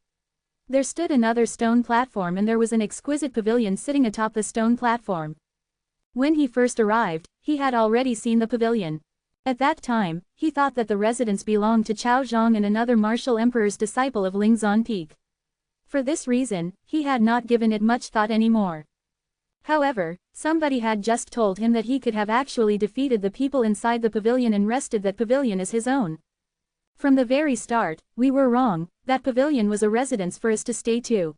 There stood another stone platform and there was an exquisite pavilion sitting atop the stone platform. When he first arrived, he had already seen the pavilion. At that time, he thought that the residence belonged to Chao Zhang and another martial emperor's disciple of Lingzan Peak. For this reason, he had not given it much thought anymore. However, somebody had just told him that he could have actually defeated the people inside the pavilion and wrested that pavilion as his own. From the very start, we were wrong, that pavilion was a residence for us to stay to.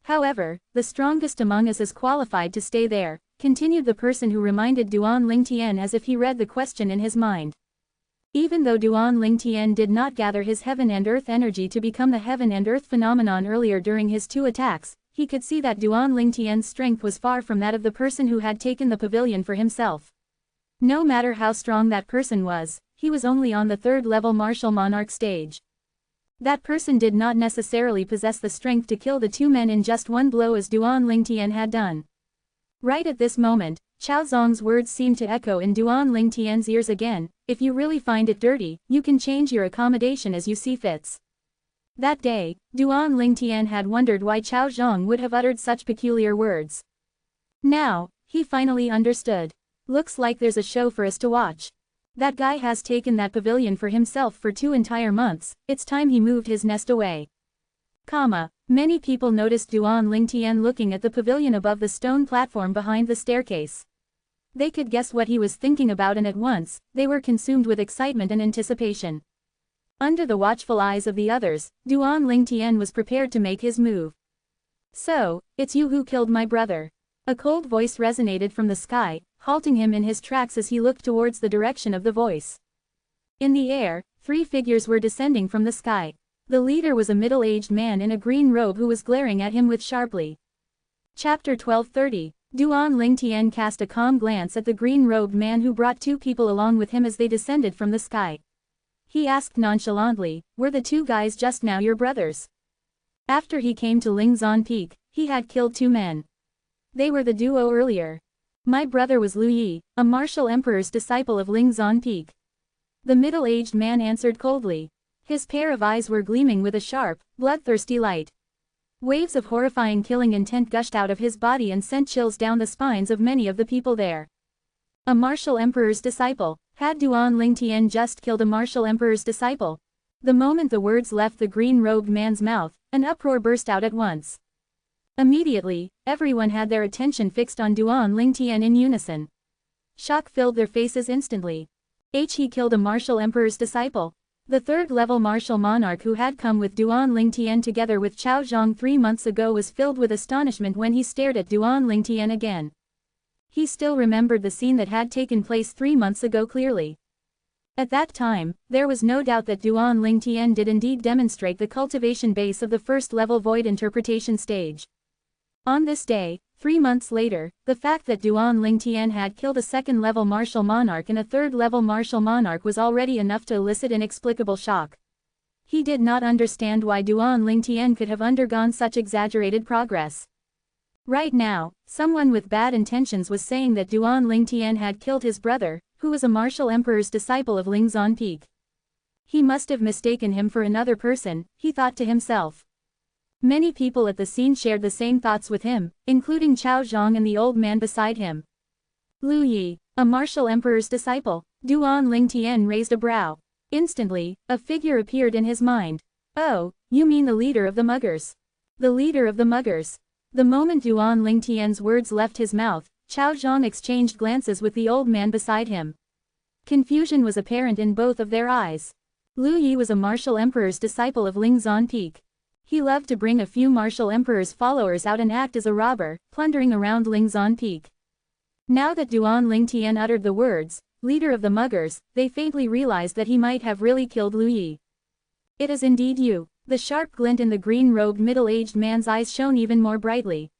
However, the strongest among us is qualified to stay there, continued the person who reminded Duan Lingtian as if he read the question in his mind. Even though Duan Lingtian did not gather his heaven and earth energy to become the heaven and earth phenomenon earlier during his 2 attacks, he could see that Duan Lingtian's strength was far from that of the person who had taken the pavilion for himself. No matter how strong that person was, he was only on the 3rd level martial monarch stage. That person did not necessarily possess the strength to kill the 2 men in just 1 blow as Duan Lingtian had done. Right at this moment, Chao Zhang's words seemed to echo in Duan Lingtian's ears again: "If you really find it dirty, you can change your accommodation as you see fits." That day, Duan Lingtian had wondered why Chao Zhang would have uttered such peculiar words. Now, he finally understood. Looks like there's a show for us to watch. That guy has taken that pavilion for himself for 2 entire months, it's time he moved his nest away. Many people noticed Duan Lingtian looking at the pavilion above the stone platform behind the staircase. They could guess what he was thinking about and at once, they were consumed with excitement and anticipation. Under the watchful eyes of the others, Duan Lingtian was prepared to make his move. "So, it's you who killed my brother." A cold voice resonated from the sky, halting him in his tracks as he looked towards the direction of the voice. In the air, 3 figures were descending from the sky. The leader was a middle-aged man in a green robe who was glaring at him with sharply. Chapter 12:30. Duan Lingtian cast a calm glance at the green-robed man who brought 2 people along with him as they descended from the sky. He asked nonchalantly, "Were the 2 guys just now your brothers?" After he came to Lingzan Peak, he had killed 2 men. They were the duo earlier. "My brother was Lu Yi, a martial emperor's disciple of Lingzan Peak." The middle-aged man answered coldly. His pair of eyes were gleaming with a sharp, bloodthirsty light. Waves of horrifying killing intent gushed out of his body and sent chills down the spines of many of the people there. A martial emperor's disciple. Had Duan Lingtian just killed a martial emperor's disciple? The moment the words left the green-robed man's mouth, an uproar burst out at once. Immediately, everyone had their attention fixed on Duan Lingtian in unison. Shock filled their faces instantly. He killed a martial emperor's disciple. The third-level martial monarch who had come with Duan Lingtian together with Chao Zhang 3 months ago was filled with astonishment when he stared at Duan Lingtian again. He still remembered the scene that had taken place 3 months ago clearly. At that time, there was no doubt that Duan Lingtian did indeed demonstrate the cultivation base of the first-level void interpretation stage. On this day, 3 months later, the fact that Duan Lingtian had killed a second-level martial monarch and a third-level martial monarch was already enough to elicit inexplicable shock. He did not understand why Duan Lingtian could have undergone such exaggerated progress. Right now, someone with bad intentions was saying that Duan Lingtian had killed his brother, who was a martial emperor's disciple of Lingzan Peak. He must have mistaken him for another person, he thought to himself. Many people at the scene shared the same thoughts with him, including Chao Zhang and the old man beside him. Lu Yi, a martial emperor's disciple. Duan Lingtian raised a brow. Instantly, a figure appeared in his mind. Oh, you mean the leader of the muggers. The leader of the muggers. The moment Duan Lingtian's words left his mouth, Chao Zhang exchanged glances with the old man beside him. Confusion was apparent in both of their eyes. Lu Yi was a martial emperor's disciple of Lingzan Peak. He loved to bring a few martial emperor's followers out and act as a robber, plundering around Lingzan Peak. Now that Duan Lingtian uttered the words, leader of the muggers, they faintly realized that he might have really killed Lu Yi. It is indeed you. The sharp glint in the green-robed middle-aged man's eyes shone even more brightly.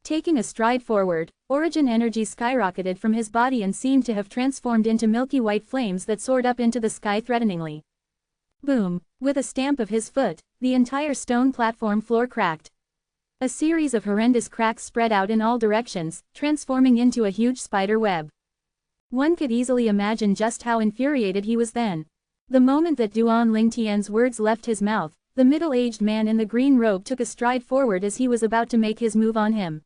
Taking a stride forward, origin energy skyrocketed from his body and seemed to have transformed into milky white flames that soared up into the sky threateningly. Boom! With a stamp of his foot, the entire stone platform floor cracked. A series of horrendous cracks spread out in all directions, transforming into a huge spider web. One could easily imagine just how infuriated he was then. The moment that Duan Lingtian's words left his mouth, the middle-aged man in the green robe took a stride forward as he was about to make his move on him.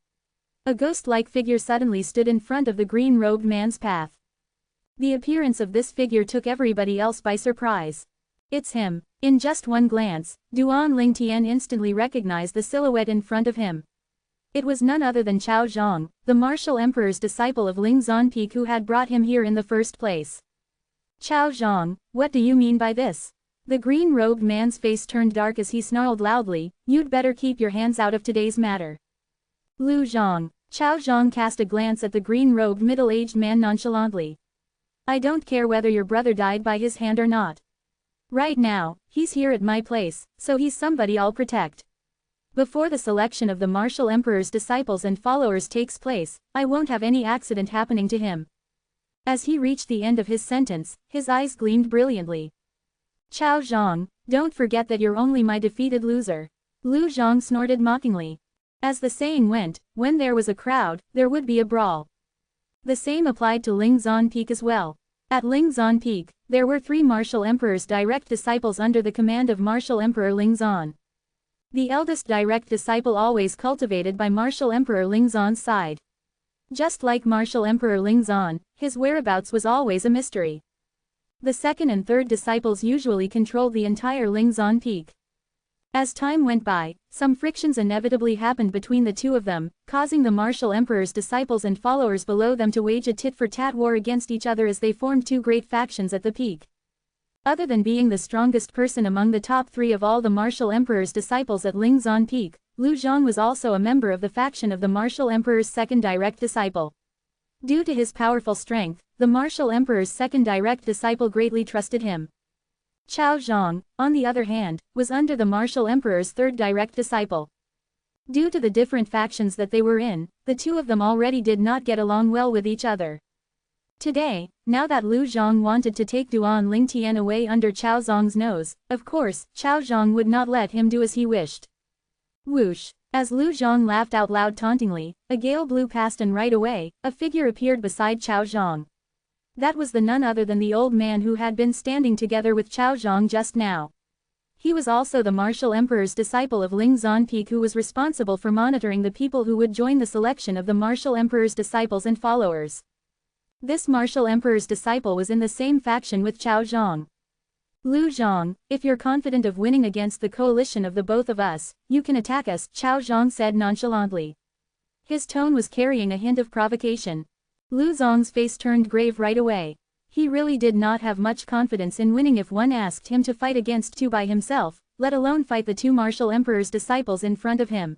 A ghost-like figure suddenly stood in front of the green-robed man's path. The appearance of this figure took everybody else by surprise. It's him. In just one glance, Duan Lingtian instantly recognized the silhouette in front of him. It was none other than Chao Zhang, the martial emperor's disciple of Lingzan Peak who had brought him here in the first place. Chao Zhang, what do you mean by this? The green-robed man's face turned dark as he snarled loudly, you'd better keep your hands out of today's matter. Lu Zhang. Chao Zhang cast a glance at the green-robed middle-aged man nonchalantly. I don't care whether your brother died by his hand or not. Right now, he's here at my place, so he's somebody I'll protect. Before the selection of the martial emperor's disciples and followers takes place, I won't have any accident happening to him. As he reached the end of his sentence, his eyes gleamed brilliantly. Chao Zhang, don't forget that you're only my defeated loser. Lu Zhang snorted mockingly. As the saying went, when there was a crowd, there would be a brawl. The same applied to Lingzan Peak as well. At Lingzan Peak, there were 3 martial emperors' direct disciples under the command of martial emperor Lingzan. The eldest direct disciple always cultivated by martial emperor Lingzan's side. Just like martial emperor Lingzan, his whereabouts was always a mystery. The second and third disciples usually controlled the entire Lingzan Peak. As time went by, some frictions inevitably happened between the two of them, causing the martial emperor's disciples and followers below them to wage a tit-for-tat war against each other as they formed 2 great factions at the peak. Other than being the strongest person among the top 3 of all the martial emperor's disciples at Lingzan Peak, Lu Zhang was also a member of the faction of the martial emperor's second direct disciple. Due to his powerful strength, the martial emperor's second direct disciple greatly trusted him. Chao Zhang, on the other hand, was under the martial emperor's third direct disciple. Due to the different factions that they were in, the two of them already did not get along well with each other. Today, now that Lu Zhang wanted to take Duan Lingtian away under Chao Zhang's nose, of course, Chao Zhang would not let him do as he wished. Whoosh! As Lu Zhang laughed out loud tauntingly, a gale blew past and right away, a figure appeared beside Chao Zhang. That was none other than the old man who had been standing together with Chao Zhang just now. He was also the martial emperor's disciple of Lingzan Peak who was responsible for monitoring the people who would join the selection of the martial emperor's disciples and followers. This martial emperor's disciple was in the same faction with Chao Zhang. Lu Zhang, if you're confident of winning against the coalition of the both of us, you can attack us, Chao Zhang said nonchalantly. His tone was carrying a hint of provocation. Lu Zhang's face turned grave right away. He really did not have much confidence in winning if one asked him to fight against two by himself, let alone fight the two martial emperor's disciples in front of him.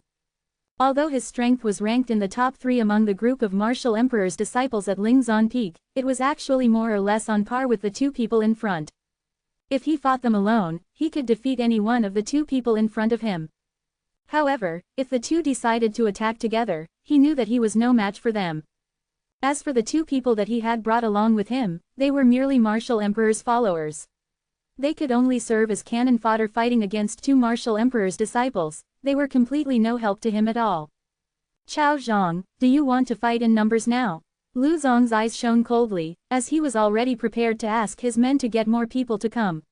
Although his strength was ranked in the top 3 among the group of martial emperor's disciples at Lingzan Peak, it was actually more or less on par with the two people in front. If he fought them alone, he could defeat any one of the two people in front of him. However, if the two decided to attack together, he knew that he was no match for them. As for the two people that he had brought along with him, they were merely martial emperor's followers. They could only serve as cannon fodder fighting against two martial emperor's disciples. They were completely no help to him at all. Chao Zhang, do you want to fight in numbers now? Lu Zong's eyes shone coldly, as he was already prepared to ask his men to get more people to come.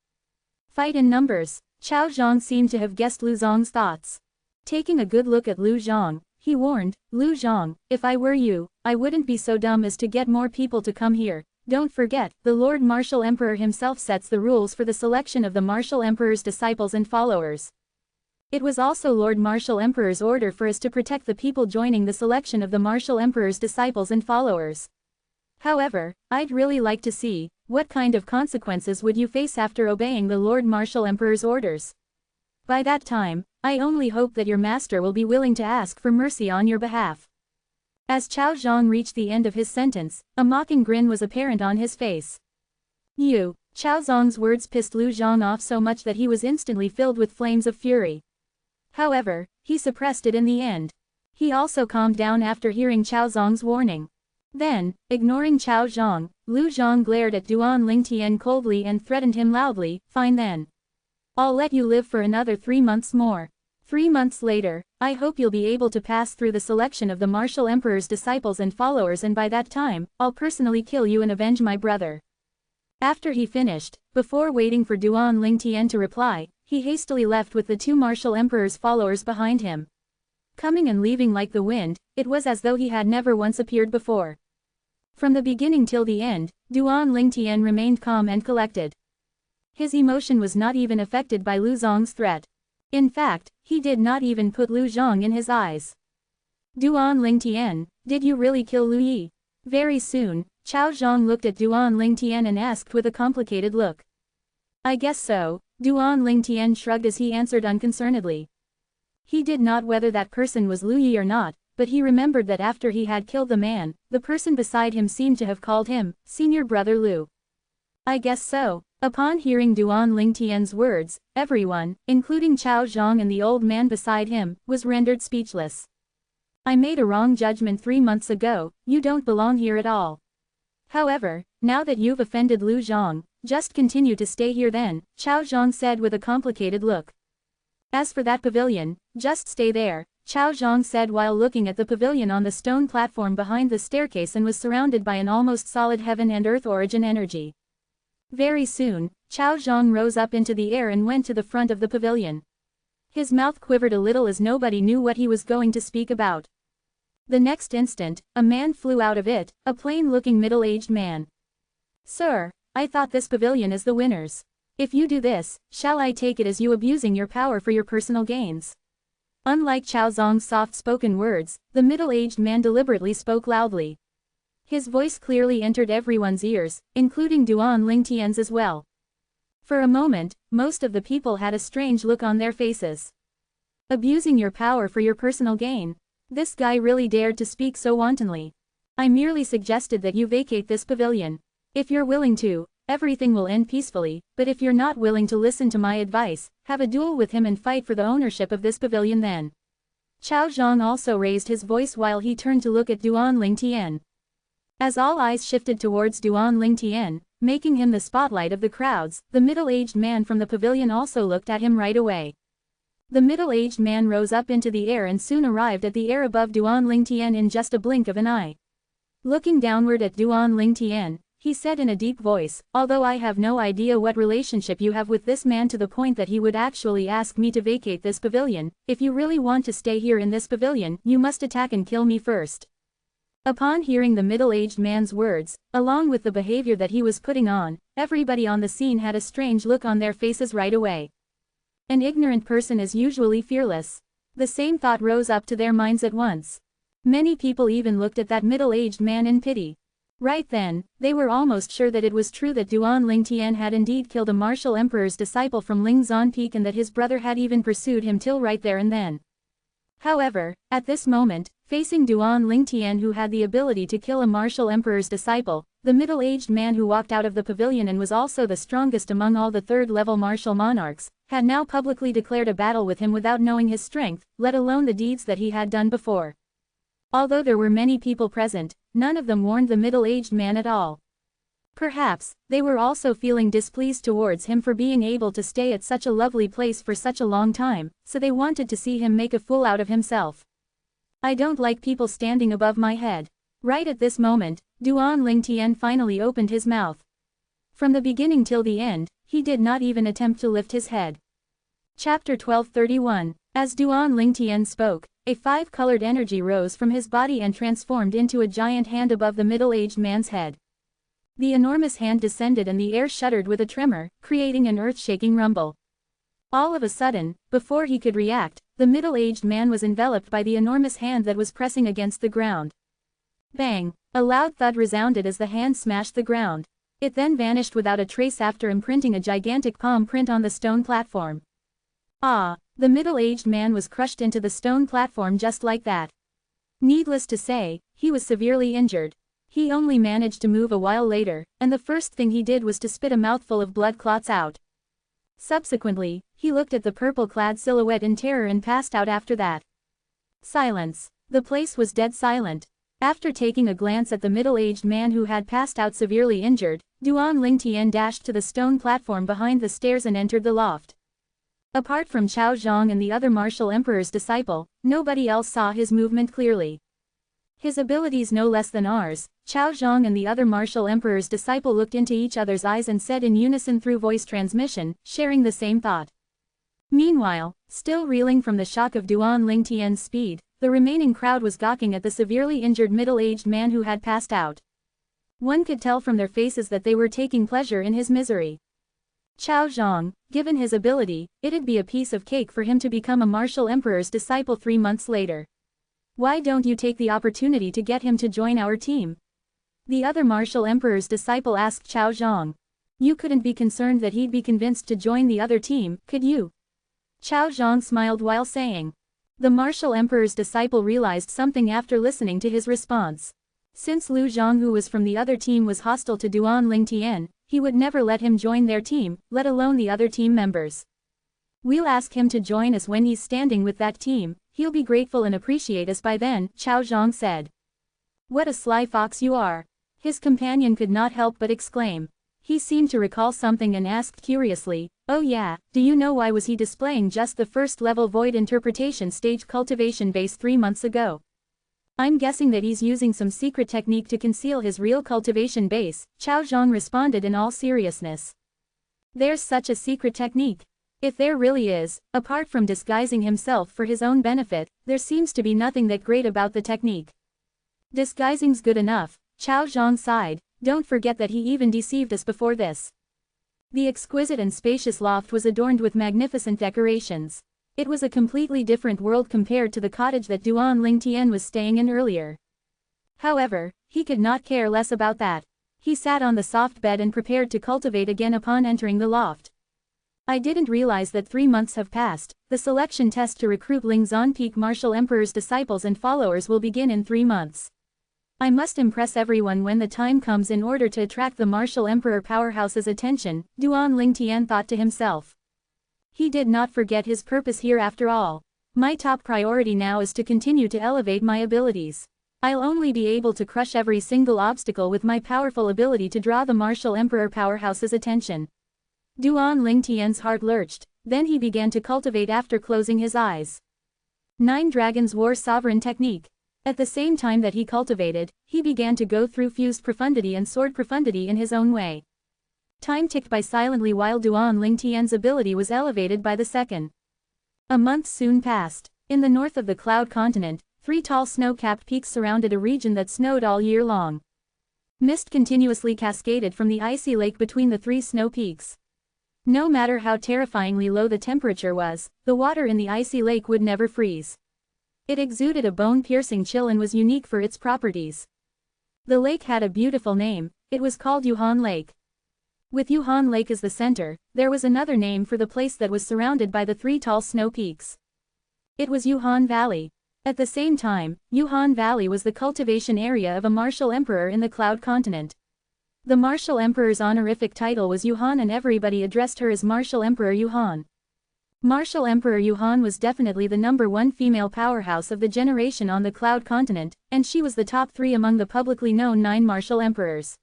Fight in numbers. Chao Zhang seemed to have guessed Lu Zong's thoughts. Taking a good look at Lu Zhang, he warned, Lu Zhang, if I were you, I wouldn't be so dumb as to get more people to come here. Don't forget, the Lord Martial Emperor himself sets the rules for the selection of the Martial Emperor's disciples and followers. It was also Lord Martial Emperor's order for us to protect the people joining the selection of the Martial Emperor's disciples and followers. However, I'd really like to see, what kind of consequences would you face after obeying the Lord Martial Emperor's orders? By that time, I only hope that your master will be willing to ask for mercy on your behalf. As Chao Zhang reached the end of his sentence, a mocking grin was apparent on his face. You, Chao Zhang's words pissed Lu Zhang off so much that he was instantly filled with flames of fury. However, he suppressed it in the end. He also calmed down after hearing Chao Zhang's warning. Then, ignoring Chao Zhang, Lu Zhang glared at Duan Lingtian coldly and threatened him loudly, fine then. I'll let you live for another 3 months more. 3 months later, I hope you'll be able to pass through the selection of the Martial Emperor's disciples and followers, and by that time, I'll personally kill you and avenge my brother. After he finished, before waiting for Duan Lingtian to reply, he hastily left with the two Martial Emperor's followers behind him. Coming and leaving like the wind, it was as though he had never once appeared before. From the beginning till the end, Duan Lingtian remained calm and collected. His emotion was not even affected by Lu Zong's threat. In fact, he did not even put Lu Zhang in his eyes. Duan Lingtian, did you really kill Lu Yi? Very soon, Chao Zhang looked at Duan Lingtian and asked with a complicated look. I guess so, Duan Lingtian shrugged as he answered unconcernedly. He did not whether that person was Lu Yi or not, but he remembered that after he had killed the man, the person beside him seemed to have called him, Senior Brother Lu. I guess so. Upon hearing Duan Lingtian's words, everyone, including Chao Zhang and the old man beside him, was rendered speechless. I made a wrong judgment 3 months ago, you don't belong here at all. However, now that you've offended Lu Zhang, just continue to stay here then, Chao Zhang said with a complicated look. As for that pavilion, just stay there, Chao Zhang said while looking at the pavilion on the stone platform behind the staircase and was surrounded by an almost solid heaven and earth origin energy. Very soon, Chao Zhang rose up into the air and went to the front of the pavilion. His mouth quivered a little as nobody knew what he was going to speak about. The next instant, a man flew out of it, a plain-looking middle-aged man. Sir, I thought this pavilion is the winner's. If you do this, shall I take it as you abusing your power for your personal gains? Unlike Chao Zhang's soft-spoken words, the middle-aged man deliberately spoke loudly. His voice clearly entered everyone's ears, including Duan Lingtian's as well. For a moment, most of the people had a strange look on their faces. Abusing your power for your personal gain? This guy really dared to speak so wantonly. I merely suggested that you vacate this pavilion. If you're willing to, everything will end peacefully, but if you're not willing to listen to my advice, have a duel with him and fight for the ownership of this pavilion then. Chao Zhang also raised his voice while he turned to look at Duan Lingtian. As all eyes shifted towards Duan Lingtian, making him the spotlight of the crowds, the middle-aged man from the pavilion also looked at him right away. The middle-aged man rose up into the air and soon arrived at the air above Duan Lingtian in just a blink of an eye. Looking downward at Duan Lingtian, he said in a deep voice, although I have no idea what relationship you have with this man to the point that he would actually ask me to vacate this pavilion, if you really want to stay here in this pavilion, you must attack and kill me first. Upon hearing the middle-aged man's words, along with the behavior that he was putting on, everybody on the scene had a strange look on their faces right away. An ignorant person is usually fearless. The same thought rose up to their minds at once. Many people even looked at that middle-aged man in pity. Right then, they were almost sure that it was true that Duan Lingtian had indeed killed a martial emperor's disciple from Lingzan Peak and that his brother had even pursued him till right there and then. However, at this moment, facing Duan Lingtian who had the ability to kill a martial emperor's disciple, the middle-aged man who walked out of the pavilion and was also the strongest among all the third-level martial monarchs, had now publicly declared a battle with him without knowing his strength, let alone the deeds that he had done before. Although there were many people present, none of them warned the middle-aged man at all. Perhaps, they were also feeling displeased towards him for being able to stay at such a lovely place for such a long time, so they wanted to see him make a fool out of himself. I don't like people standing above my head. Right at this moment, Duan Lingtian finally opened his mouth. From the beginning till the end, he did not even attempt to lift his head. Chapter 1231. As Duan Lingtian spoke, a five-colored energy rose from his body and transformed into a giant hand above the middle-aged man's head. The enormous hand descended and the air shuddered with a tremor, creating an earth-shaking rumble. All of a sudden, before he could react, the middle-aged man was enveloped by the enormous hand that was pressing against the ground. Bang! A loud thud resounded as the hand smashed the ground. It then vanished without a trace after imprinting a gigantic palm print on the stone platform. Ah! The middle-aged man was crushed into the stone platform just like that. Needless to say, he was severely injured. He only managed to move a while later, and the first thing he did was to spit a mouthful of blood clots out. Subsequently, he looked at the purple-clad silhouette in terror and passed out after that. Silence. The place was dead silent. After taking a glance at the middle-aged man who had passed out severely injured, Duan Lingtian dashed to the stone platform behind the stairs and entered the loft. Apart from Cao Zhang and the other martial emperor's disciple, nobody else saw his movement clearly. His abilities no less than ours. Cao Zhang and the other martial emperor's disciple looked into each other's eyes and said in unison through voice transmission, sharing the same thought. Meanwhile, still reeling from the shock of Duan Lingtian's speed, the remaining crowd was gawking at the severely injured middle-aged man who had passed out. One could tell from their faces that they were taking pleasure in his misery. Cao Zhang, given his ability, it'd be a piece of cake for him to become a martial emperor's disciple 3 months later. Why don't you take the opportunity to get him to join our team? The other martial emperor's disciple asked Cao Zhang. You couldn't be concerned that he'd be convinced to join the other team, could you? Cao Zhang smiled while saying. The martial emperor's disciple realized something after listening to his response. Since Lu Zhang who was from the other team was hostile to Duan Lingtian, he would never let him join their team, let alone the other team members. We'll ask him to join us when he's standing with that team, he'll be grateful and appreciate us by then, Cao Zhang said. What a sly fox you are. His companion could not help but exclaim. He seemed to recall something and asked curiously, oh yeah, do you know why was he displaying just the first-level void interpretation stage cultivation base 3 months ago? I'm guessing that he's using some secret technique to conceal his real cultivation base, Cao Zhang responded in all seriousness. There's such a secret technique. If there really is, apart from disguising himself for his own benefit, there seems to be nothing that great about the technique. Disguising's good enough, Cao Zhang sighed, don't forget that he even deceived us before this. The exquisite and spacious loft was adorned with magnificent decorations. It was a completely different world compared to the cottage that Duan Lingtian was staying in earlier. However, he could not care less about that. He sat on the soft bed and prepared to cultivate again upon entering the loft. I didn't realize that 3 months have passed. The selection test to recruit Lingzan Peak Martial Emperor's disciples and followers will begin in 3 months. I must impress everyone when the time comes in order to attract the Martial Emperor powerhouse's attention, Duan Lingtian thought to himself. He did not forget his purpose here after all. My top priority now is to continue to elevate my abilities. I'll only be able to crush every single obstacle with my powerful ability to draw the Martial Emperor powerhouse's attention. Duan Lingtian's heart lurched, then he began to cultivate after closing his eyes. 9 Dragons War Sovereign Technique. At the same time that he cultivated, he began to go through fused profundity and sword profundity in his own way. Time ticked by silently while Duan Lingtian's ability was elevated by the second. A month soon passed. In the north of the Cloud Continent, 3 tall snow-capped peaks surrounded a region that snowed all year long. Mist continuously cascaded from the icy lake between the 3 snow peaks. No matter how terrifyingly low the temperature was, the water in the icy lake would never freeze. It exuded a bone-piercing chill and was unique for its properties. The lake had a beautiful name, it was called Yuhan Lake. With Yuhan Lake as the center, there was another name for the place that was surrounded by the 3 tall snow peaks. It was Yuhan Valley. At the same time, Yuhan Valley was the cultivation area of a martial emperor in the Cloud Continent. The martial emperor's honorific title was Yuhan and everybody addressed her as Martial Emperor Yuhan. Martial Emperor Yuhan was definitely the #1 female powerhouse of the generation on the Cloud Continent, and she was the top 3 among the publicly known 9 martial emperors.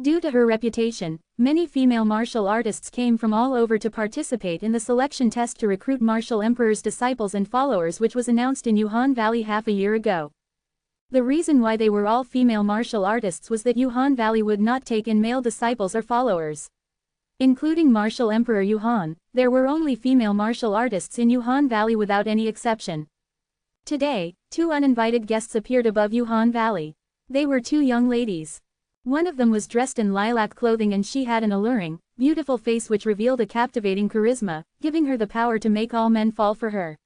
Due to her reputation, many female martial artists came from all over to participate in the selection test to recruit martial emperor's disciples and followers, which was announced in Yuhan Valley half a year ago. The reason why they were all female martial artists was that Yuhan Valley would not take in male disciples or followers. Including Martial Emperor Yuhan, there were only female martial artists in Yuhan Valley without any exception. Today, 2 uninvited guests appeared above Yuhan Valley. They were 2 young ladies. One of them was dressed in lilac clothing and she had an alluring, beautiful face which revealed a captivating charisma, giving her the power to make all men fall for her.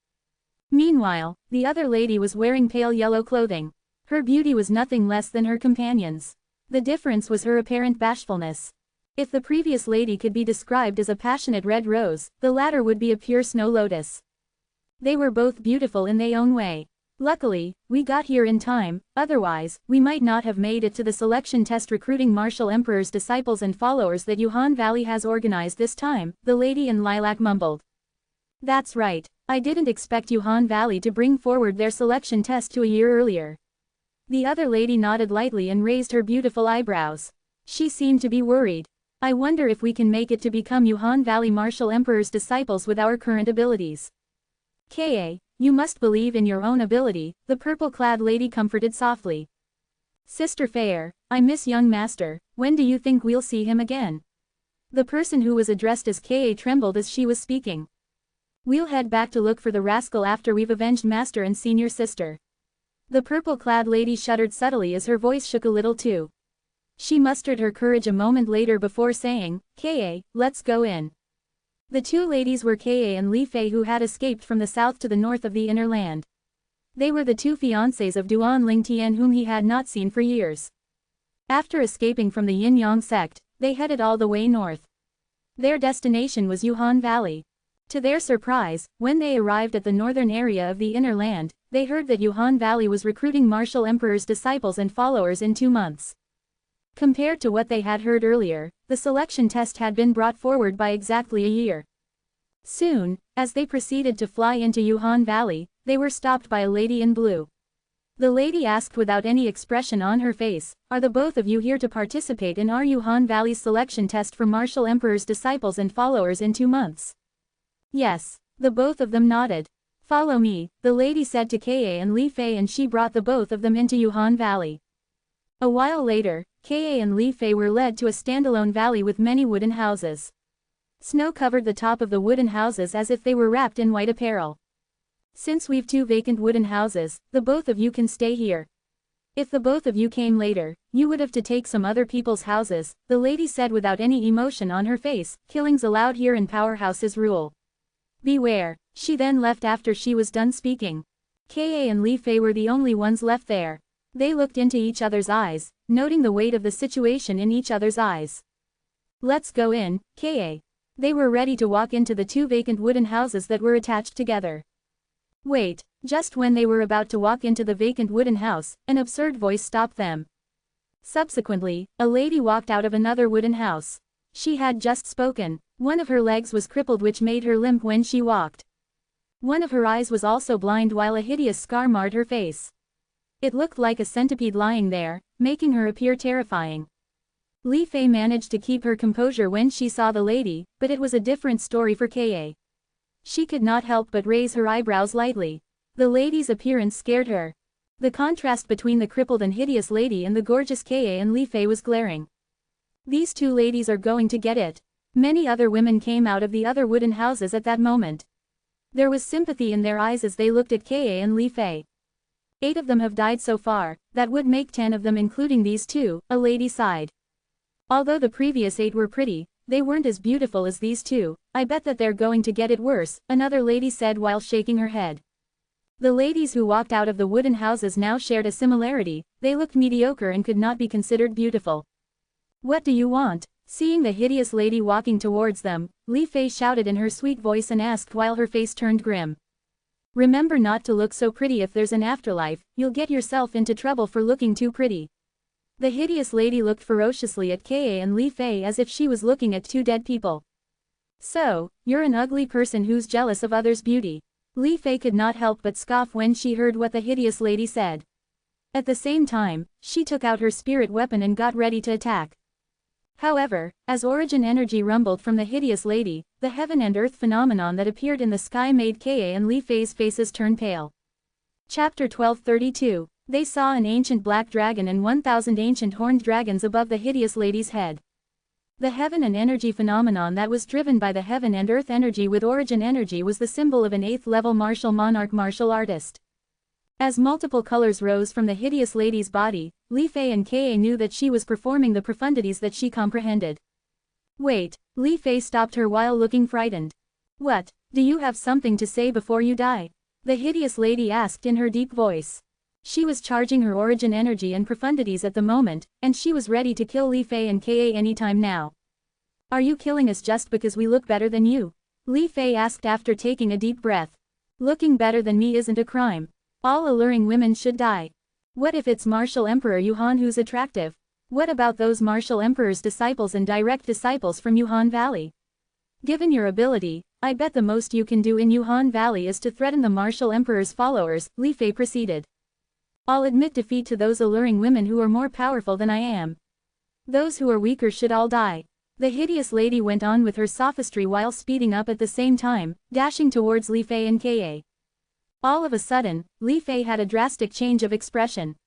Meanwhile, the other lady was wearing pale yellow clothing. Her beauty was nothing less than her companion's. The difference was her apparent bashfulness. If the previous lady could be described as a passionate red rose, the latter would be a pure snow lotus. They were both beautiful in their own way. Luckily, we got here in time, otherwise, we might not have made it to the selection test recruiting Martial Emperor's disciples and followers that Yuhan Valley has organized this time, the lady in lilac mumbled. That's right, I didn't expect Yuhan Valley to bring forward their selection test to a year earlier. The other lady nodded lightly and raised her beautiful eyebrows. She seemed to be worried. I wonder if we can make it to become Yuhan Valley Martial Emperor's disciples with our current abilities. Ka, you must believe in your own ability, the purple-clad lady comforted softly. Sister Fair, I miss young master, when do you think we'll see him again? The person who was addressed as Ka trembled as she was speaking. We'll head back to look for the rascal after we've avenged master and seen your sister. The purple-clad lady shuddered subtly as her voice shook a little too. She mustered her courage a moment later before saying, Ka, let's go in. The 2 ladies were Ka and Li Fei, who had escaped from the south to the north of the inner land. They were the 2 fiancés of Duan Lingtian whom he had not seen for years. After escaping from the Yin-Yang sect, they headed all the way north. Their destination was Yuhan Valley. To their surprise, when they arrived at the northern area of the inner land, they heard that Yuhan Valley was recruiting Martial Emperor's disciples and followers in 2 months. Compared to what they had heard earlier, the selection test had been brought forward by exactly a year. Soon, as they proceeded to fly into Yuhan Valley, they were stopped by a lady in blue. The lady asked without any expression on her face, "Are the both of you here to participate in our Yuhan Valley's selection test for Martial Emperor's disciples and followers in 2 months?" Yes, the both of them nodded. "Follow me," the lady said to Ka and Li Fei, and she brought the both of them into Yuhan Valley. A while later, Ka and Li Fei were led to a standalone valley with many wooden houses. Snow covered the top of the wooden houses as if they were wrapped in white apparel. "Since we've 2 vacant wooden houses, the both of you can stay here. If the both of you came later, you would have to take some other people's houses," the lady said without any emotion on her face. "Killing's allowed here and powerhouses rule. Beware." She then left after she was done speaking. Ka and Li Fei were the only ones left there. They looked into each other's eyes, noting the weight of the situation in each other's eyes. "Let's go in, Ka." They were ready to walk into the 2 vacant wooden houses that were attached together. Wait, just when they were about to walk into the vacant wooden house, an absurd voice stopped them. Subsequently, a lady walked out of another wooden house. She had just spoken. One of her legs was crippled, which made her limp when she walked. One of her eyes was also blind, while a hideous scar marred her face. It looked like a centipede lying there, making her appear terrifying. Li Fei managed to keep her composure when she saw the lady, but it was a different story for Ka. She could not help but raise her eyebrows lightly. The lady's appearance scared her. The contrast between the crippled and hideous lady and the gorgeous Ka and Li Fei was glaring. These 2 ladies are going to get it. Many other women came out of the other wooden houses at that moment. There was sympathy in their eyes as they looked at Ka and Li Fei. 8 of them have died so far, that would make 10 of them including these 2, a lady sighed. Although the previous 8 were pretty, they weren't as beautiful as these 2, I bet that they're going to get it worse, another lady said while shaking her head. The ladies who walked out of the wooden houses now shared a similarity, they looked mediocre and could not be considered beautiful. What do you want? Seeing the hideous lady walking towards them, Li Fei shouted in her sweet voice and asked while her face turned grim. Remember not to look so pretty. If there's an afterlife, you'll get yourself into trouble for looking too pretty. The hideous lady looked ferociously at Ka and Li Fei as if she was looking at two dead people. So, you're an ugly person who's jealous of others' beauty. Li Fei could not help but scoff when she heard what the hideous lady said. At the same time, she took out her spirit weapon and got ready to attack. However, as origin energy rumbled from the hideous lady, the heaven and earth phenomenon that appeared in the sky made Ka and Li Fei's faces turn pale. Chapter 1232. They saw an ancient black dragon and 1,000 ancient horned dragons above the hideous lady's head. The heaven and energy phenomenon that was driven by the heaven and earth energy with origin energy was the symbol of an 8th-level martial monarch martial artist. As multiple colors rose from the hideous lady's body, Li Fei and Ka knew that she was performing the profundities that she comprehended. Wait, Li Fei stopped her while looking frightened. What, do you have something to say before you die? The hideous lady asked in her deep voice. She was charging her origin energy and profundities at the moment, and she was ready to kill Li Fei and Ka anytime now. Are you killing us just because we look better than you? Li Fei asked after taking a deep breath. Looking better than me isn't a crime. All alluring women should die. What if it's Martial Emperor Yuhan who's attractive? What about those Martial Emperor's disciples and direct disciples from Yuhan Valley? Given your ability, I bet the most you can do in Yuhan Valley is to threaten the Martial Emperor's followers, Li Fei proceeded. I'll admit defeat to those alluring women who are more powerful than I am. Those who are weaker should all die. The hideous lady went on with her sophistry while speeding up at the same time, dashing towards Li Fei and Ka. All of a sudden, Li Fei had a drastic change of expression.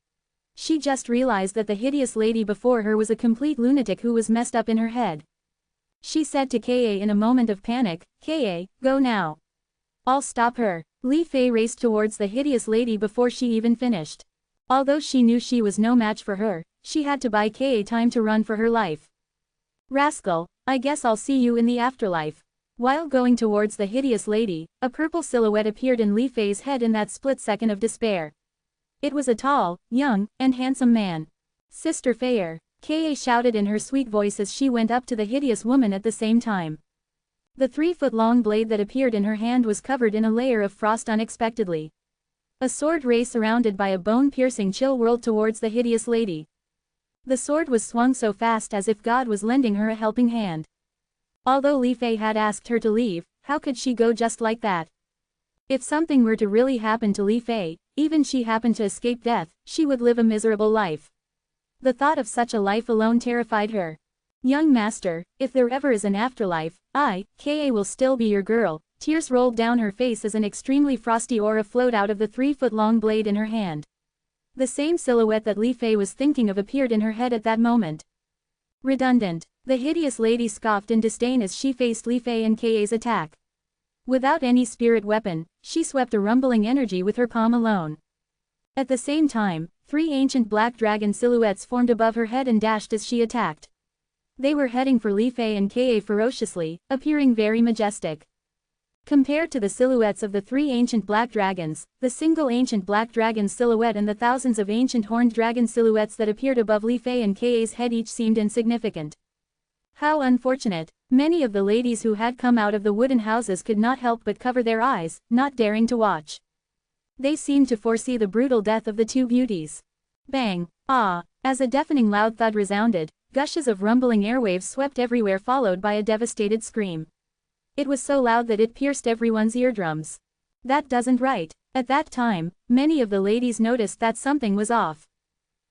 She just realized that the hideous lady before her was a complete lunatic who was messed up in her head. She said to Ka in a moment of panic, Ka, go now. I'll stop her. Li Fei raced towards the hideous lady before she even finished. Although she knew she was no match for her, she had to buy Ka time to run for her life. Rascal, I guess I'll see you in the afterlife. While going towards the hideous lady, a purple silhouette appeared in Li Fei's head in that split second of despair. It was a tall, young, and handsome man. Sister Feier, Ka shouted in her sweet voice as she went up to the hideous woman at the same time. The 3-foot-long blade that appeared in her hand was covered in a layer of frost unexpectedly. A sword ray surrounded by a bone-piercing chill whirled towards the hideous lady. The sword was swung so fast as if God was lending her a helping hand. Although Li Fei had asked her to leave, how could she go just like that? If something were to really happen to Li Fei, even she happened to escape death, she would live a miserable life. The thought of such a life alone terrified her. Young master, if there ever is an afterlife, I, Ka will still be your girl. Tears rolled down her face as an extremely frosty aura flowed out of the 3-foot-long blade in her hand. The same silhouette that Li Fei was thinking of appeared in her head at that moment. Redundant. The hideous lady scoffed in disdain as she faced Li Fei and Ka's attack. Without any spirit weapon, she swept a rumbling energy with her palm alone. At the same time, 3 ancient black dragon silhouettes formed above her head and dashed as she attacked. They were heading for Li Fei and Ka ferociously, appearing very majestic. Compared to the silhouettes of the 3 ancient black dragons, the single ancient black dragon silhouette and the thousands of ancient horned dragon silhouettes that appeared above Li Fei and Ka's head each seemed insignificant. How unfortunate! Many of the ladies who had come out of the wooden houses could not help but cover their eyes, not daring to watch. They seemed to foresee the brutal death of the 2 beauties. Bang! Ah! As a deafening loud thud resounded, gushes of rumbling airwaves swept everywhere followed by a devastated scream. It was so loud that it pierced everyone's eardrums. That doesn't right. At that time, many of the ladies noticed that something was off.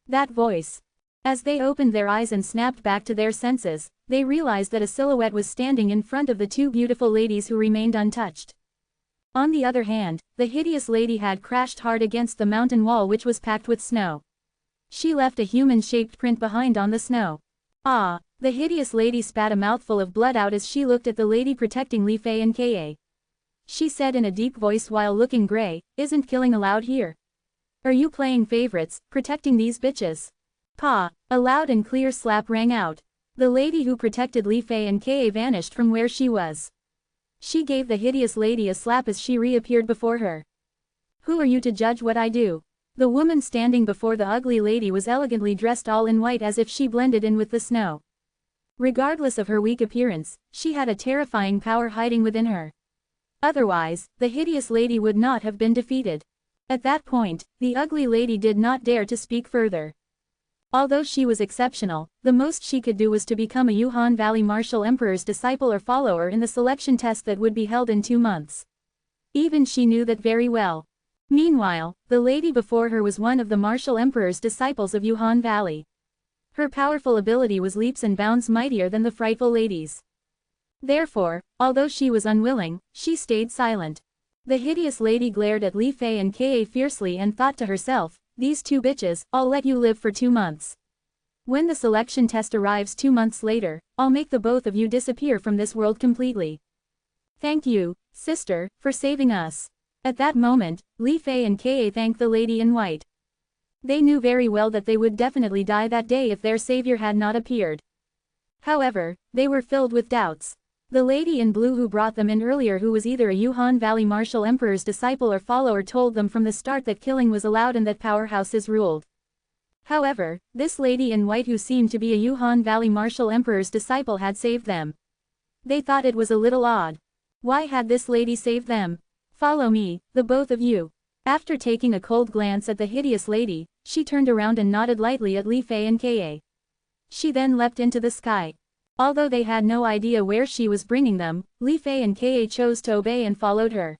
That voice. As they opened their eyes and snapped back to their senses, they realized that a silhouette was standing in front of the 2 beautiful ladies who remained untouched. On the other hand, the hideous lady had crashed hard against the mountain wall which was packed with snow. She left a human-shaped print behind on the snow. Ah! The hideous lady spat a mouthful of blood out as she looked at the lady protecting Li Fei and Ka. She said in a deep voice while looking gray, "Isn't killing allowed here? Are you playing favorites, protecting these bitches?" Pa! A loud and clear slap rang out. The lady who protected Li Fei and Ka vanished from where she was. She gave the hideous lady a slap as she reappeared before her. Who are you to judge what I do? The woman standing before the ugly lady was elegantly dressed all in white as if she blended in with the snow. Regardless of her weak appearance, she had a terrifying power hiding within her. Otherwise, the hideous lady would not have been defeated. At that point, the ugly lady did not dare to speak further. Although she was exceptional, the most she could do was to become a Yuhan Valley Martial Emperor's disciple or follower in the selection test that would be held in 2 months. Even she knew that very well. Meanwhile, the lady before her was one of the Martial Emperor's disciples of Yuhan Valley. Her powerful ability was leaps and bounds mightier than the frightful lady's. Therefore, although she was unwilling, she stayed silent. The hideous lady glared at Li Fei and Ka fiercely and thought to herself, "These 2 bitches, I'll let you live for 2 months. When the selection test arrives 2 months later, I'll make the both of you disappear from this world completely." "Thank you, sister, for saving us." At that moment, Li Fei and Ka thanked the lady in white. They knew very well that they would definitely die that day if their savior had not appeared. However, they were filled with doubts. The lady in blue who brought them in earlier, who was either a Yuhan Valley Martial Emperor's disciple or follower, told them from the start that killing was allowed and that powerhouses ruled. However, this lady in white who seemed to be a Yuhan Valley Martial Emperor's disciple had saved them. They thought it was a little odd. Why had this lady saved them? "Follow me, the both of you." After taking a cold glance at the hideous lady, she turned around and nodded lightly at Li Fei and Ka. She then leapt into the sky. Although they had no idea where she was bringing them, Li Fei and Ka chose to obey and followed her.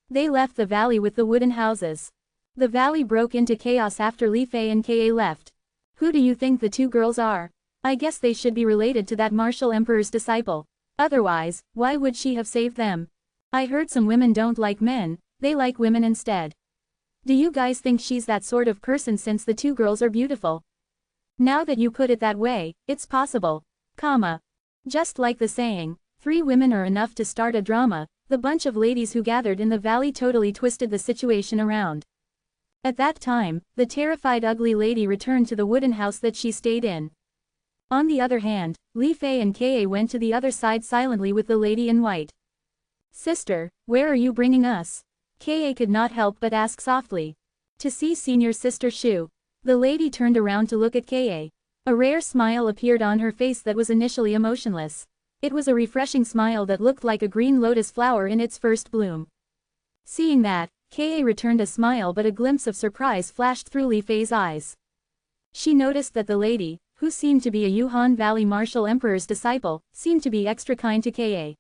They left the valley with the wooden houses. The valley broke into chaos after Li Fei and Ka left. "Who do you think the 2 girls are? I guess they should be related to that Martial Emperor's disciple. Otherwise, why would she have saved them? I heard some women don't like men, they like women instead. Do you guys think she's that sort of person since the 2 girls are beautiful? Now that you put it that way, it's possible. Just like the saying, 3 women are enough to start a drama, the bunch of ladies who gathered in the valley totally twisted the situation around. At that time, the terrified ugly lady returned to the wooden house that she stayed in. On the other hand, Li Fei and Ka went to the other side silently with the lady in white. "Sister, where are you bringing us?" Ka could not help but ask softly. "To see senior sister Shu." The lady turned around to look at Ka. A rare smile appeared on her face that was initially emotionless. It was a refreshing smile that looked like a green lotus flower in its first bloom. Seeing that, Ka returned a smile, but a glimpse of surprise flashed through Li Fei's eyes. She noticed that the lady, who seemed to be a Yuhan Valley Martial Emperor's disciple, seemed to be extra kind to Ka.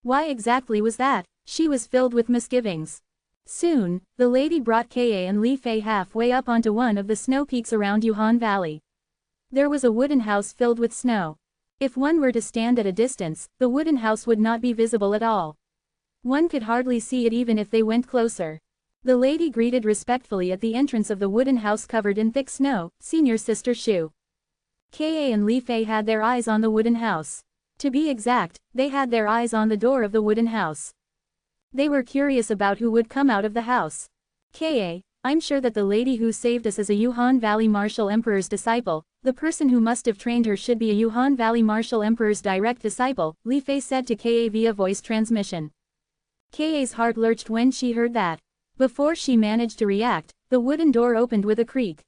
Why exactly was that? She was filled with misgivings. Soon, the lady brought Ka and Li Fei halfway up onto one of the snow peaks around Yuhan Valley. There was a wooden house filled with snow. If one were to stand at a distance, the wooden house would not be visible at all. One could hardly see it even if they went closer. The lady greeted respectfully at the entrance of the wooden house covered in thick snow, "Senior sister Shu." Ka and Li Fei had their eyes on the wooden house. To be exact, they had their eyes on the door of the wooden house. They were curious about who would come out of the house. "Ka, I'm sure that the lady who saved us is a Yuhan Valley Martial Emperor's disciple. The person who must have trained her should be a Yuhan Valley Martial Emperor's direct disciple," Li Fei said to Ka via voice transmission. Ka's heart lurched when she heard that. Before she managed to react, the wooden door opened with a creak.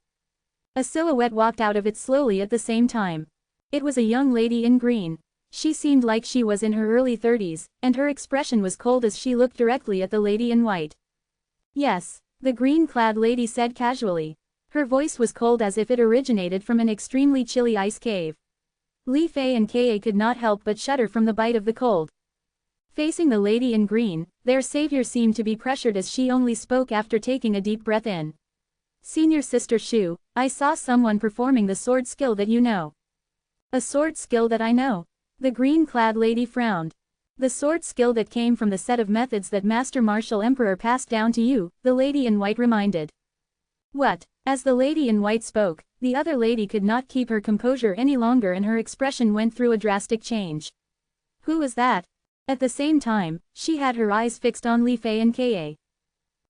A silhouette walked out of it slowly at the same time. It was a young lady in green. She seemed like she was in her early 30s, and her expression was cold as she looked directly at the lady in white. "Yes," the green-clad lady said casually. Her voice was cold as if it originated from an extremely chilly ice cave. Li Fei and Ka could not help but shudder from the bite of the cold. Facing the lady in green, their savior seemed to be pressured as she only spoke after taking a deep breath in. "Senior sister Shu, I saw someone performing the sword skill that you know." "A sword skill that I know?" The green-clad lady frowned. "The sword skill that came from the set of methods that Master Martial Emperor passed down to you," the lady in white reminded. "What?" As the lady in white spoke, the other lady could not keep her composure any longer and her expression went through a drastic change. "Who was that?" At the same time, she had her eyes fixed on Li Fei and Ka.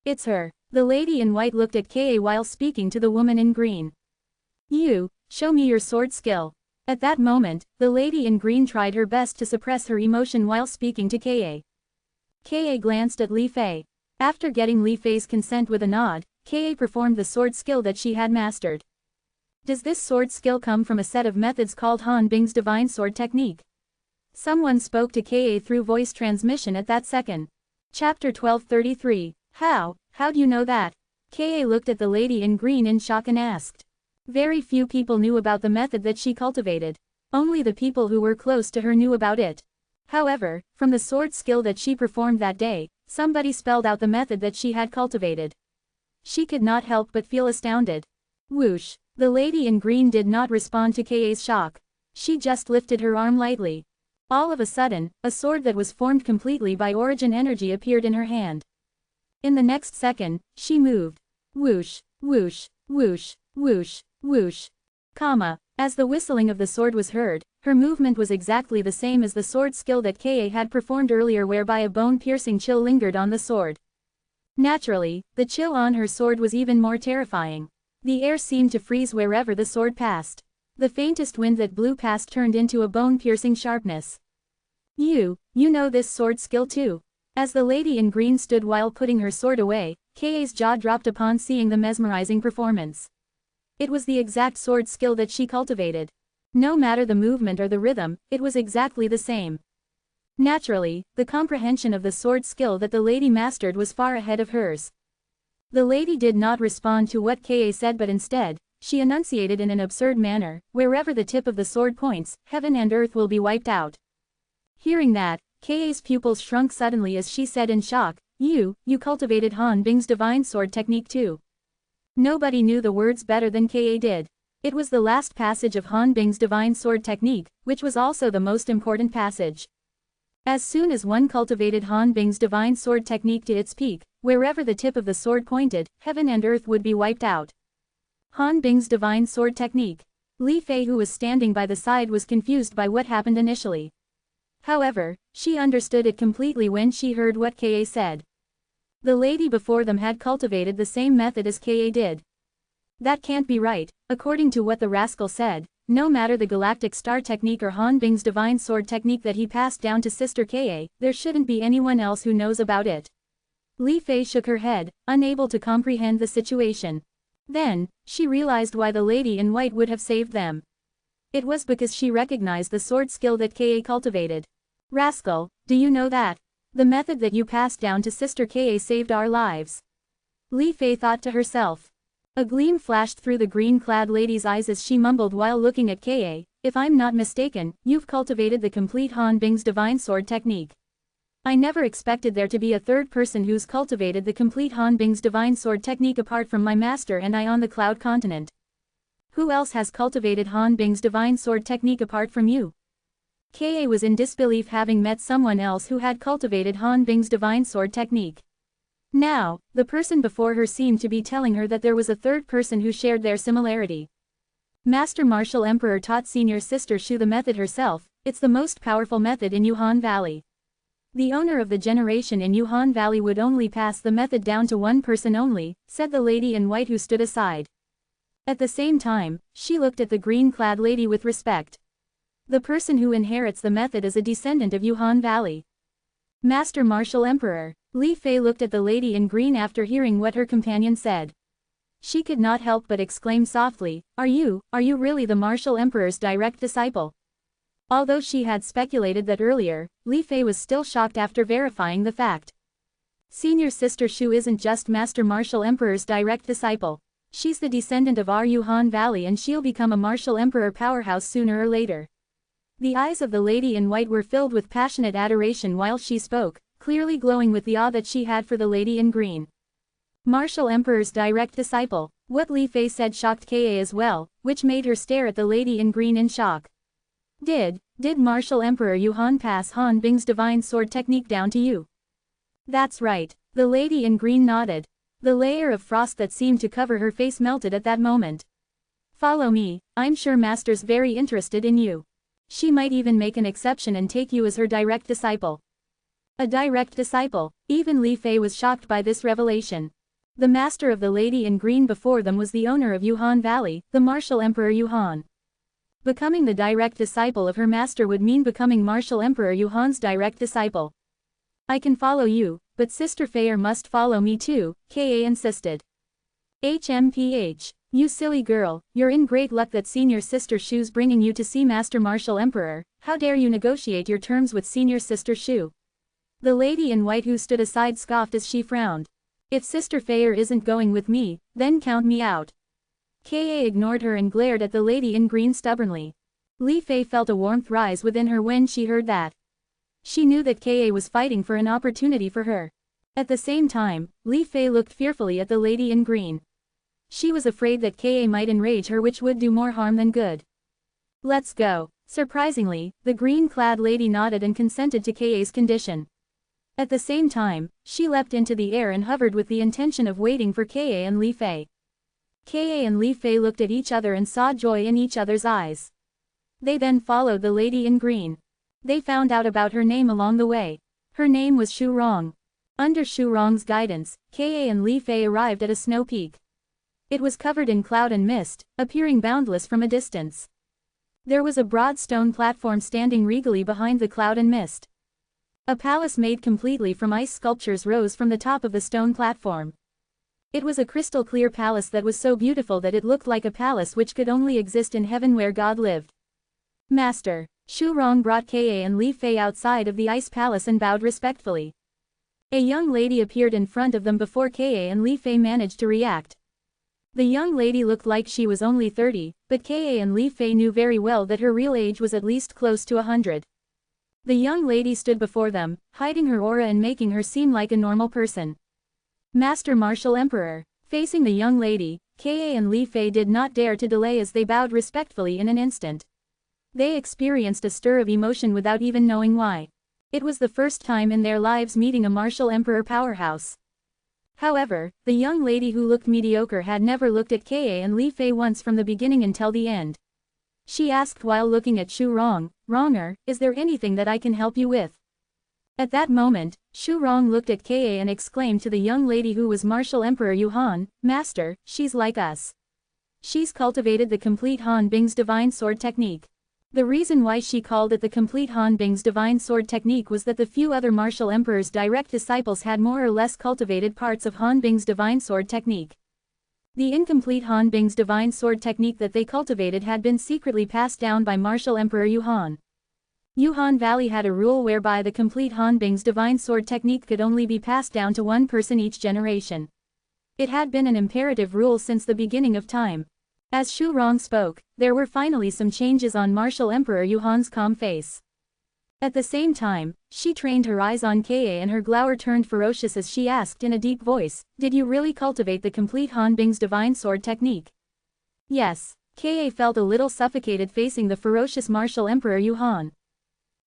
"It's her." The lady in white looked at Ka while speaking to the woman in green. "You, show me your sword skill." At that moment, the lady in green tried her best to suppress her emotion while speaking to Ka. Ka glanced at Li Fei. After getting Li Fei's consent with a nod, Ka performed the sword skill that she had mastered. Does this sword skill come from a set of methods called Han Bing's divine sword technique? Someone spoke to Ka through voice transmission at that second. Chapter 1233. How do you know that? Ka looked at the lady in green in shock and asked. Very few people knew about the method that she cultivated. Only the people who were close to her knew about it. However, from the sword skill that she performed that day, somebody spelled out the method that she had cultivated. She could not help but feel astounded. Whoosh! The lady in green did not respond to Ka's shock. She just lifted her arm lightly. All of a sudden, a sword that was formed completely by origin energy appeared in her hand. In the next second, she moved. Whoosh, whoosh, whoosh, whoosh, whoosh. As the whistling of the sword was heard, her movement was exactly the same as the sword skill that Ka had performed earlier, whereby a bone-piercing chill lingered on the sword. Naturally, the chill on her sword was even more terrifying. The air seemed to freeze wherever the sword passed. The faintest wind that blew past turned into a bone-piercing sharpness. You know this sword skill too. As the lady in green stood while putting her sword away, Ka's jaw dropped upon seeing the mesmerizing performance. It was the exact sword skill that she cultivated. No matter the movement or the rhythm, it was exactly the same. Naturally, the comprehension of the sword skill that the lady mastered was far ahead of hers. The lady did not respond to what Ka said, but instead, she enunciated in an absurd manner, "Wherever the tip of the sword points, heaven and earth will be wiped out." Hearing that, Ka's pupils shrunk suddenly as she said in shock, You cultivated Han Bing's divine sword technique too." Nobody knew the words better than Ka did. It was the last passage of Han Bing's divine sword technique, which was also the most important passage. As soon as one cultivated Han Bing's divine sword technique to its peak, wherever the tip of the sword pointed, heaven and earth would be wiped out. Han Bing's divine sword technique. Li Fei, who was standing by the side, was confused by what happened initially. However, she understood it completely when she heard what Ka said. The lady before them had cultivated the same method as Ka did. That can't be right. According to what the rascal said, no matter the galactic star technique or Han Bing's divine sword technique that he passed down to Sister Ka, there shouldn't be anyone else who knows about it. Li Fei shook her head, unable to comprehend the situation. Then, she realized why the lady in white would have saved them. It was because she recognized the sword skill that Ka cultivated. Rascal, do you know that? The method that you passed down to Sister Ka saved our lives. Li Fei thought to herself. A gleam flashed through the green-clad lady's eyes as she mumbled while looking at Ka, "If I'm not mistaken, you've cultivated the complete Han Bing's divine sword technique. I never expected there to be a third person who's cultivated the complete Han Bing's divine sword technique apart from my master and I on the Cloud Continent. Who else has cultivated Han Bing's divine sword technique apart from you?" Ka was in disbelief, having met someone else who had cultivated Han Bing's divine sword technique. Now, the person before her seemed to be telling her that there was a third person who shared their similarity. Master Martial Emperor taught Senior Sister Shu the method herself. It's the most powerful method in Yuhan Valley. The owner of the generation in Yuhan Valley would only pass the method down to one person only, said the lady in white who stood aside. At the same time, she looked at the green-clad lady with respect. The person who inherits the method is a descendant of Yuhan Valley. Master Martial Emperor. Li Fei looked at the lady in green after hearing what her companion said. She could not help but exclaim softly, Are you really the Martial Emperor's direct disciple?" Although she had speculated that earlier, Li Fei was still shocked after verifying the fact. Senior Sister Shu isn't just Master Martial Emperor's direct disciple. She's the descendant of our Yuhan Valley, and she'll become a Martial Emperor powerhouse sooner or later. The eyes of the lady in white were filled with passionate adoration while she spoke, clearly glowing with the awe that she had for the lady in green. Martial Emperor's direct disciple. What Li Fei said shocked Ka as well, which made her stare at the lady in green in shock. Did Martial Emperor Yuhan pass Han Bing's divine sword technique down to you?" "That's right." The lady in green nodded. The layer of frost that seemed to cover her face melted at that moment. "Follow me, I'm sure Master's very interested in you. She might even make an exception and take you as her direct disciple." A direct disciple. Even Li Fei was shocked by this revelation. The master of the lady in green before them was the owner of Yuhan Valley, the Martial Emperor Yuhan. Becoming the direct disciple of her master would mean becoming Martial Emperor Yuhan's direct disciple. "I can follow you, but Sister Fayer must follow me too, Ka insisted. HMPH. You silly girl, you're in great luck that Senior Sister Shu's bringing you to see Master Martial Emperor. How dare you negotiate your terms with Senior Sister Shu? The lady in white who stood aside scoffed as she frowned. If Sister Fayer isn't going with me, then count me out. Ka ignored her and glared at the lady in green stubbornly. Li Fei felt a warmth rise within her when she heard that. She knew that Ka was fighting for an opportunity for her. At the same time, Li Fei looked fearfully at the lady in green. She was afraid that Ka might enrage her, which would do more harm than good. Let's go. Surprisingly, the green-clad lady nodded and consented to Ka's condition. At the same time, she leapt into the air and hovered with the intention of waiting for Ka and Li Fei. Ka and Li Fei looked at each other and saw joy in each other's eyes. They then followed the lady in green. They found out about her name along the way. Her name was Shu Rong. Under Shu Rong's guidance, Ka and Li Fei arrived at a snow peak. It was covered in cloud and mist, appearing boundless from a distance. There was a broad stone platform standing regally behind the cloud and mist. A palace made completely from ice sculptures rose from the top of the stone platform. It was a crystal-clear palace that was so beautiful that it looked like a palace which could only exist in heaven where God lived. Master, Shu Rong brought Ka and Li Fei outside of the ice palace and bowed respectfully. A young lady appeared in front of them before Ka and Li Fei managed to react. The young lady looked like she was only 30, but Ka and Li Fei knew very well that her real age was at least close to 100. The young lady stood before them, hiding her aura and making her seem like a normal person. Master Martial Emperor. Facing the young lady, Ka and Li Fei did not dare to delay as they bowed respectfully in an instant. They experienced a stir of emotion without even knowing why. It was the first time in their lives meeting a Martial Emperor powerhouse. However, the young lady who looked mediocre had never looked at Ka and Li Fei once from the beginning until the end. She asked while looking at Shu Rong, "Ronger, is there anything that I can help you with?" At that moment, Shu Rong looked at Ka and exclaimed to the young lady who was Martial Emperor Yuhan, "Master, she's like us. She's cultivated the complete Han Bing's divine sword technique." The reason why she called it the complete Han Bing's divine sword technique was that the few other Martial Emperor's direct disciples had more or less cultivated parts of Han Bing's divine sword technique. The incomplete Han Bing's divine sword technique that they cultivated had been secretly passed down by Martial Emperor Yuhan. Yuhan Valley had a rule whereby the complete Han Bing's divine sword technique could only be passed down to one person each generation. It had been an imperative rule since the beginning of time. As Shu Rong spoke, there were finally some changes on Martial Emperor Yuhan's calm face. At the same time, she trained her eyes on Ka and her glower turned ferocious as she asked in a deep voice, "Did you really cultivate the complete Han Bing's divine sword technique?" Yes. Ka felt a little suffocated facing the ferocious Martial Emperor Yuhan.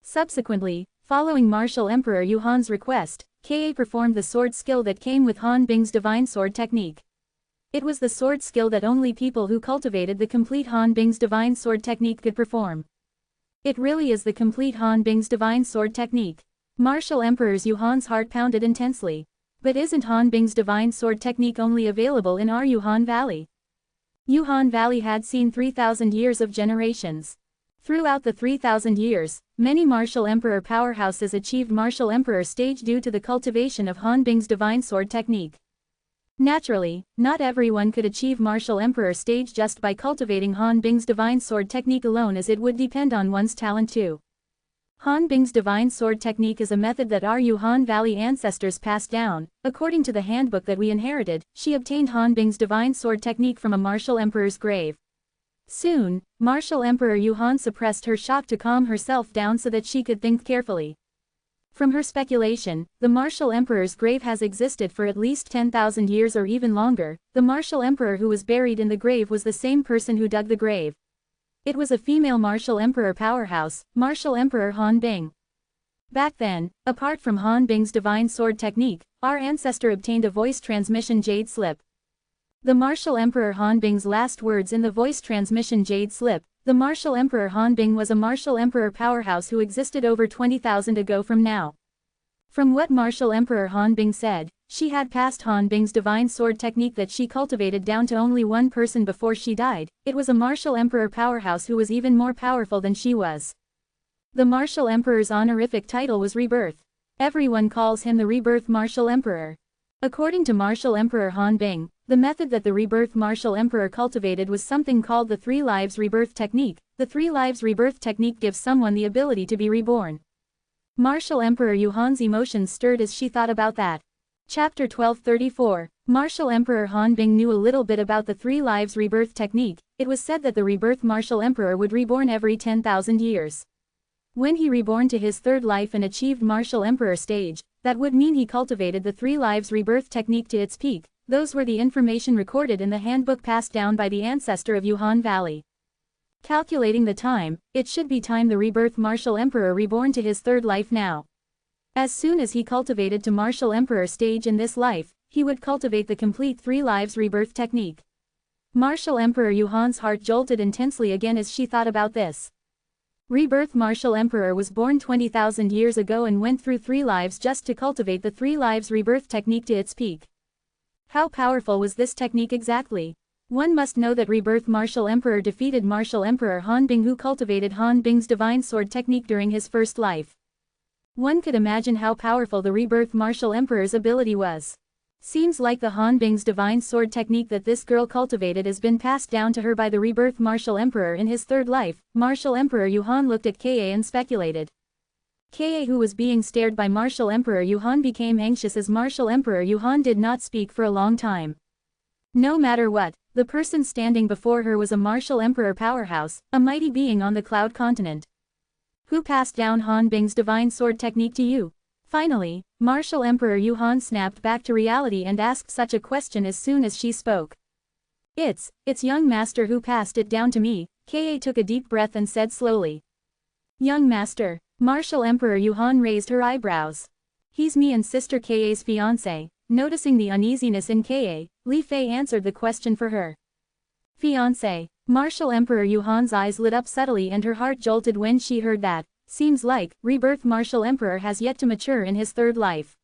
Subsequently, following Martial Emperor Yuhan's request, Ka performed the sword skill that came with Han Bing's divine sword technique. It was the sword skill that only people who cultivated the complete Han Bing's divine sword technique could perform. It really is the complete Han Bing's divine sword technique. Martial Emperor's Yuhan's heart pounded intensely. But isn't Han Bing's divine sword technique only available in our Yuhan Valley? Yuhan Valley had seen 3,000 years of generations. Throughout the 3,000 years, many Martial Emperor powerhouses achieved Martial Emperor stage due to the cultivation of Han Bing's divine sword technique. Naturally, not everyone could achieve Martial Emperor stage just by cultivating Han Bing's divine sword technique alone, as it would depend on one's talent too. Han Bing's divine sword technique is a method that our Yuhan Valley ancestors passed down. According to the handbook that we inherited, she obtained Han Bing's divine sword technique from a Martial Emperor's grave. Soon, Martial Emperor Yuhan suppressed her shock to calm herself down so that she could think carefully. From her speculation, the Martial Emperor's grave has existed for at least 10,000 years or even longer. The Martial Emperor who was buried in the grave was the same person who dug the grave. It was a female Martial Emperor powerhouse, Martial Emperor Han Bing. Back then, apart from Han Bing's divine sword technique, our ancestor obtained a voice transmission jade slip. The Martial Emperor Han Bing's last words in the voice transmission jade slip. The Martial Emperor Han Bing was a Martial Emperor powerhouse who existed over 20,000 ago from now. From what Martial Emperor Han Bing said, she had passed Han Bing's divine sword technique that she cultivated down to only one person before she died. It was a Martial Emperor powerhouse who was even more powerful than she was. The Martial Emperor's honorific title was Rebirth. Everyone calls him the Rebirth Martial Emperor. According to Martial Emperor Han Bing, the method that the Rebirth Martial Emperor cultivated was something called the Three Lives Rebirth Technique. The Three Lives Rebirth Technique gives someone the ability to be reborn. Martial Emperor Yuhan's emotions stirred as she thought about that. Chapter 1234. Martial Emperor Han Bing knew a little bit about the Three Lives Rebirth Technique. It was said that the Rebirth Martial Emperor would reborn every 10,000 years. When he reborn to his third life and achieved Martial Emperor stage, that would mean he cultivated the Three Lives Rebirth Technique to its peak. Those were the information recorded in the handbook passed down by the ancestor of Yuhan Valley. Calculating the time, it should be time the Rebirth Martial Emperor reborn to his third life now. As soon as he cultivated to Martial Emperor stage in this life, he would cultivate the complete Three Lives Rebirth Technique. Martial Emperor Yuhan's heart jolted intensely again as she thought about this. Rebirth Martial Emperor was born 20,000 years ago and went through 3 lives just to cultivate the 3 lives rebirth technique to its peak. How powerful was this technique exactly? One must know that Rebirth Martial Emperor defeated Martial Emperor Han Bing, who cultivated Han Bing's divine sword technique during his first life. One could imagine how powerful the Rebirth Martial Emperor's ability was. Seems like the Han Bing's divine sword technique that this girl cultivated has been passed down to her by the Rebirth Martial Emperor in his third life. Martial Emperor Yuhan looked at Ka and speculated. Ka, who was being stared by Martial Emperor Yuhan, became anxious as Martial Emperor Yuhan did not speak for a long time. No matter what, the person standing before her was a Martial Emperor powerhouse, a mighty being on the Cloud Continent. Who passed down Han Bing's divine sword technique to you? Finally, Martial Emperor Yuhan snapped back to reality and asked such a question as soon as she spoke. It's young master who passed it down to me. Ka took a deep breath and said slowly. Young master. Martial Emperor Yuhan raised her eyebrows. He's me and sister Ka's fiancé. Noticing the uneasiness in Ka, Li Fei answered the question for her. Fiancé. Martial Emperor Yuhan's eyes lit up subtly and her heart jolted when she heard that. Seems like Rebirth Martial Emperor has yet to mature in his third life.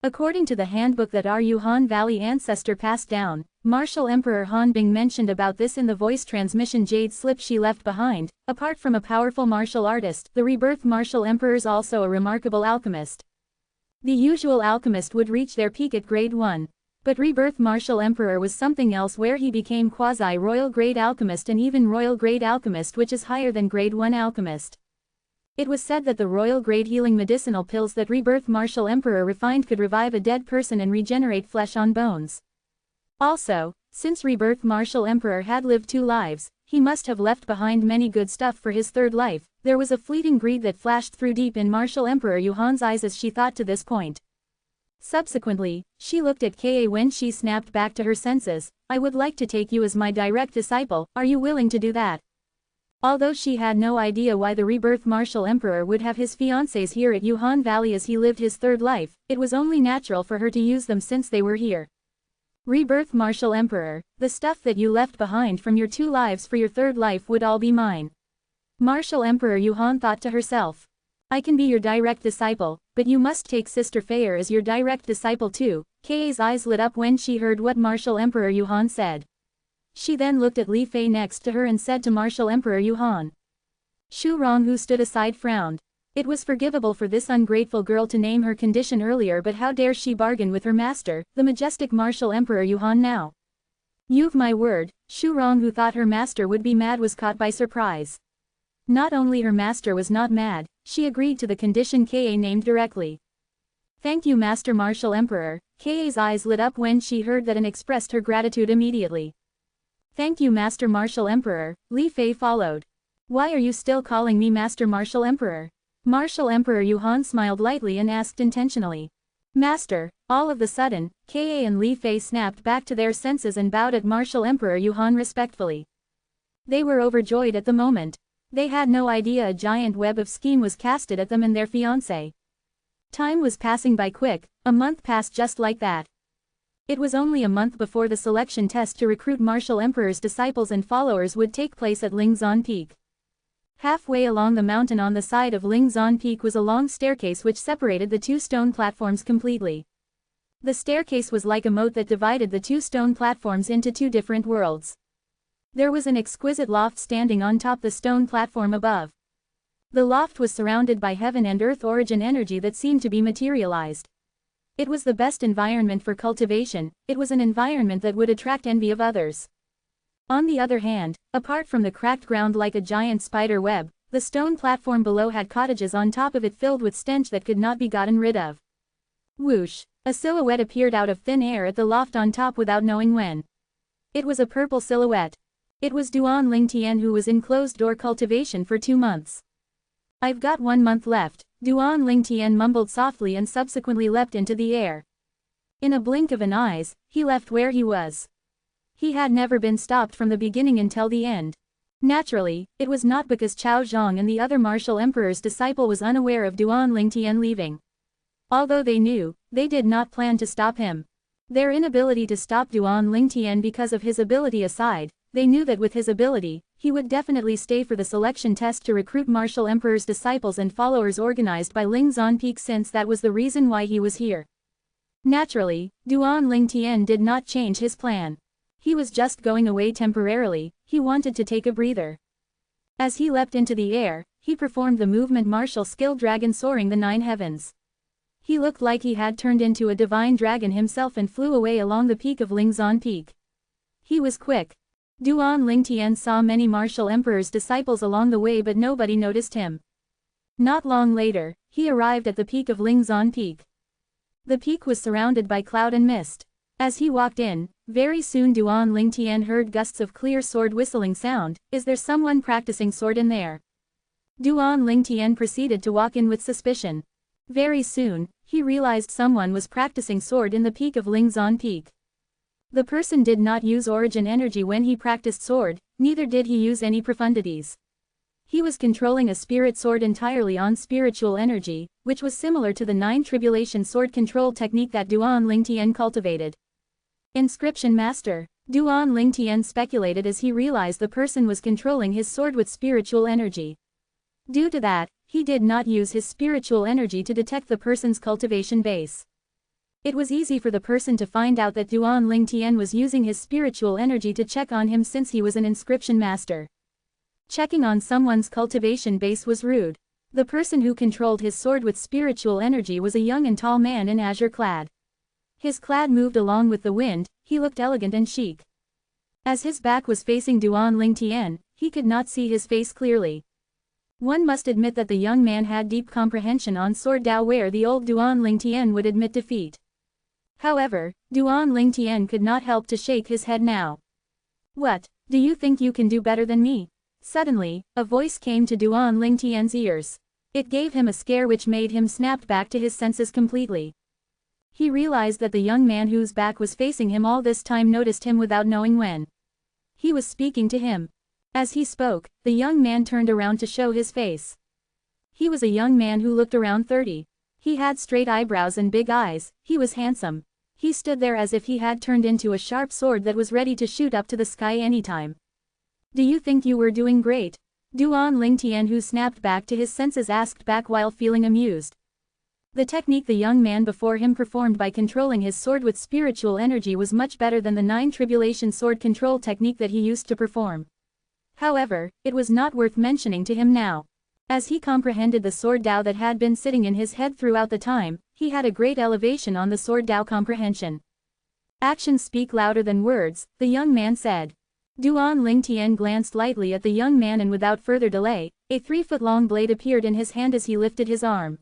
According to the handbook that our Yuhan Valley ancestor passed down, Martial Emperor Han Bing mentioned about this in the voice transmission jade slip she left behind. Apart from a powerful martial artist, the Rebirth Martial Emperor is also a remarkable alchemist. The usual alchemist would reach their peak at grade 1. But Rebirth Martial Emperor was something else, where he became quasi-royal grade alchemist and even royal grade alchemist, which is higher than grade 1 alchemist. It was said that the royal grade healing medicinal pills that Rebirth Martial Emperor refined could revive a dead person and regenerate flesh on bones. Also, since Rebirth Martial Emperor had lived 2 lives, he must have left behind many good stuff for his third life. There was a fleeting greed that flashed through deep in Martial Emperor Yuhan's eyes as she thought to this point. Subsequently, she looked at Ka when she snapped back to her senses. I would like to take you as my direct disciple. Are you willing to do that? Although she had no idea why the Rebirth Martial Emperor would have his fiancés here at Yuhan Valley as he lived his third life, it was only natural for her to use them since they were here. Rebirth Martial Emperor, the stuff that you left behind from your 2 lives for your third life would all be mine. Martial Emperor Yuhan thought to herself. I can be your direct disciple, but you must take Sister Feier as your direct disciple too. Ka's eyes lit up when she heard what Martial Emperor Yuhan said. She then looked at Li Fei next to her and said to Martial Emperor Yuhan. Shu Rong, who stood aside, frowned. It was forgivable for this ungrateful girl to name her condition earlier, but how dare she bargain with her master, the majestic Martial Emperor Yuhan now? You've my word. Shu Rong, who thought her master would be mad, was caught by surprise. Not only her master was not mad, she agreed to the condition Ka named directly. Thank you, Master Martial Emperor. Ka's eyes lit up when she heard that and expressed her gratitude immediately. Thank you, Master Martial Emperor. Li Fei followed. Why are you still calling me Master Martial Emperor? Martial Emperor Yuhan smiled lightly and asked intentionally. Master. All of a sudden, Ka and Li Fei snapped back to their senses and bowed at Martial Emperor Yuhan respectfully. They were overjoyed at the moment. They had no idea a giant web of scheme was casted at them and their fiancé. Time was passing by quick. A month passed just like that. It was only a month before the selection test to recruit Martial Emperor's disciples and followers would take place at Lingzan Peak. Halfway along the mountain on the side of Lingzan Peak was a long staircase which separated the 2 stone platforms completely. The staircase was like a moat that divided the 2 stone platforms into 2 different worlds. There was an exquisite loft standing on top the stone platform above. The loft was surrounded by heaven and earth origin energy that seemed to be materialized. It was the best environment for cultivation, it was an environment that would attract envy of others. On the other hand, apart from the cracked ground like a giant spider web, the stone platform below had cottages on top of it filled with stench that could not be gotten rid of. Whoosh! A silhouette appeared out of thin air at the loft on top without knowing when. It was a purple silhouette. It was Duan Lingtian, who was in closed-door cultivation for 2 months. "I've got 1 month left," Duan Lingtian mumbled softly and subsequently leapt into the air. In a blink of an eye, he left where he was. He had never been stopped from the beginning until the end. Naturally, it was not because Chao Zhang and the other martial emperor's disciple was unaware of Duan Lingtian leaving. Although they knew, they did not plan to stop him. Their inability to stop Duan Lingtian because of his ability aside, they knew that with his ability, he would definitely stay for the selection test to recruit martial emperor's disciples and followers organized by Ling Zonpeak, since that was the reason why he was here. Naturally, Duan Lingtian did not change his plan. He was just going away temporarily, he wanted to take a breather. As he leapt into the air, he performed the movement martial skill dragon soaring the 9 heavens. He looked like he had turned into a divine dragon himself and flew away along the peak of Lingzon Peak. He was quick. Duan Lingtian saw many martial emperor's disciples along the way, but nobody noticed him. Not long later, he arrived at the peak of Lingzon Peak. The peak was surrounded by cloud and mist. As he walked in, very soon Duan Lingtian heard gusts of clear sword whistling sound. "Is there someone practicing sword in there?" Duan Lingtian proceeded to walk in with suspicion. Very soon, he realized someone was practicing sword in the peak of Lingzon Peak. The person did not use origin energy when he practiced sword, neither did he use any profundities. He was controlling a spirit sword entirely on spiritual energy, which was similar to the 9 tribulation sword control technique that Duan Lingtian cultivated. Inscription Master. Duan Lingtian speculated as he realized the person was controlling his sword with spiritual energy. Due to that, he did not use his spiritual energy to detect the person's cultivation base. It was easy for the person to find out that Duan Lingtian was using his spiritual energy to check on him since he was an inscription master. Checking on someone's cultivation base was rude. The person who controlled his sword with spiritual energy was a young and tall man in azure clad. His clad moved along with the wind, he looked elegant and chic. As his back was facing Duan Lingtian, he could not see his face clearly. One must admit that the young man had deep comprehension on sword Dao where the old Duan Lingtian would admit defeat. However, Duan Lingtian could not help to shake his head now. "What, do you think you can do better than me?" Suddenly, a voice came to Duan Lingtian's ears. It gave him a scare which made him snap back to his senses completely. He realized that the young man whose back was facing him all this time noticed him without knowing when. He was speaking to him. As he spoke, the young man turned around to show his face. He was a young man who looked around 30. He had straight eyebrows and big eyes, he was handsome. He stood there as if he had turned into a sharp sword that was ready to shoot up to the sky anytime. "Do you think you were doing great?" Duan Lingtian, who snapped back to his senses, asked back while feeling amused. The technique the young man before him performed by controlling his sword with spiritual energy was much better than the 9 tribulation sword control technique that he used to perform. However, it was not worth mentioning to him now. As he comprehended the sword Dao that had been sitting in his head throughout the time, he had a great elevation on the sword Dao comprehension. "Actions speak louder than words," the young man said. Duan Lingtian glanced lightly at the young man and without further delay, a 3-foot-long blade appeared in his hand as he lifted his arm.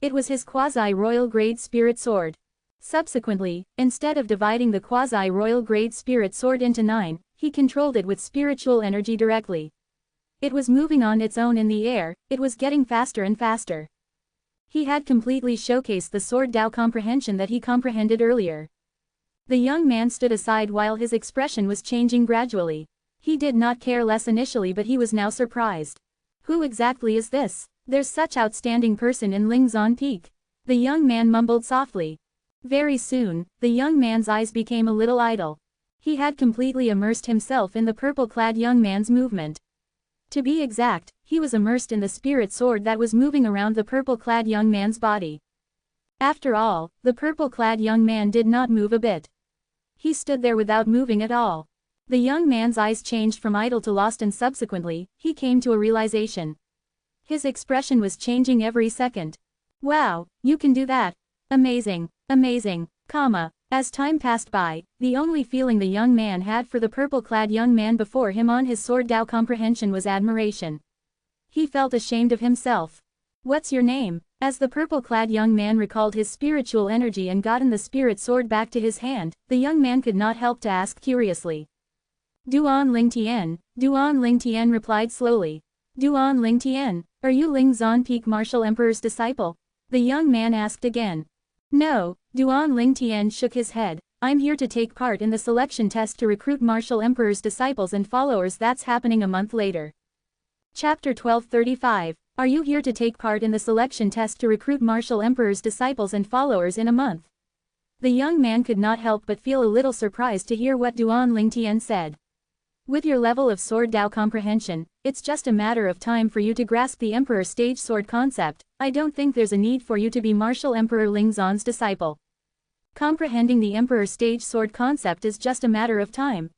It was his quasi-royal grade spirit sword. Subsequently, instead of dividing the quasi-royal grade spirit sword into 9, he controlled it with spiritual energy directly. It was moving on its own in the air, it was getting faster and faster. He had completely showcased the sword Dao comprehension that he comprehended earlier. The young man stood aside while his expression was changing gradually. He did not care less initially, but he was now surprised. "Who exactly is this? There's such outstanding person in Lingzon Peak." The young man mumbled softly. Very soon, the young man's eyes became a little idle. He had completely immersed himself in the purple-clad young man's movement. To be exact, he was immersed in the spirit sword that was moving around the purple-clad young man's body. After all, the purple-clad young man did not move a bit. He stood there without moving at all. The young man's eyes changed from idle to lost, and subsequently, he came to a realization. His expression was changing every second. Wow, you can do that. Amazing, amazing, comma. As time passed by, the only feeling the young man had for the purple-clad young man before him on his sword Dao comprehension was admiration. He felt ashamed of himself. What's your name? As the purple-clad young man recalled his spiritual energy and gotten the spirit sword back to his hand, the young man could not help to ask curiously. Duan Ling Tian, Duan Ling Tian replied slowly. Duan Ling Tian, are you Ling Zan Peak Martial Emperor's disciple? The young man asked again. No, Duan Ling Tian shook his head. I'm here to take part in the selection test to recruit Martial Emperor's disciples and followers. That's happening a month later. Chapter 1235. Are you here to take part in the selection test to recruit Martial Emperor's disciples and followers in a month? The young man could not help but feel a little surprised to hear what Duan Ling Tian said. With your level of sword Dao comprehension, it's just a matter of time for you to grasp the Emperor stage sword concept. I don't think there's a need for you to be Martial Emperor Ling Zan's disciple. Comprehending the Emperor stage sword concept is just a matter of time.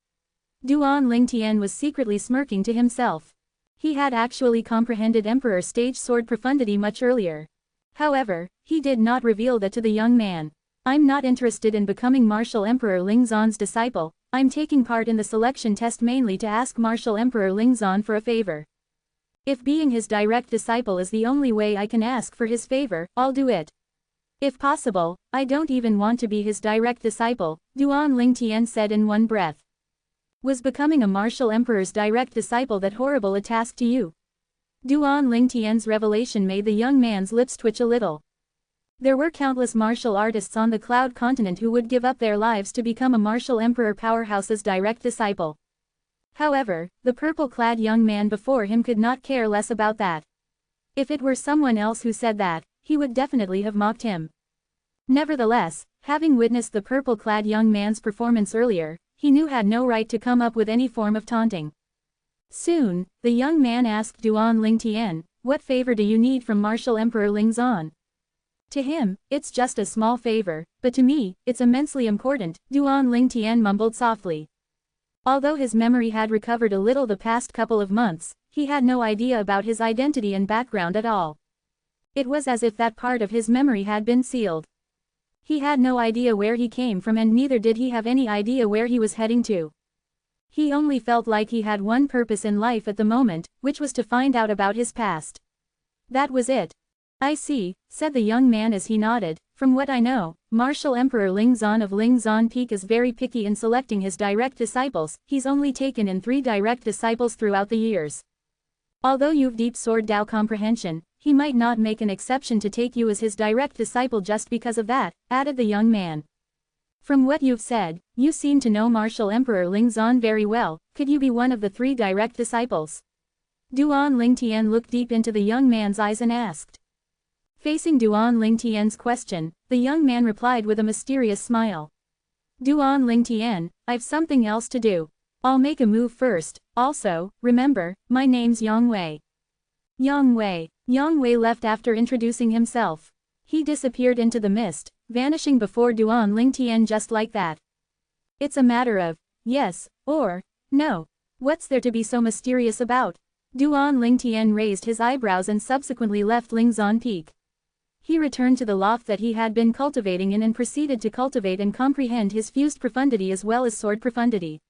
Duan Ling Tian was secretly smirking to himself. He had actually comprehended Emperor stage sword profundity much earlier. However, he did not reveal that to the young man. I'm not interested in becoming Martial Emperor Ling Zan's disciple. I'm taking part in the selection test mainly to ask Martial Emperor Ling Zan for a favor. If being his direct disciple is the only way I can ask for his favor, I'll do it. If possible, I don't even want to be his direct disciple, Duan Ling Tian said in one breath. Was becoming a Martial Emperor's direct disciple that horrible a task to you? Duan Ling Tian's revelation made the young man's lips twitch a little. There were countless martial artists on the Cloud Continent who would give up their lives to become a Martial Emperor powerhouse's direct disciple. However, the purple-clad young man before him could not care less about that. If it were someone else who said that, he would definitely have mocked him. Nevertheless, having witnessed the purple-clad young man's performance earlier, he knew had no right to come up with any form of taunting. Soon, the young man asked Duan Ling Tian, what favor do you need from Martial Emperor Ling Zan? To him, it's just a small favor, but to me, it's immensely important, Duan Ling Tian mumbled softly. Although his memory had recovered a little the past couple of months, he had no idea about his identity and background at all. It was as if that part of his memory had been sealed. He had no idea where he came from and neither did he have any idea where he was heading to. He only felt like he had one purpose in life at the moment, which was to find out about his past. That was it. I see, said the young man as he nodded. From what I know, Martial Emperor Ling Zan of Ling Zan Peak is very picky in selecting his direct disciples. He's only taken in 3 direct disciples throughout the years. Although you've deep sword Dao comprehension, he might not make an exception to take you as his direct disciple just because of that, added the young man. From what you've said, you seem to know Martial Emperor Ling Zan very well. Could you be one of the 3 direct disciples? Duan Ling Tian looked deep into the young man's eyes and asked. Facing Duan Ling Tian's question, the young man replied with a mysterious smile. Duan Ling Tian, I've something else to do. I'll make a move first. Also, remember, my name's Yang Wei. Yang Wei. Yang Wei left after introducing himself. He disappeared into the mist, vanishing before Duan Ling Tian just like that. It's a matter of yes or no. What's there to be so mysterious about? Duan Ling Tian raised his eyebrows and subsequently left Ling Zan Peak. He returned to the loft that he had been cultivating in and proceeded to cultivate and comprehend his fused profundity as well as sword profundity.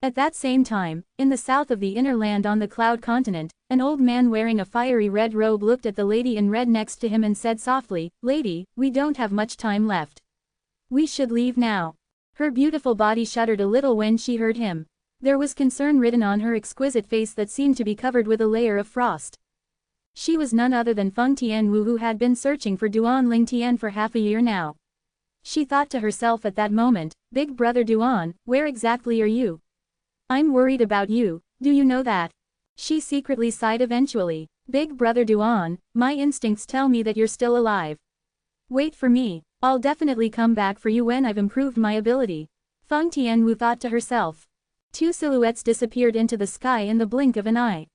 At that same time, in the south of the inner land on the Cloud Continent, an old man wearing a fiery red robe looked at the lady in red next to him and said softly, Lady, we don't have much time left. We should leave now. Her beautiful body shuddered a little when she heard him. There was concern written on her exquisite face that seemed to be covered with a layer of frost. She was none other than Feng Tianwu, who had been searching for Duan Ling Tian for half a year now. She thought to herself at that moment, Big Brother Duan, where exactly are you? I'm worried about you, do you know that? She secretly sighed eventually. Big Brother Duan, my instincts tell me that you're still alive. Wait for me, I'll definitely come back for you when I've improved my ability. Feng Tianwu thought to herself. 2 silhouettes disappeared into the sky in the blink of an eye.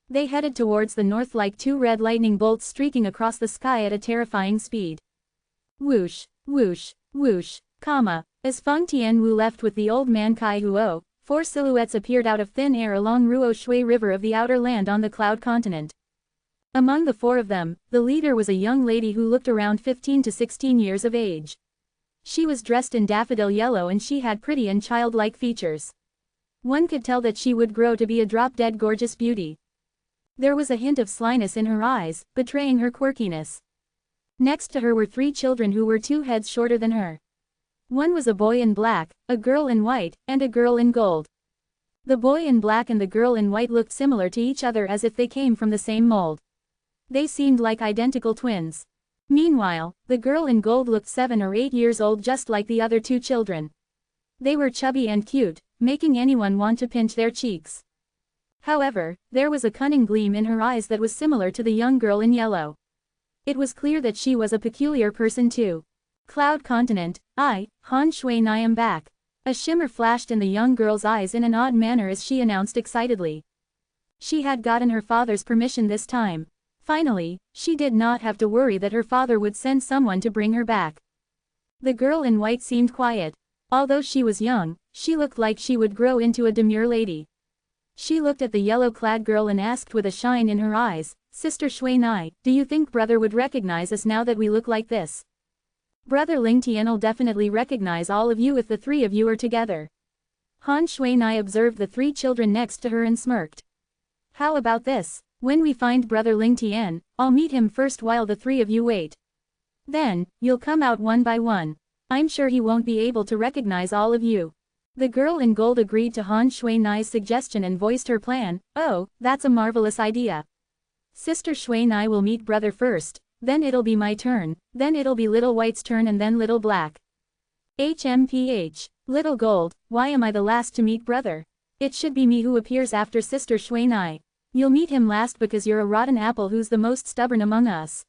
They headed towards the north like 2 red lightning bolts streaking across the sky at a terrifying speed. Whoosh, whoosh, whoosh, comma. As Feng Tianwu left with the old man Kai Huo, 4 silhouettes appeared out of thin air along Ruo Shui River of the outer land on the Cloud Continent. Among the four of them, the leader was a young lady who looked around 15 to 16 years of age. She was dressed in daffodil yellow and she had pretty and childlike features. One could tell that she would grow to be a drop-dead gorgeous beauty. There was a hint of slyness in her eyes, betraying her quirkiness. Next to her were three children who were 2 heads shorter than her. One was a boy in black, a girl in white, and a girl in gold. The boy in black and the girl in white looked similar to each other as if they came from the same mold. They seemed like identical twins. Meanwhile, the girl in gold looked 7 or 8 years old just like the other 2 children. They were chubby and cute, making anyone want to pinch their cheeks. However, there was a cunning gleam in her eyes that was similar to the young girl in yellow. It was clear that she was a peculiar person too. Cloud Continent, Han Shui, I am back. A shimmer flashed in the young girl's eyes in an odd manner as she announced excitedly. She had gotten her father's permission this time. Finally, she did not have to worry that her father would send someone to bring her back. The girl in white seemed quiet. Although she was young, she looked like she would grow into a demure lady. She looked at the yellow-clad girl and asked with a shine in her eyes, Sister Shui Nai, do you think brother would recognize us now that we look like this? Brother Ling Tian'll definitely recognize all of you if the 3 of you are together. Han Shui Nai observed the 3 children next to her and smirked. How about this? When we find brother Ling Tian, I'll meet him first while the 3 of you wait. Then, you'll come out one by one. I'm sure he won't be able to recognize all of you. The girl in gold agreed to Han Shui Nai's suggestion and voiced her plan. Oh, that's a marvelous idea. Sister Shui Nai will meet brother first, then it'll be my turn, then it'll be little white's turn and then little black. HMPH. Little gold, why am I the last to meet brother? It should be me who appears after Sister Shui Nai. You'll meet him last because you're a rotten apple who's the most stubborn among us.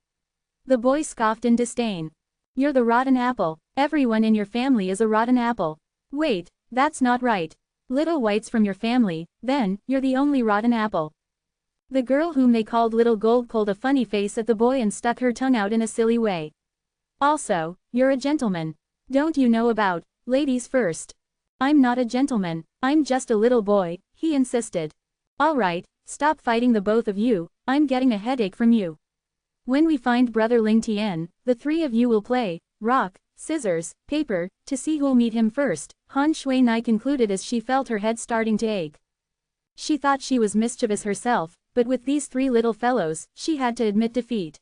The boy scoffed in disdain. You're the rotten apple. Everyone in your family is a rotten apple. Wait, that's not right. Little white's from your family, then, you're the only rotten apple. The girl whom they called Little Gold pulled a funny face at the boy and stuck her tongue out in a silly way. Also, you're a gentleman. Don't you know about ladies first? I'm not a gentleman, I'm just a little boy, he insisted. All right, stop fighting the both of you, I'm getting a headache from you. When we find brother Ling Tian, the 3 of you will play rock, scissors, paper, to see who'll meet him first, Han Shui Nai concluded as she felt her head starting to ache. She thought she was mischievous herself, but with these 3 little fellows, she had to admit defeat.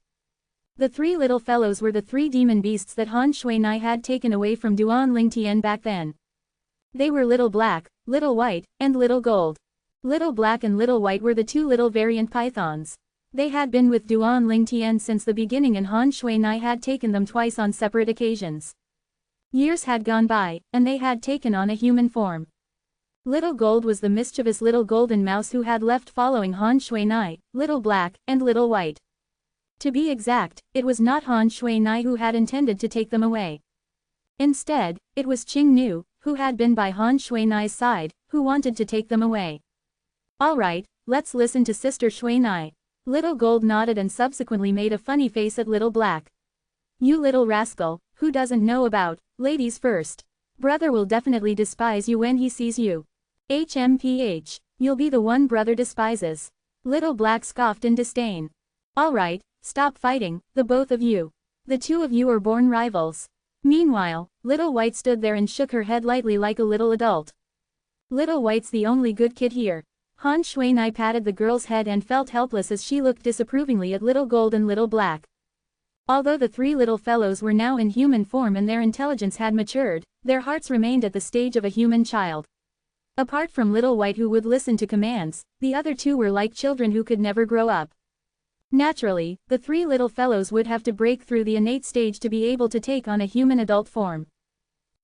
The 3 little fellows were the 3 demon beasts that Han Shui Nai had taken away from Duan Ling Tian back then. They were Little Black, Little White, and Little Gold. Little Black and Little White were the 2 little variant pythons. They had been with Duan Ling Tian since the beginning and Han Shui Nai had taken them twice on separate occasions. Years had gone by, and they had taken on a human form. Little Gold was the mischievous little golden mouse who had left following Han Shui Nai, Little Black, and Little White. To be exact, it was not Han Shui Nai who had intended to take them away. Instead, it was Qing Nu, who had been by Han Shui Nai's side, who wanted to take them away. All right, let's listen to Sister Shui Nai. Little Gold nodded and subsequently made a funny face at Little Black. You little rascal, who doesn't know about ladies first? Brother will definitely despise you when he sees you. HMPH. You'll be the one brother despises. Little Black scoffed in disdain. All right, stop fighting, the both of you. The 2 of you are born rivals. Meanwhile, Little White stood there and shook her head lightly like a little adult. Little White's the only good kid here. Han Shui Nai patted the girl's head and felt helpless as she looked disapprovingly at Little Gold and Little Black. Although the 3 little fellows were now in human form and their intelligence had matured, their hearts remained at the stage of a human child. Apart from Little White who would listen to commands, the other 2 were like children who could never grow up. Naturally, the 3 little fellows would have to break through the innate stage to be able to take on a human adult form.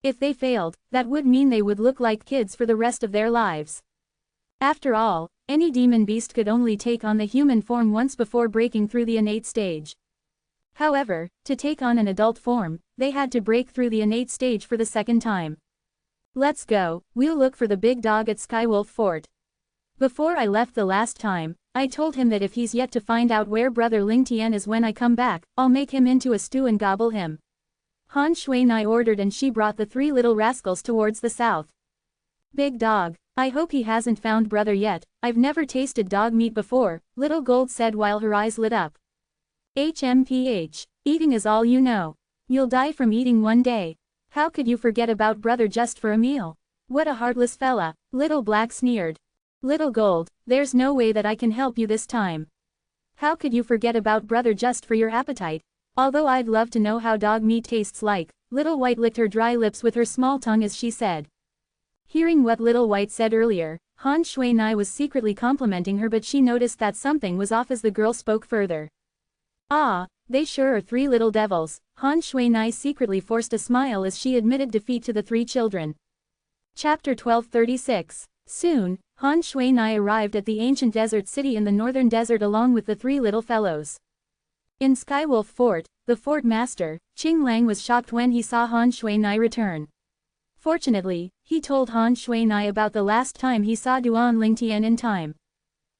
If they failed, that would mean they would look like kids for the rest of their lives. After all, any demon beast could only take on the human form once before breaking through the innate stage. However, to take on an adult form, they had to break through the innate stage for the second time. Let's go, we'll look for the big dog at Skywolf Fort. Before I left the last time, I told him that if he's yet to find out where brother Ling Tian is when I come back, I'll make him into a stew and gobble him. Han Shui Nai ordered and she brought the 3 little rascals towards the south. Big dog, I hope he hasn't found brother yet. I've never tasted dog meat before, Little Gold said while her eyes lit up. HMPH. Eating is all you know. You'll die from eating one day. How could you forget about brother just for a meal? What a heartless fella, Little Black sneered. Little Gold, there's no way that I can help you this time. How could you forget about brother just for your appetite? Although I'd love to know how dog meat tastes like, Little White licked her dry lips with her small tongue as she said. Hearing what Little White said earlier, Han Shui-nai was secretly complimenting her, but she noticed that something was off as the girl spoke further. Ah, they sure are three little devils. Han Shui-nai secretly forced a smile as she admitted defeat to the three children. Chapter 1236. Soon, Han Shui-nai arrived at the ancient desert city in the northern desert along with the three little fellows. In Skywolf Fort, the fort master, Qing Lang, was shocked when he saw Han Shui-nai return. Fortunately, he told Han Shui-nai about the last time he saw Duan Lingtian in time.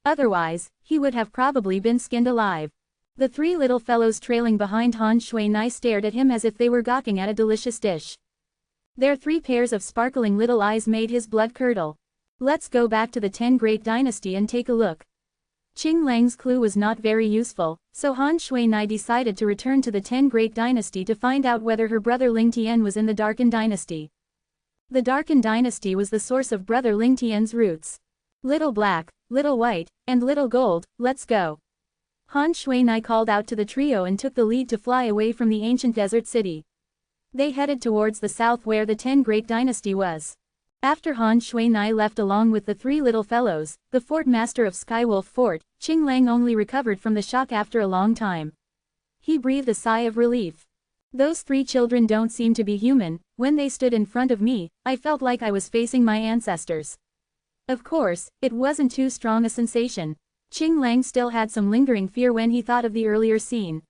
Otherwise, he would have probably been skinned alive. The three little fellows trailing behind Han Shui-nai stared at him as if they were gawking at a delicious dish. Their three pairs of sparkling little eyes made his blood curdle. Let's go back to the 10 Great Dynasty and take a look. Qing Lang's clue was not very useful, so Han Shui-nai decided to return to the 10 Great Dynasty to find out whether her brother Lingtian was in the Darkened Dynasty. The Darkened Dynasty was the source of brother Lingtian's roots. Little Black, Little White, and Little Gold, let's go. Han Shui-nai called out to the trio and took the lead to fly away from the ancient desert city. They headed towards the south where the 10 Great Dynasty was. After Han Shui-nai left along with the three little fellows, the fort master of Skywolf Fort, Qing Lang, only recovered from the shock after a long time. He breathed a sigh of relief. Those three children don't seem to be human. When they stood in front of me, I felt like I was facing my ancestors. Of course, it wasn't too strong a sensation. Qing Lang still had some lingering fear when he thought of the earlier scene.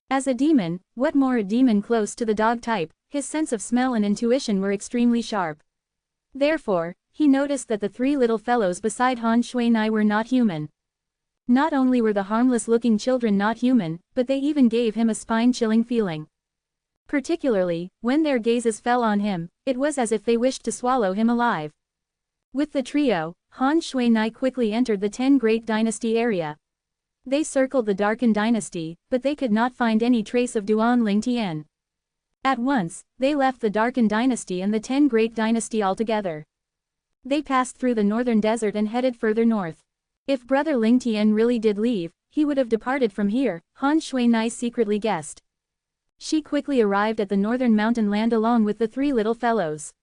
As a demon, what more a demon close to the dog type, his sense of smell and intuition were extremely sharp. Therefore, he noticed that the three little fellows beside Han Shui-nai were not human. Not only were the harmless-looking children not human, but they even gave him a spine-chilling feeling. Particularly, when their gazes fell on him, it was as if they wished to swallow him alive. With the trio, Han Shui-nai quickly entered the 10 Great Dynasty area. They circled the Darkened Dynasty, but they could not find any trace of Duan Lingtian. At once, they left the Darkened Dynasty and the 10 Great Dynasty altogether. They passed through the northern desert and headed further north. If brother Lingtian really did leave, he would have departed from here, Han Shui-nai secretly guessed. She quickly arrived at the northern mountain land along with the three little fellows.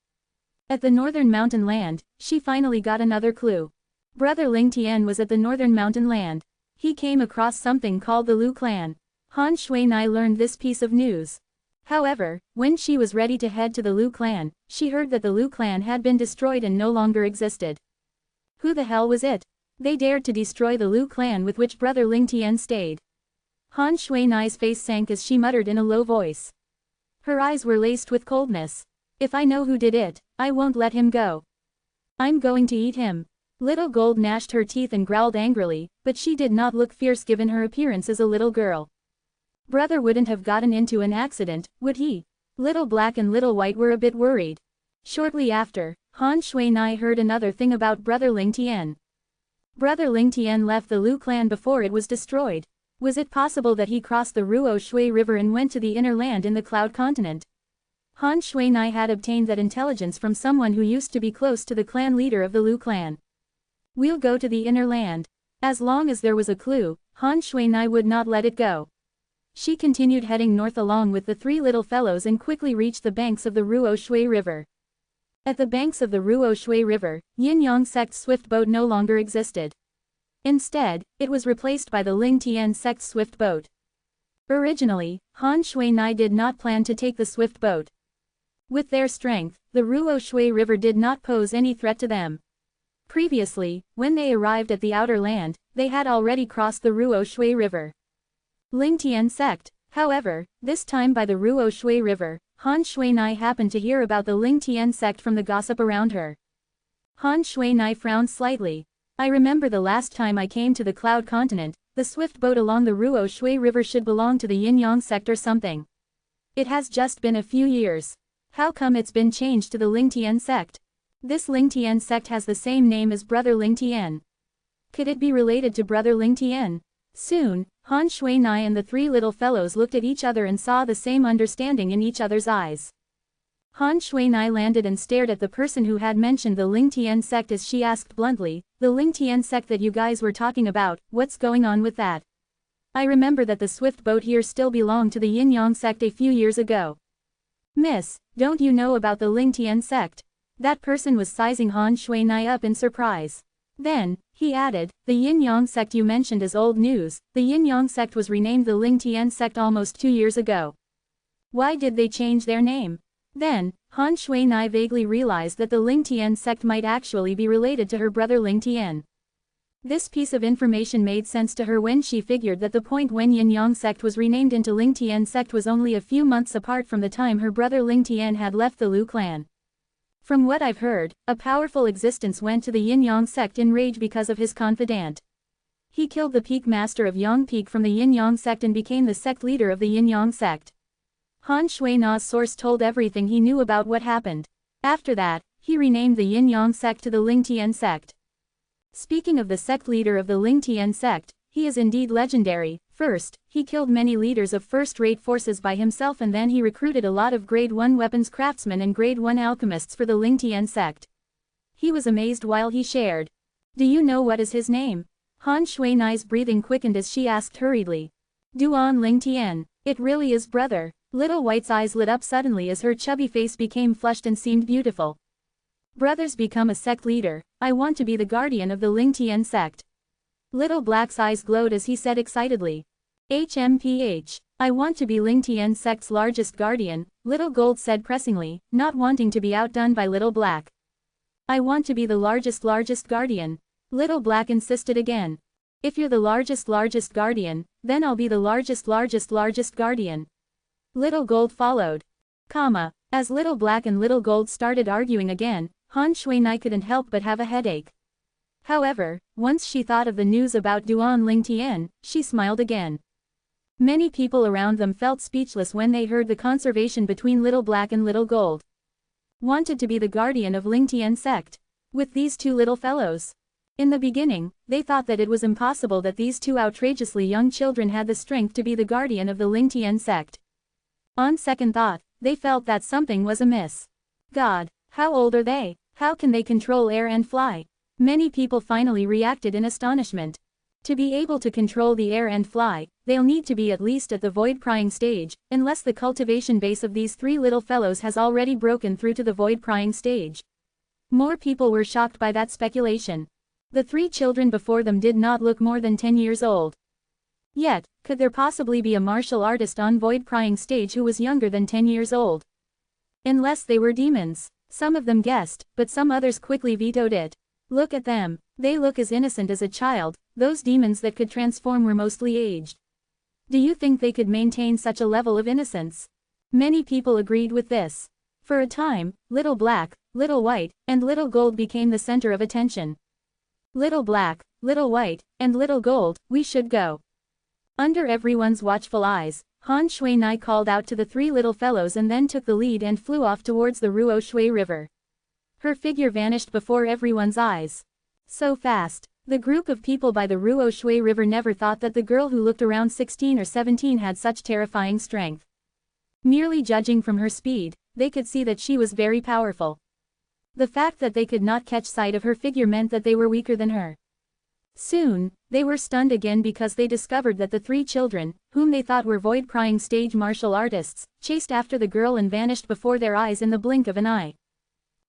At the northern mountain land, she finally got another clue. Brother Lingtian was at the northern mountain land. He came across something called the Lu clan. Han Shui-nai learned this piece of news. However, when she was ready to head to the Lu clan, she heard that the Lu clan had been destroyed and no longer existed. Who the hell was it? They dared to destroy the Lu clan with which brother Lingtian stayed. Han Shui-nai's face sank as she muttered in a low voice. Her eyes were laced with coldness. If I know who did it, I won't let him go. I'm going to eat him. Little Gold gnashed her teeth and growled angrily, but she did not look fierce given her appearance as a little girl. Brother wouldn't have gotten into an accident, would he? Little Black and Little White were a bit worried. Shortly after, Han Shui-nai heard another thing about brother Lingtian. Brother Lingtian left the Lu clan before it was destroyed. Was it possible that he crossed the Ruo Shui River and went to the inner land in the Cloud Continent? Han Shui-nai had obtained that intelligence from someone who used to be close to the clan leader of the Lu clan. We'll go to the inner land. As long as there was a clue, Han Shui-nai would not let it go. She continued heading north along with the three little fellows and quickly reached the banks of the Ruo Shui River. At the banks of the Ruo Shui River, Yin-Yang Sect's swift boat no longer existed. Instead, it was replaced by the Lingtian Sect's swift boat. Originally, Han Shui-nai did not plan to take the swift boat. With their strength, the Ruo Shui River did not pose any threat to them. Previously, when they arrived at the outer land, they had already crossed the Ruo Shui River. Lingtian Sect, however, this time by the Ruo Shui River, Han Shui-nai happened to hear about the Lingtian Sect from the gossip around her. Han Shui-nai frowned slightly. I remember the last time I came to the Cloud Continent, the swift boat along the Ruo Shui River should belong to the Yin-Yang Sect or something. It has just been a few years. How come it's been changed to the Lingtian Sect? This Ling Tian sect has the same name as Brother Ling Tian. Could it be related to Brother Ling Tian? Soon, Han Shui-nai and the three little fellows looked at each other and saw the same understanding in each other's eyes. Han Shui-nai landed and stared at the person who had mentioned the Ling Tian sect as she asked bluntly, "The Ling Tian sect that you guys were talking about, what's going on with that? I remember that the swift boat here still belonged to the Yin-Yang sect a few years ago." "Miss, don't you know about the Ling Tian sect?" That person was sizing Han Shui-nai up in surprise. Then, he added, "The Yin-Yang sect you mentioned is old news. The Yin-Yang sect was renamed the Ling Tian sect almost 2 years ago." "Why did they change their name?" Then, Han Shui-nai vaguely realized that the Ling Tian sect might actually be related to her brother Ling Tian. This piece of information made sense to her when she figured that the point when Yin-Yang sect was renamed into Ling Tian sect was only a few months apart from the time her brother Ling Tian had left the Lu clan. "From what I've heard, a powerful existence went to the Yin-Yang sect in rage because of his confidant. He killed the peak master of Yang Peak from the Yin-Yang sect and became the sect leader of the Yin-Yang sect." Han Shui-nai's source told everything he knew about what happened. After that, he renamed the Yin-Yang sect to the Ling Tian sect. Speaking of the sect leader of the Ling Tian sect, he is indeed legendary. First, he killed many leaders of first-rate forces by himself, and then he recruited a lot of grade 1 weapons craftsmen and grade 1 alchemists for the Ling Tian sect. He was amazed while he shared. "Do you know what is his name?" Han Shui-nai's breathing quickened as she asked hurriedly. "Duan Ling Tian. It really is brother." Little White's eyes lit up suddenly as her chubby face became flushed and seemed beautiful. "Brothers become a sect leader. I want to be the guardian of the Ling Tian sect." Little Black's eyes glowed as he said excitedly. "HMPH. I want to be Ling Tian sect's largest guardian," Little Gold said pressingly, not wanting to be outdone by Little Black. "I want to be the largest guardian." Little Black insisted again. "If you're the largest guardian, then I'll be the largest guardian." Little Gold followed. As Little Black and Little Gold started arguing again, Han Shui-nai couldn't help but have a headache. However, once she thought of the news about Duan Ling Tian, she smiled again. Many people around them felt speechless when they heard the conversation between Little Black and Little Gold. Wanted to be the guardian of Ling Tian sect. With these two little fellows. In the beginning, they thought that it was impossible that these two outrageously young children had the strength to be the guardian of the Ling Tian sect. On second thought, they felt that something was amiss. God, how old are they? How can they control air and fly? Many people finally reacted in astonishment. To be able to control the air and fly, they'll need to be at least at the void-prying stage, unless the cultivation base of these three little fellows has already broken through to the void-prying stage. More people were shocked by that speculation. The three children before them did not look more than 10 years old. Yet, could there possibly be a martial artist on void-prying stage who was younger than 10 years old? Unless they were demons. Some of them guessed, but some others quickly vetoed it. Look at them. They look as innocent as a child. Those demons that could transform were mostly aged. Do you think they could maintain such a level of innocence? Many people agreed with this. For a time, Little Black, Little White, and Little Gold became the center of attention. Little Black, Little White, and Little Gold, we should go. Under everyone's watchful eyes, Han Shui-nai called out to the three little fellows and then took the lead and flew off towards the Ruo Shui River. Her figure vanished before everyone's eyes. So fast. The group of people by the Ruo Shui River never thought that the girl who looked around 16 or 17 had such terrifying strength. Merely judging from her speed, they could see that she was very powerful. The fact that they could not catch sight of her figure meant that they were weaker than her. Soon, they were stunned again because they discovered that the three children, whom they thought were void-prying stage martial artists, chased after the girl and vanished before their eyes in the blink of an eye.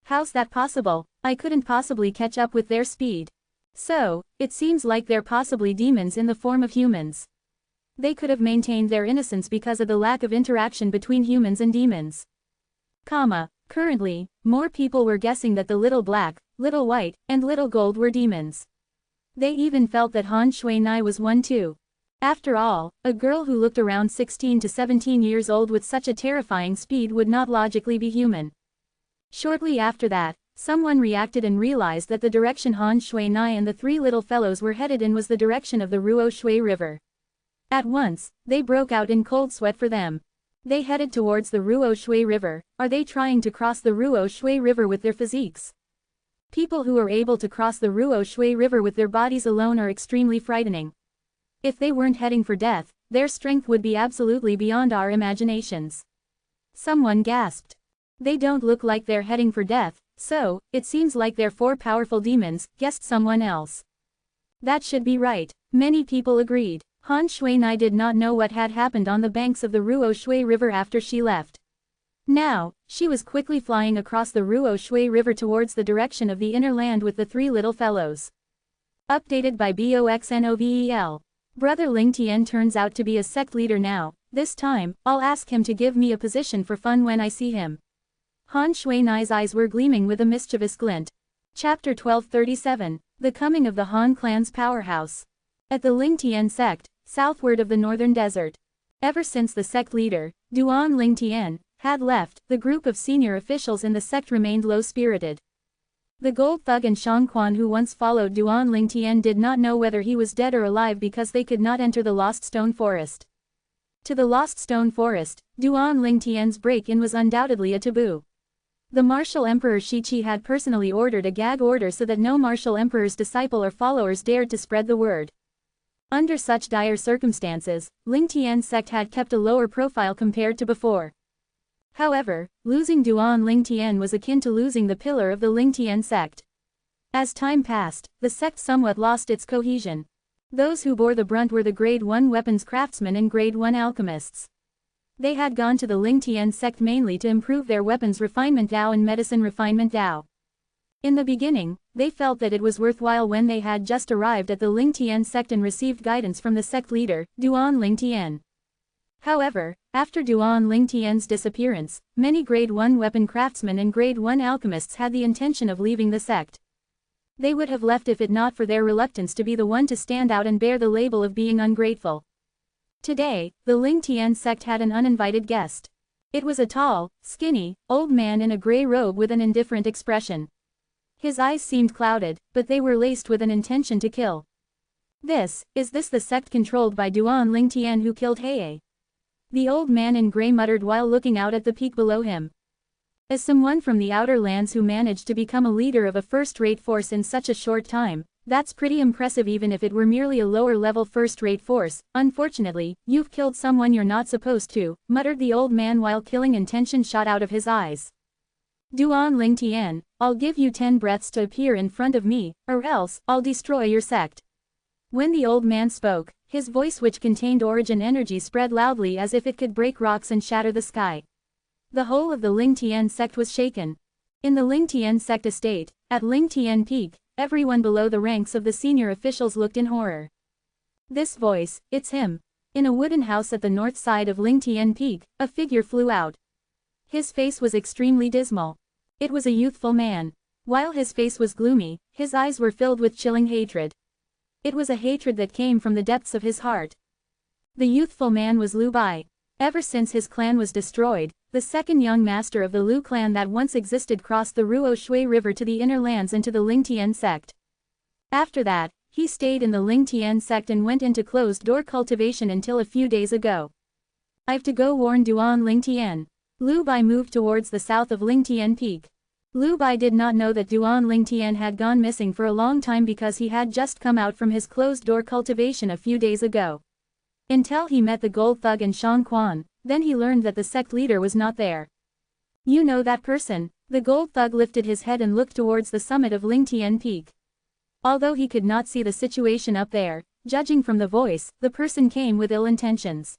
How's that possible? I couldn't possibly catch up with their speed. So, it seems like they're possibly demons in the form of humans. They could have maintained their innocence because of the lack of interaction between humans and demons. Currently, more people were guessing that the Little Black, Little White, and Little Gold were demons. They even felt that Han Shui-nai was one too. After all, a girl who looked around 16 to 17 years old with such a terrifying speed would not logically be human. Shortly after that, someone reacted and realized that the direction Han Shui-nai and the three little fellows were headed in was the direction of the Ruo Shui River. At once, they broke out in cold sweat for them. They headed towards the Ruo Shui River. Are they trying to cross the Ruo Shui River with their physiques? People who are able to cross the Ruo Shui River with their bodies alone are extremely frightening. If they weren't heading for death, their strength would be absolutely beyond our imaginations. Someone gasped. They don't look like they're heading for death, so, it seems like they're 4 powerful demons, guessed someone else. That should be right, many people agreed. Han Shuinai did not know what had happened on the banks of the Ruo Shui River after she left. Now, she was quickly flying across the Ruo Shui River towards the direction of the inner land with the 3 little fellows. Updated by BOXNOVEL. Brother Ling Tian turns out to be a sect leader now. This time, I'll ask him to give me a position for fun when I see him. Han Shuinai's eyes were gleaming with a mischievous glint. Chapter 1237, The Coming of the Han Clan's Powerhouse. At the Ling Tian sect, southward of the northern desert. Ever since the sect leader, Duan Ling Tian, had left, the group of senior officials in the sect remained low-spirited. The gold thug and Shang Quan who once followed Duan Ling Tian did not know whether he was dead or alive because they could not enter the Lost Stone Forest. To the Lost Stone Forest, Duan Ling Tian's break-in was undoubtedly a taboo. The martial emperor Shiqi had personally ordered a gag order so that no martial emperor's disciple or followers dared to spread the word. Under such dire circumstances, Ling Tian's sect had kept a lower profile compared to before. However, losing Duan Ling Tian was akin to losing the pillar of the Ling Tian sect. As time passed, the sect somewhat lost its cohesion. Those who bore the brunt were the Grade 1 weapons craftsmen and Grade 1 alchemists. They had gone to the Ling Tian sect mainly to improve their weapons refinement Dao and medicine refinement Dao. In the beginning, they felt that it was worthwhile when they had just arrived at the Ling Tian sect and received guidance from the sect leader, Duan Ling Tian. However, after Duan Ling Tian's disappearance, many Grade 1 weapon craftsmen and Grade 1 alchemists had the intention of leaving the sect. They would have left if it not for their reluctance to be the one to stand out and bear the label of being ungrateful. Today, the Ling Tian sect had an uninvited guest. It was a tall, skinny, old man in a gray robe with an indifferent expression. His eyes seemed clouded, but they were laced with an intention to kill. Is this the sect controlled by Duan Ling Tian who killed Heye? The old man in gray muttered while looking out at the peak below him. As someone from the outer lands who managed to become a leader of a first-rate force in such a short time, that's pretty impressive even if it were merely a lower-level first-rate force. Unfortunately, you've killed someone you're not supposed to, muttered the old man while killing intention shot out of his eyes. Duan Ling Tian, I'll give you 10 breaths to appear in front of me, or else, I'll destroy your sect. When the old man spoke, his voice which contained origin energy spread loudly as if it could break rocks and shatter the sky. The whole of the Ling Tian sect was shaken. In the Ling Tian sect estate, at Ling Tian Peak, everyone below the ranks of the senior officials looked in horror. This voice, it's him. In a wooden house at the north side of Ling Tian Peak, a figure flew out. His face was extremely dismal. It was a youthful man. While his face was gloomy, his eyes were filled with chilling hatred. It was a hatred that came from the depths of his heart. The youthful man was Lu Bai. Ever since his clan was destroyed, the second young master of the Lu clan that once existed crossed the Ruo Shui River to the inner lands and to the Ling Tian sect. After that, he stayed in the Ling Tian sect and went into closed-door cultivation until a few days ago. I've to go warn Duan Ling Tian. Lu Bai moved towards the south of Ling Tian Peak. Lu Bai did not know that Duan Ling Tian had gone missing for a long time because he had just come out from his closed-door cultivation a few days ago. Until he met the gold thug and Shang Quan, then he learned that the sect leader was not there. You know that person? The gold thug lifted his head and looked towards the summit of Ling Tian Peak. Although he could not see the situation up there, judging from the voice, the person came with ill intentions.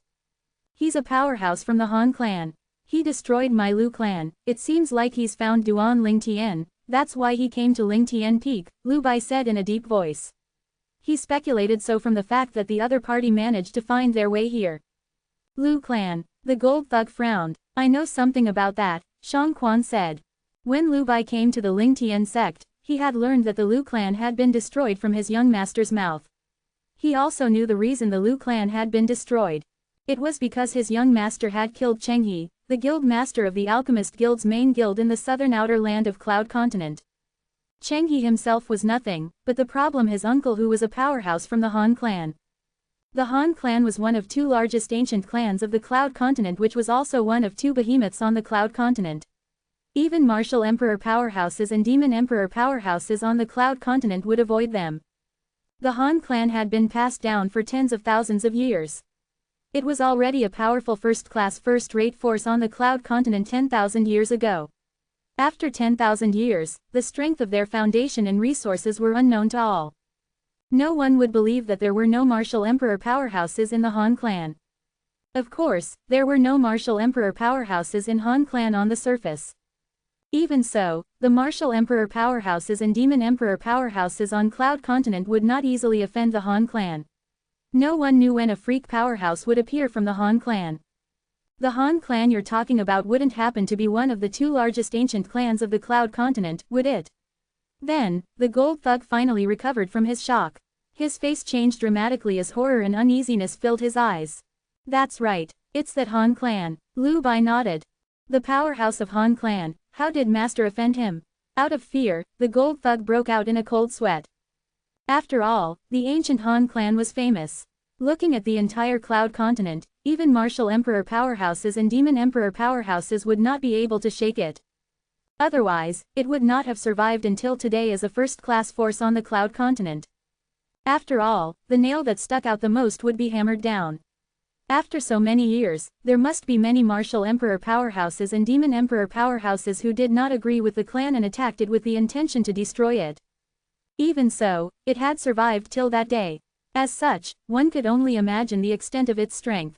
He's a powerhouse from the Han clan. He destroyed my Lu clan. It seems like he's found Duan Ling Tian. That's why he came to Ling Tian Peak, Lu Bai said in a deep voice. He speculated so from the fact that the other party managed to find their way here. Lu clan. The gold thug frowned. I know something about that, Shang Quan said. When Lu Bai came to the Ling Tian sect, he had learned that the Lu clan had been destroyed from his young master's mouth. He also knew the reason the Lu clan had been destroyed. It was because his young master had killed Cheng He, the guild master of the Alchemist Guild's main guild in the southern outer land of Cloud Continent. Cheng He himself was nothing, but the problem his uncle who was a powerhouse from the Han clan. The Han clan was one of 2 largest ancient clans of the Cloud Continent which was also one of 2 behemoths on the Cloud Continent. Even martial emperor powerhouses and demon emperor powerhouses on the Cloud Continent would avoid them. The Han clan had been passed down for tens of thousands of years. It was already a powerful first-class first-rate force on the Cloud Continent 10,000 years ago. After 10,000 years, the strength of their foundation and resources were unknown to all. No one would believe that there were no martial emperor powerhouses in the Han clan. Of course, there were no martial emperor powerhouses in Han clan on the surface. Even so, the martial emperor powerhouses and demon emperor powerhouses on Cloud Continent would not easily offend the Han clan. No one knew when a freak powerhouse would appear from the Han clan. The Han clan you're talking about wouldn't happen to be one of the two largest ancient clans of the Cloud Continent, would it? Then, the gold thug finally recovered from his shock. His face changed dramatically as horror and uneasiness filled his eyes. That's right, it's that Han clan. Lu Bai nodded. The powerhouse of Han clan, how did Master offend him? Out of fear, the gold thug broke out in a cold sweat. After all, the ancient Han clan was famous. Looking at the entire Cloud Continent, even martial emperor powerhouses and demon emperor powerhouses would not be able to shake it. Otherwise, it would not have survived until today as a first-class force on the Cloud Continent. After all, the nail that stuck out the most would be hammered down. After so many years, there must be many martial emperor powerhouses and demon emperor powerhouses who did not agree with the clan and attacked it with the intention to destroy it. Even so, it had survived till that day. As such, one could only imagine the extent of its strength.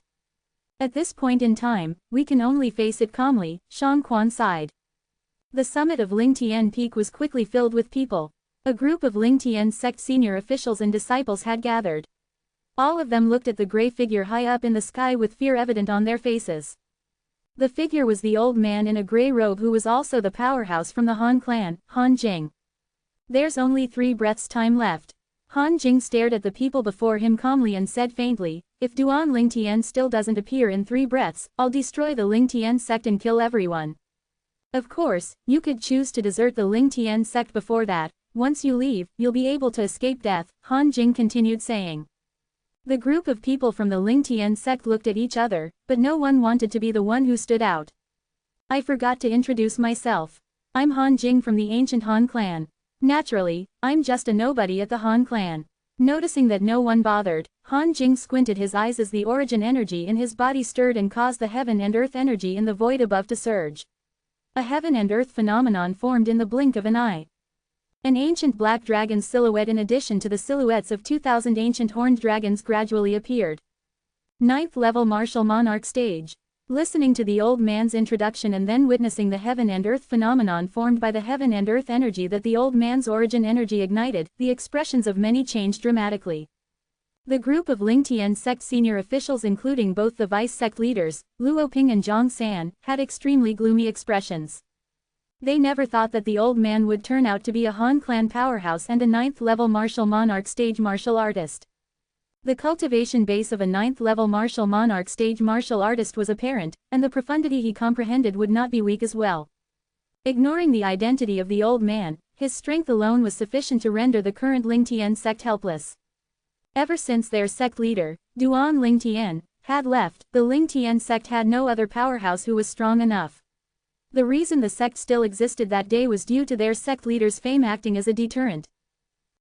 At this point in time, we can only face it calmly, Shang Quan sighed. The summit of Lingtian Peak was quickly filled with people. A group of Lingtian sect senior officials and disciples had gathered. All of them looked at the gray figure high up in the sky with fear evident on their faces. The figure was the old man in a gray robe who was also the powerhouse from the Han clan, Han Jing. There's only 3 breaths time left. Han Jing stared at the people before him calmly and said faintly, if Duan Lingtian still doesn't appear in 3 breaths, I'll destroy the Lingtian sect and kill everyone. Of course, you could choose to desert the Lingtian sect before that. Once you leave, you'll be able to escape death, Han Jing continued saying. The group of people from the Lingtian sect looked at each other, but no one wanted to be the one who stood out. I forgot to introduce myself. I'm Han Jing from the ancient Han clan. Naturally, I'm just a nobody at the Han clan. Noticing that no one bothered, Han Jing squinted his eyes as the origin energy in his body stirred and caused the heaven and earth energy in the void above to surge. A heaven and earth phenomenon formed in the blink of an eye. An ancient black dragon silhouette in addition to the silhouettes of 2,000 ancient horned dragons gradually appeared. 9th level martial monarch stage. Listening to the old man's introduction and then witnessing the heaven and earth phenomenon formed by the heaven and earth energy that the old man's origin energy ignited, the expressions of many changed dramatically. The group of Lingtian sect senior officials including both the vice sect leaders, Luo Ping and Zhang San, had extremely gloomy expressions. They never thought that the old man would turn out to be a Han clan powerhouse and a 9th level martial monarch stage martial artist. The cultivation base of a 9th level martial monarch stage martial artist was apparent, and the profundity he comprehended would not be weak as well. Ignoring the identity of the old man, his strength alone was sufficient to render the current Lingtian sect helpless. Ever since their sect leader, Duan Lingtian, had left, the Lingtian sect had no other powerhouse who was strong enough. The reason the sect still existed that day was due to their sect leader's fame acting as a deterrent.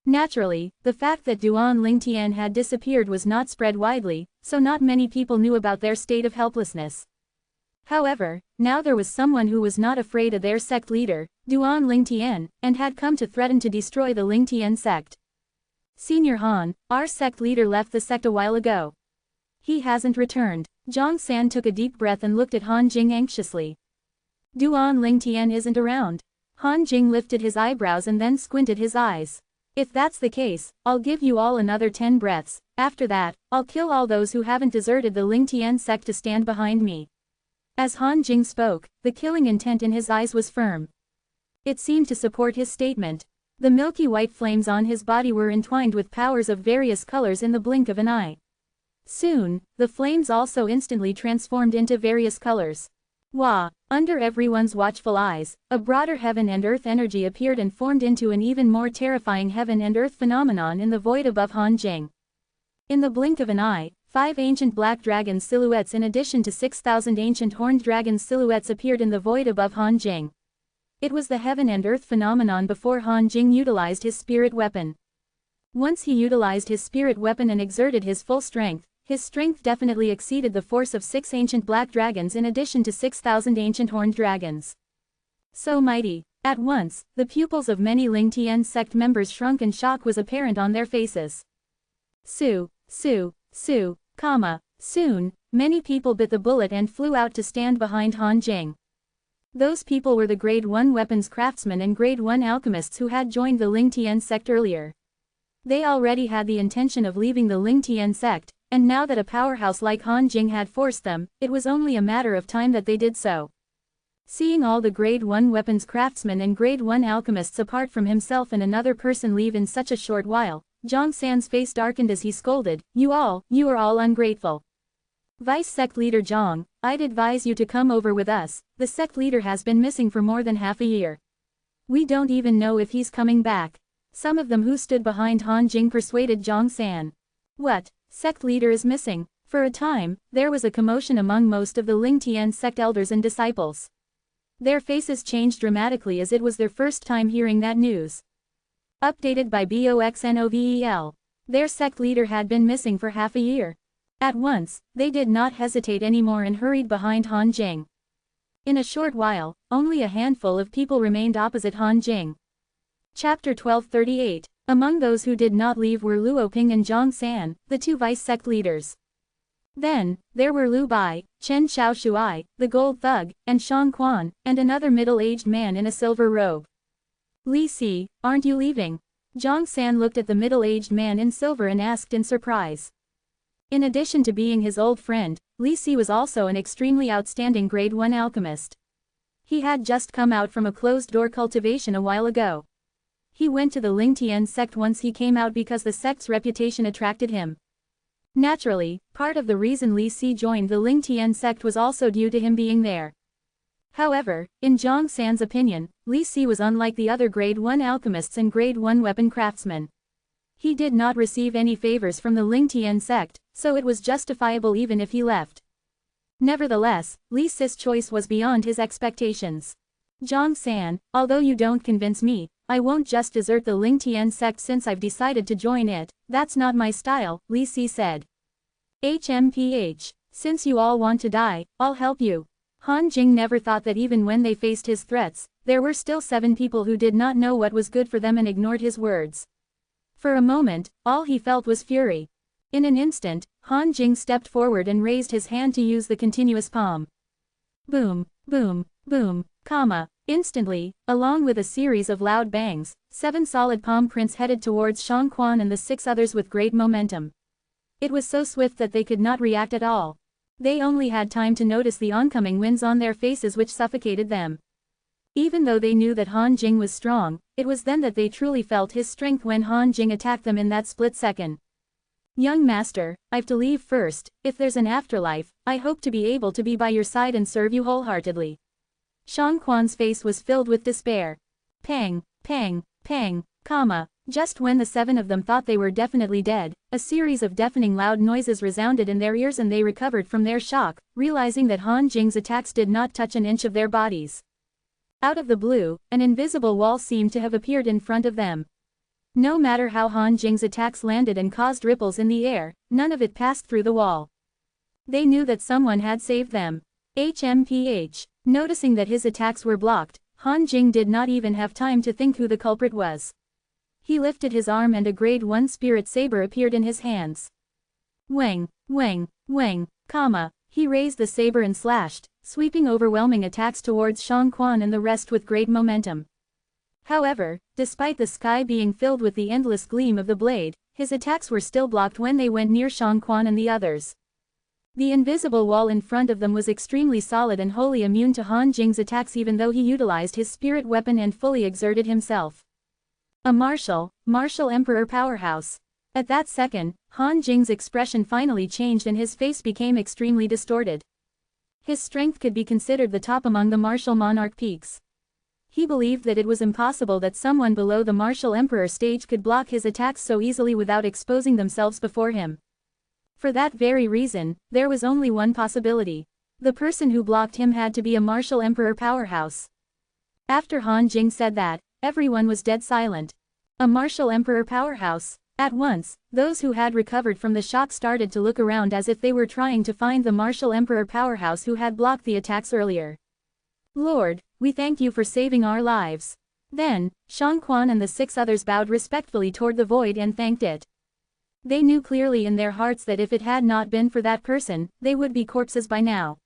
Naturally, the fact that Duan Lingtian had disappeared was not spread widely, so not many people knew about their state of helplessness. However, now there was someone who was not afraid of their sect leader, Duan Lingtian, and had come to threaten to destroy the Lingtian sect. Senior Han, our sect leader left the sect a while ago. He hasn't returned. Zhang San took a deep breath and looked at Han Jing anxiously. Duan Lingtian isn't around. Han Jing lifted his eyebrows and then squinted his eyes. If that's the case, I'll give you all another 10 breaths. After that, I'll kill all those who haven't deserted the Lingtian sect to stand behind me. As Han Jing spoke, the killing intent in his eyes was firm. It seemed to support his statement. The milky white flames on his body were entwined with powers of various colors in the blink of an eye. Soon, the flames also instantly transformed into various colors. Wah! Under everyone's watchful eyes, a broader heaven and earth energy appeared and formed into an even more terrifying heaven and earth phenomenon in the void above Han Jing. In the blink of an eye, 5 ancient black dragon silhouettes in addition to 6,000 ancient horned dragon silhouettes appeared in the void above Han Jing. It was the heaven and earth phenomenon before Han Jing utilized his spirit weapon. Once he utilized his spirit weapon and exerted his full strength, his strength definitely exceeded the force of 6 ancient black dragons in addition to 6,000 ancient horned dragons. So mighty. At once, the pupils of many Ling Tian sect members shrunk and shock was apparent on their faces. Soon, many people bit the bullet and flew out to stand behind Han Jing. Those people were the Grade 1 weapons craftsmen and Grade 1 alchemists who had joined the Ling Tian sect earlier. They already had the intention of leaving the Ling Tian sect, and now that a powerhouse like Han Jing had forced them, it was only a matter of time that they did so. Seeing all the Grade 1 weapons craftsmen and Grade 1 alchemists apart from himself and another person leave in such a short while, Zhang San's face darkened as he scolded, you are all ungrateful. Vice Sect Leader Zhang, I'd advise you to come over with us, the sect leader has been missing for more than half a year. We don't even know if he's coming back. Some of them who stood behind Han Jing persuaded Zhang San. What, sect leader is missing? For a time, there was a commotion among most of the Ling Tian sect elders and disciples. Their faces changed dramatically as it was their first time hearing that news. Updated by BOXNOVEL. Their sect leader had been missing for half a year. At once, they did not hesitate anymore and hurried behind Han Jing. In a short while, only a handful of people remained opposite Han Jing. Chapter 1238. Among those who did not leave were Luo Ping and Zhang San, the two vice sect leaders. Then, there were Liu Bai, Chen Xiaoshuai, the gold thug, and Shang Quan, and another middle-aged man in a silver robe. Li Si, aren't you leaving? Zhang San looked at the middle-aged man in silver and asked in surprise. In addition to being his old friend, Li Si was also an extremely outstanding Grade 1 alchemist. He had just come out from a closed-door cultivation a while ago. He went to the Ling Tian sect once he came out because the sect's reputation attracted him. Naturally, part of the reason Li Si joined the Ling Tian sect was also due to him being there. However, in Zhang San's opinion, Li Si was unlike the other Grade 1 alchemists and Grade 1 weapon craftsmen. He did not receive any favors from the Ling Tian sect, so it was justifiable even if he left. Nevertheless, Li Si's choice was beyond his expectations. Zhang San, although you don't convince me, I won't just desert the Ling Tian sect since I've decided to join it, that's not my style, Li Si said. HMPH, since you all want to die, I'll help you. Han Jing never thought that even when they faced his threats, there were still 7 people who did not know what was good for them and ignored his words. For a moment, all he felt was fury. In an instant, Han Jing stepped forward and raised his hand to use the continuous palm. Boom, boom, boom, instantly, along with a series of loud bangs, 7 solid palm prints headed towards Shang Quan and the 6 others with great momentum. It was so swift that they could not react at all. They only had time to notice the oncoming winds on their faces which suffocated them. Even though they knew that Han Jing was strong, it was then that they truly felt his strength when Han Jing attacked them in that split second. Young master, I've to leave first. If there's an afterlife, I hope to be able to be by your side and serve you wholeheartedly. Shang Quan's face was filled with despair. Pang, pang, pang, just when the 7 of them thought they were definitely dead, a series of deafening loud noises resounded in their ears and they recovered from their shock, realizing that Han Jing's attacks did not touch an inch of their bodies. Out of the blue, an invisible wall seemed to have appeared in front of them. No matter how Han Jing's attacks landed and caused ripples in the air, none of it passed through the wall. They knew that someone had saved them. HMPH. Noticing that his attacks were blocked, Han Jing did not even have time to think who the culprit was. He lifted his arm and a Grade 1 spirit saber appeared in his hands. Wang, wang, wang, he raised the saber and slashed, sweeping overwhelming attacks towards Shang Quan and the rest with great momentum. However, despite the sky being filled with the endless gleam of the blade, his attacks were still blocked when they went near Shang Quan and the others. The invisible wall in front of them was extremely solid and wholly immune to Han Jing's attacks even though he utilized his spirit weapon and fully exerted himself. A martial emperor powerhouse. At that second, Han Jing's expression finally changed and his face became extremely distorted. His strength could be considered the top among the martial monarch peaks. He believed that it was impossible that someone below the martial emperor stage could block his attacks so easily without exposing themselves before him. For that very reason, there was only one possibility. The person who blocked him had to be a martial emperor powerhouse. After Han Jing said that, everyone was dead silent. A martial emperor powerhouse. At once, those who had recovered from the shock started to look around as if they were trying to find the martial emperor powerhouse who had blocked the attacks earlier. Lord, we thank you for saving our lives. Then, Shang Quan and the 6 others bowed respectfully toward the void and thanked it. They knew clearly in their hearts that if it had not been for that person, they would be corpses by now.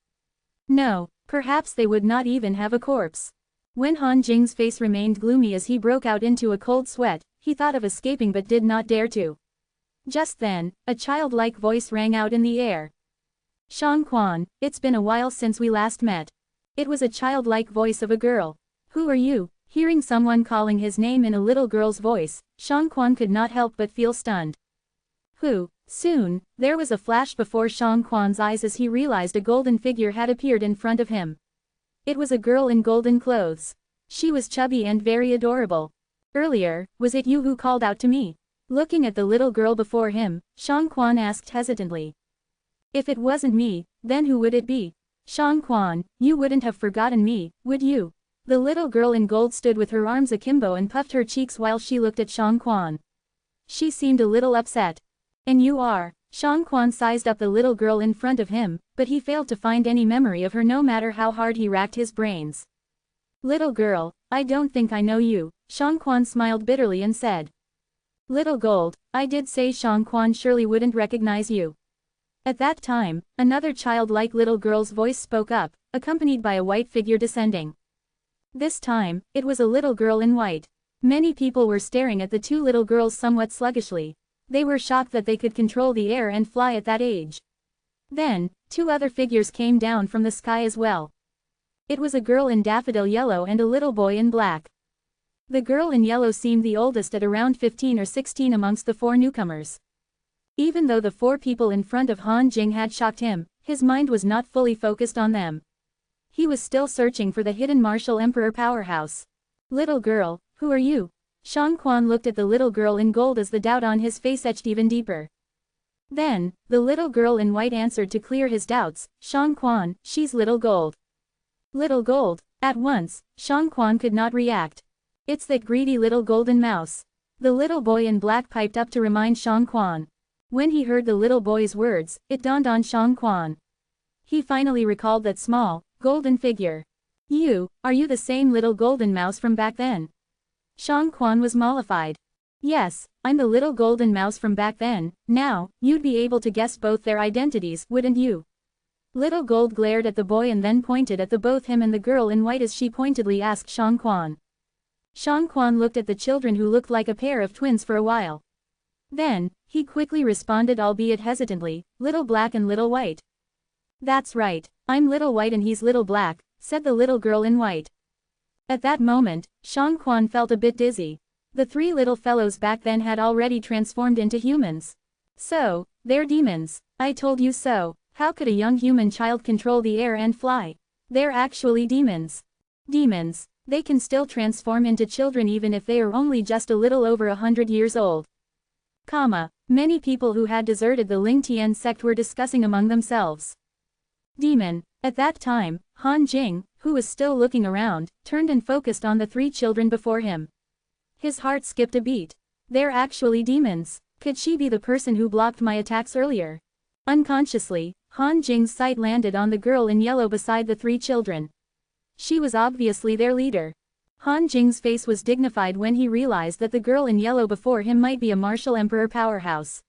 No, perhaps they would not even have a corpse. When Han Jing's face remained gloomy as he broke out into a cold sweat, he thought of escaping but did not dare to. Just then, a childlike voice rang out in the air. Shang Quan, it's been a while since we last met. It was a childlike voice of a girl. Who are you? Hearing someone calling his name in a little girl's voice, Shang Quan could not help but feel stunned. Who? Soon, there was a flash before Shang Quan's eyes as he realized a golden figure had appeared in front of him. It was a girl in golden clothes. She was chubby and very adorable. Earlier, was it you who called out to me? Looking at the little girl before him, Shang Quan asked hesitantly. If it wasn't me, then who would it be? Shang Quan, you wouldn't have forgotten me, would you? The little girl in gold stood with her arms akimbo and puffed her cheeks while she looked at Shang Quan. She seemed a little upset. And you are? Shang Quan sized up the little girl in front of him, but he failed to find any memory of her no matter how hard he racked his brains. Little girl, I don't think I know you, Shang Quan smiled bitterly and said. Little Gold, I did say Shang Quan surely wouldn't recognize you. At that time, another childlike little girl's voice spoke up, accompanied by a white figure descending. This time, it was a little girl in white. Many people were staring at the 2 little girls somewhat sluggishly. They were shocked that they could control the air and fly at that age. Then, 2 other figures came down from the sky as well. It was a girl in daffodil yellow and a little boy in black. The girl in yellow seemed the oldest at around 15 or 16 amongst the 4 newcomers. Even though the 4 people in front of Han Jing had shocked him, his mind was not fully focused on them. He was still searching for the hidden martial emperor powerhouse. Little girl, who are you? Shang Quan looked at the little girl in gold as the doubt on his face etched even deeper. Then, the little girl in white answered to clear his doubts, Shang Quan, she's Little Gold. Little Gold. At once, Shang Quan could not react. It's that greedy little golden mouse. The little boy in black piped up to remind Shang Quan. When he heard the little boy's words, it dawned on Shang Quan. He finally recalled that small, golden figure. Are you the same little golden mouse from back then? Shang Quan was mollified. Yes, I'm the little golden mouse from back then. Now, you'd be able to guess both their identities, wouldn't you? Little Gold glared at the boy and then pointed at both him and the girl in white as she pointedly asked Shang Quan. Shang Quan looked at the children who looked like a pair of twins for a while. Then, he quickly responded albeit hesitantly, Little Black and Little White. That's right, I'm Little White and he's Little Black, said the little girl in white. At that moment, Shang Quan felt a bit dizzy. The 3 little fellows back then had already transformed into humans. So, they're demons. I told you so. How could a young human child control the air and fly? They're actually demons. Demons. They can still transform into children even if they are only just a little over 100 years old. Many people who had deserted the Ling Tian sect were discussing among themselves. Demon. At that time, Han Jing, who was still looking around, turned and focused on the 3 children before him. His heart skipped a beat. They're actually demons. Could she be the person who blocked my attacks earlier? Unconsciously, Han Jing's sight landed on the girl in yellow beside the 3 children. She was obviously their leader. Han Jing's face was dignified when he realized that the girl in yellow before him might be a martial emperor powerhouse.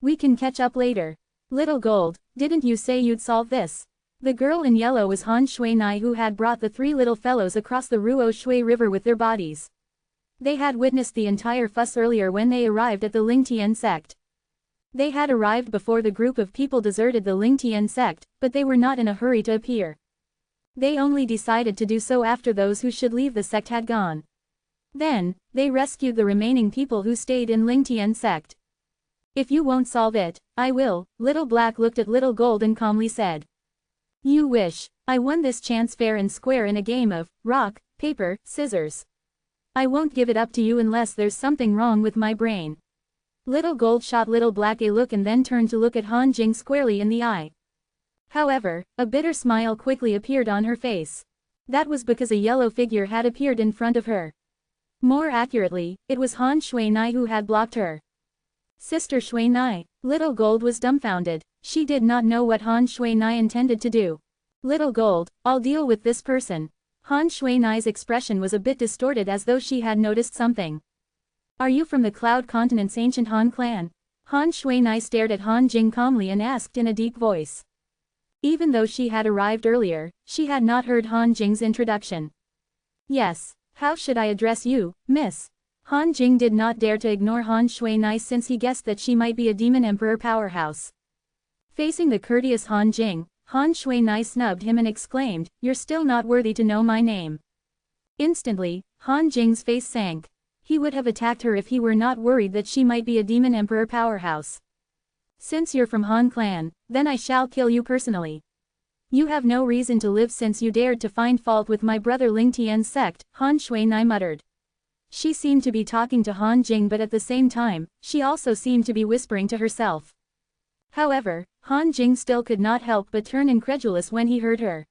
We can catch up later. Little Gold, didn't you say you'd solve this? The girl in yellow was Han Shui Nai who had brought the 3 little fellows across the Ruo Shui River with their bodies. They had witnessed the entire fuss earlier when they arrived at the Ling Tian sect. They had arrived before the group of people deserted the Ling Tian sect, but they were not in a hurry to appear. They only decided to do so after those who should leave the sect had gone. Then, they rescued the remaining people who stayed in Ling Tian sect. If you won't solve it, I will, Little Black looked at Little Gold and calmly said. You wish. I won this chance fair and square in a game of rock, paper, scissors. I won't give it up to you unless there's something wrong with my brain. Little Gold shot Little Black a look and then turned to look at Han Jing squarely in the eye. However, a bitter smile quickly appeared on her face. That was because a yellow figure had appeared in front of her. More accurately, it was Han Shui-nai who had blocked her. Sister Shui-nai. Little Gold was dumbfounded. She did not know what Han Shui-nai intended to do. Little Gold, I'll deal with this person. Han Shui-nai's expression was a bit distorted as though she had noticed something. Are you from the Cloud Continent's ancient Han clan? Han Shui-nai stared at Han Jing calmly and asked in a deep voice. Even though she had arrived earlier, she had not heard Han Jing's introduction. Yes, how should I address you, miss? Han Jing did not dare to ignore Han Shui-nai since he guessed that she might be a demon emperor powerhouse. Facing the courteous Han Jing, Han Shui-nai snubbed him and exclaimed, "You're still not worthy to know my name." Instantly, Han Jing's face sank. He would have attacked her if he were not worried that she might be a demon emperor powerhouse. Since you're from Han clan, then I shall kill you personally. You have no reason to live since you dared to find fault with my brother Ling Tian's sect, Han Shui-nai muttered. She seemed to be talking to Han Jing, but at the same time, she also seemed to be whispering to herself. However, Han Jing still could not help but turn incredulous when he heard her.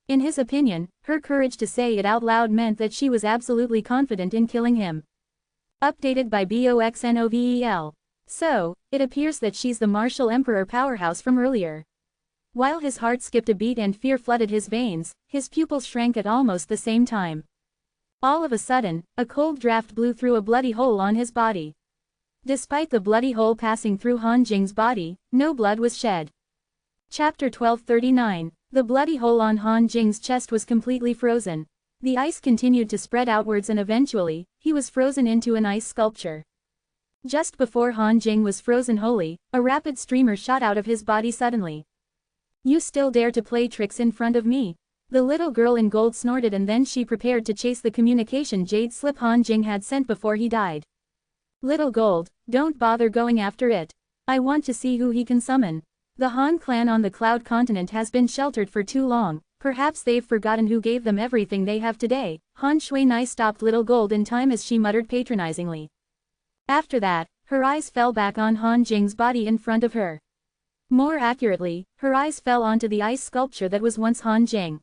In his opinion, her courage to say it out loud meant that she was absolutely confident in killing him. Updated by BOXNOVEL. So, it appears that she's the martial emperor powerhouse from earlier. While his heart skipped a beat and fear flooded his veins, his pupils shrank at almost the same time. All of a sudden, a cold draft blew through a bloody hole on his body. Despite the bloody hole passing through Han Jing's body, no blood was shed. Chapter 1239. The bloody hole on Han Jing's chest was completely frozen. The ice continued to spread outwards and eventually, he was frozen into an ice sculpture. Just before Han Jing was frozen wholly, a rapid streamer shot out of his body suddenly. You still dare to play tricks in front of me? The little girl in gold snorted and then she prepared to chase the communication jade slip Han Jing had sent before he died. Little Gold, don't bother going after it. I want to see who he can summon. The Han clan on the Cloud Continent has been sheltered for too long, perhaps they've forgotten who gave them everything they have today. Han Shui-nai stopped Little Gold in time as she muttered patronizingly. After that, her eyes fell back on Han Jing's body in front of her. More accurately, her eyes fell onto the ice sculpture that was once Han Jing.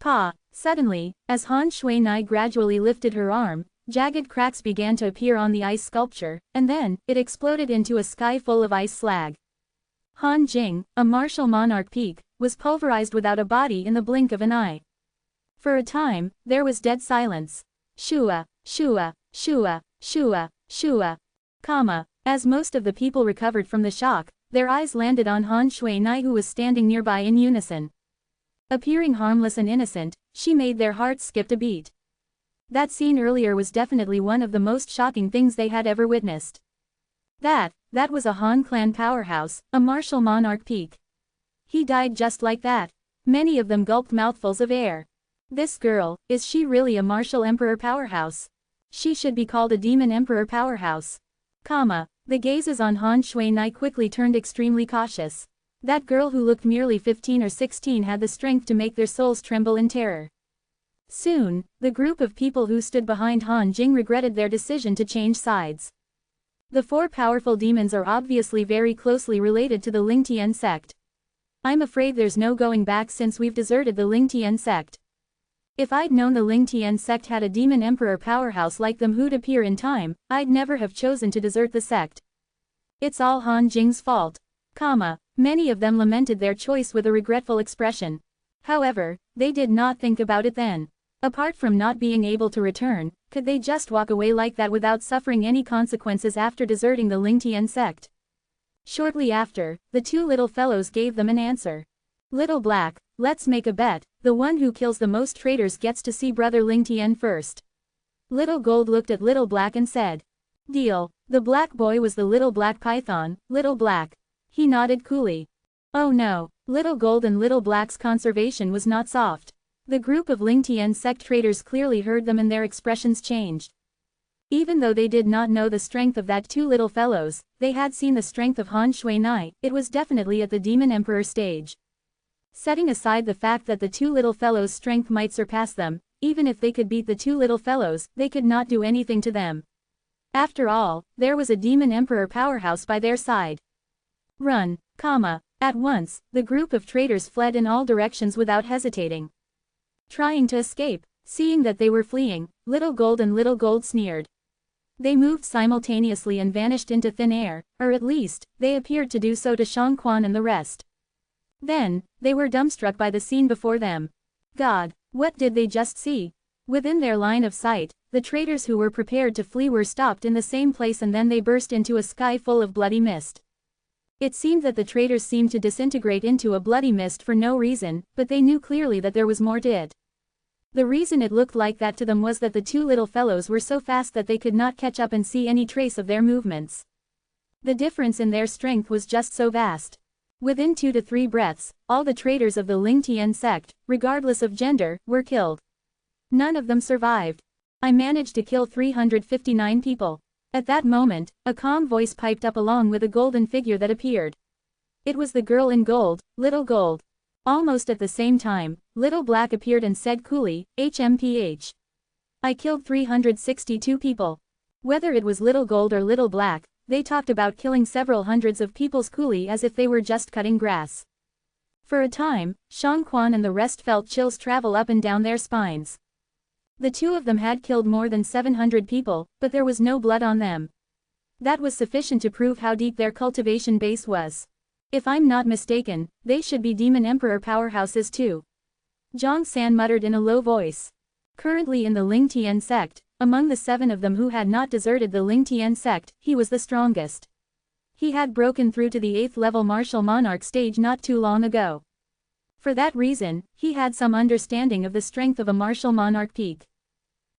Pa! Suddenly, as Han Shui-nai gradually lifted her arm, jagged cracks began to appear on the ice sculpture, and then, it exploded into a sky full of ice slag. Han Jing, a martial monarch peak, was pulverized without a body in the blink of an eye. For a time, there was dead silence. Shua, shua, shua, shua, shua. As most of the people recovered from the shock, their eyes landed on Han Shui-nai who was standing nearby in unison. Appearing harmless and innocent, she made their hearts skip a beat. That scene earlier was definitely one of the most shocking things they had ever witnessed. That was a Han clan powerhouse, a martial monarch peak. He died just like that. Many of them gulped mouthfuls of air. This girl, is she really a martial emperor powerhouse? She should be called a demon emperor powerhouse. The gazes on Han Shui-nai quickly turned extremely cautious. That girl who looked merely 15 or 16 had the strength to make their souls tremble in terror. Soon, the group of people who stood behind Han Jing regretted their decision to change sides. The four powerful demons are obviously very closely related to the Ling Tian sect. I'm afraid there's no going back since we've deserted the Ling Tian sect. If I'd known the Ling Tian sect had a demon emperor powerhouse like them who'd appear in time, I'd never have chosen to desert the sect. It's all Han Jing's fault. Many of them lamented their choice with a regretful expression. However, they did not think about it then. Apart from not being able to return, could they just walk away like that without suffering any consequences after deserting the Ling Tian sect? Shortly after, the two little fellows gave them an answer. Little Black, let's make a bet, the one who kills the most traitors gets to see Brother Ling Tian first. Little Gold looked at Little Black and said. Deal. The black boy was the little black python, Little Black. He nodded coolly. Oh no, Little Gold and Little Black's conservation was not soft. The group of Ling Tian sect traitors clearly heard them and their expressions changed. Even though they did not know the strength of that two little fellows, they had seen the strength of Han Shui-nai. It was definitely at the Demon Emperor stage. Setting aside the fact that the two little fellows' strength might surpass them, even if they could beat the two little fellows, they could not do anything to them. After all, there was a Demon Emperor powerhouse by their side. Run, At once, the group of traitors fled in all directions without hesitating. trying to escape. Seeing that they were fleeing, Little Gold and Little Gold sneered. They moved simultaneously and vanished into thin air, or at least, they appeared to do so to Shang Quan and the rest. Then, they were dumbstruck by the scene before them. God, what did they just see? Within their line of sight, the traitors who were prepared to flee were stopped in the same place, and then they burst into a sky full of bloody mist. It seemed that the traitors seemed to disintegrate into a bloody mist for no reason, but they knew clearly that there was more to it. The reason it looked like that to them was that the two little fellows were so fast that they could not catch up and see any trace of their movements. The difference in their strength was just so vast. Within 2 to 3 breaths, all the traitors of the Ling Tian sect, regardless of gender, were killed. None of them survived. I managed to kill 359 people. At that moment, a calm voice piped up along with a golden figure that appeared. It was the girl in gold, Little Gold. Almost at the same time, Little Black appeared and said coolly, HMPH. I killed 362 people. Whether it was Little Gold or Little Black, they talked about killing several hundreds of people's coolly as if they were just cutting grass. For a time, Shang Quan and the rest felt chills travel up and down their spines. The two of them had killed more than 700 people, but there was no blood on them. That was sufficient to prove how deep their cultivation base was. If I'm not mistaken, they should be Demon Emperor powerhouses too. Zhang San muttered in a low voice. Currently in the Ling Tian sect, among the 7 of them who had not deserted the Ling Tian sect, he was the strongest. He had broken through to the 8th level martial monarch stage not too long ago. For that reason, he had some understanding of the strength of a martial monarch peak.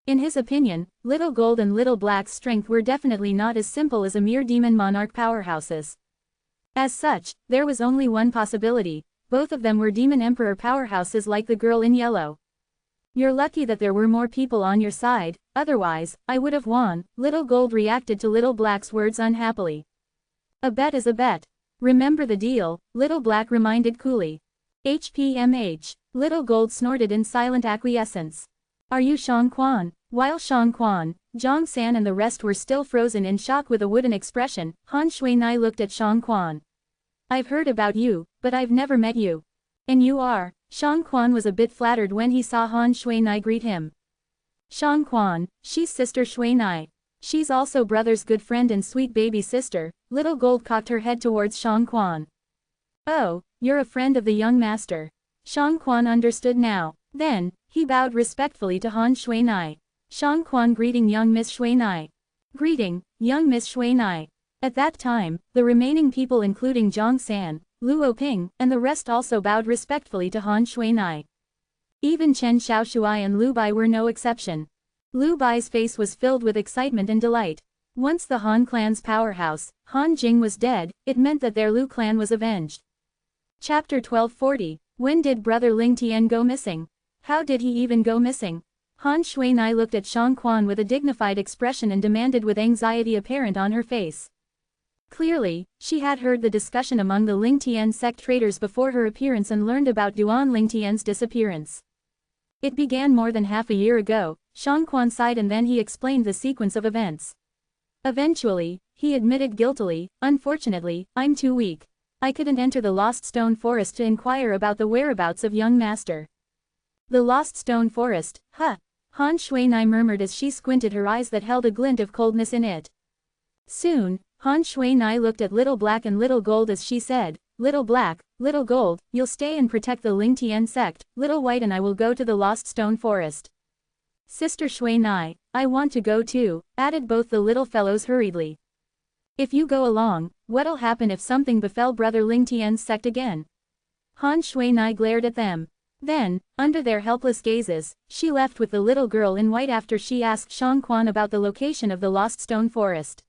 In his opinion, Little Gold and Little Black's strength were definitely not as simple as a mere demon monarch powerhouses. As such, there was only one possibility: both of them were Demon Emperor powerhouses like the girl in yellow. You're lucky that there were more people on your side, otherwise, I would have won. Little Gold reacted to Little Black's words unhappily. A bet is a bet. Remember the deal, Little Black reminded coolly. HPMH. Little Gold snorted in silent acquiescence. Are you Shang Quan? While Shang Quan, Zhang San and the rest were still frozen in shock with a wooden expression, Han Shuinai looked at Shang Quan. I've heard about you, but I've never met you. And you are? Shang Quan was a bit flattered when he saw Han Shuinai greet him. Shang Quan, she's Sister Shuinai. She's also brother's good friend and sweet baby sister. Little Gold cocked her head towards Shang Quan. Oh, you're a friend of the young master. Shang Quan understood now. Then, he bowed respectfully to Han Shuinai. Shang Quan greeting young Miss Shuinai. Greeting, young Miss Shuinai. At that time, the remaining people including Zhang San, Luo Ping, and the rest also bowed respectfully to Han Shuinai. Even Chen Xiaoshuai and Lu Bai were no exception. Lu Bai's face was filled with excitement and delight. Once the Han clan's powerhouse, Han Jing was dead, it meant that their Lu clan was avenged. Chapter 1240. When did Brother Ling Tian go missing? How did he even go missing? Han Shuinai looked at Shang Quan with a dignified expression and demanded with anxiety apparent on her face. Clearly, she had heard the discussion among the Ling Tian sect traitors before her appearance and learned about Duan Ling Tian's disappearance. It began more than half a year ago. Shang Quan sighed and then he explained the sequence of events. Eventually, he admitted guiltily, unfortunately, I'm too weak. I couldn't enter the Lost Stone Forest to inquire about the whereabouts of young master. The Lost Stone Forest, huh? Han Shuinai murmured as she squinted her eyes that held a glint of coldness in it. Soon, Han Shuinai looked at Little Black and Little Gold as she said, Little Black, Little Gold, you'll stay and protect the Ling Tian sect, Little White and I will go to the Lost Stone Forest. Sister Shuinai, I want to go too, added both the little fellows hurriedly. If you go along, what'll happen if something befell Brother Ling Tian's sect again? Han Shuinai glared at them. Then, under their helpless gazes, she left with the little girl in white after she asked Shang Quan about the location of the Lost Stone Forest.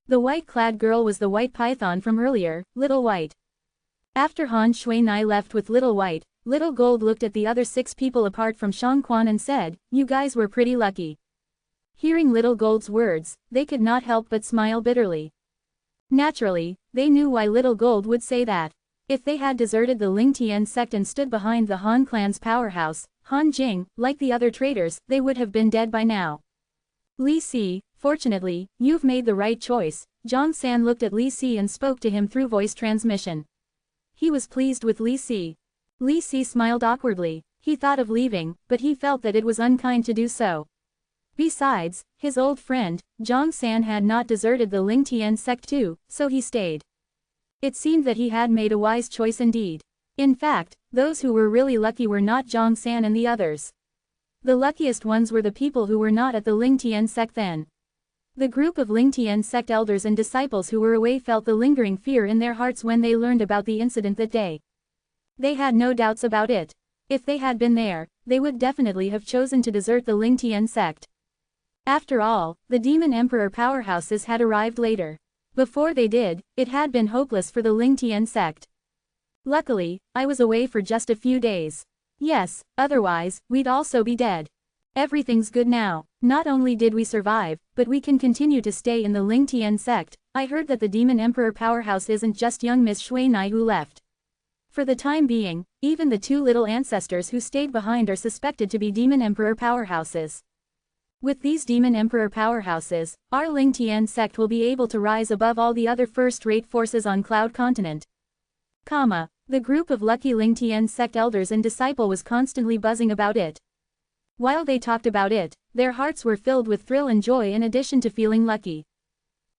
The white-clad girl was the white python from earlier, Little White. After Han Shuinai left with Little White, Little Gold looked at the other 6 people apart from Shang Quan and said, you guys were pretty lucky. Hearing Little Gold's words, they could not help but smile bitterly. Naturally, they knew why Little Gold would say that. If they had deserted the Ling Tian sect and stood behind the Han clan's powerhouse, Han Jing, like the other traitors, they would have been dead by now. Li Si, fortunately, you've made the right choice. Zhang San looked at Li Si and spoke to him through voice transmission. He was pleased with Li Si. Li Si smiled awkwardly. He thought of leaving, but he felt that it was unkind to do so. Besides, his old friend, Zhang San had not deserted the Ling Tian sect too, so he stayed. It seemed that he had made a wise choice indeed. In fact, those who were really lucky were not Zhang San and the others. The luckiest ones were the people who were not at the Ling Tian sect then. The group of Ling Tian sect elders and disciples who were away felt the lingering fear in their hearts when they learned about the incident that day. They had no doubts about it. If they had been there, they would definitely have chosen to desert the Ling Tian sect. After all, the Demon Emperor powerhouses had arrived later. Before they did, it had been hopeless for the Ling Tian sect. Luckily, I was away for just a few days. Yes, otherwise, we'd also be dead. Everything's good now. Not only did we survive, but we can continue to stay in the Ling Tian sect. I heard that the Demon Emperor powerhouse isn't just young Miss Shui Nai who left. For the time being, even the two little ancestors who stayed behind are suspected to be Demon Emperor powerhouses. With these Demon Emperor powerhouses, our Ling Tian sect will be able to rise above all the other first-rate forces on Cloud Continent. The group of lucky Ling Tian sect elders and disciple was constantly buzzing about it. While they talked about it, their hearts were filled with thrill and joy in addition to feeling lucky.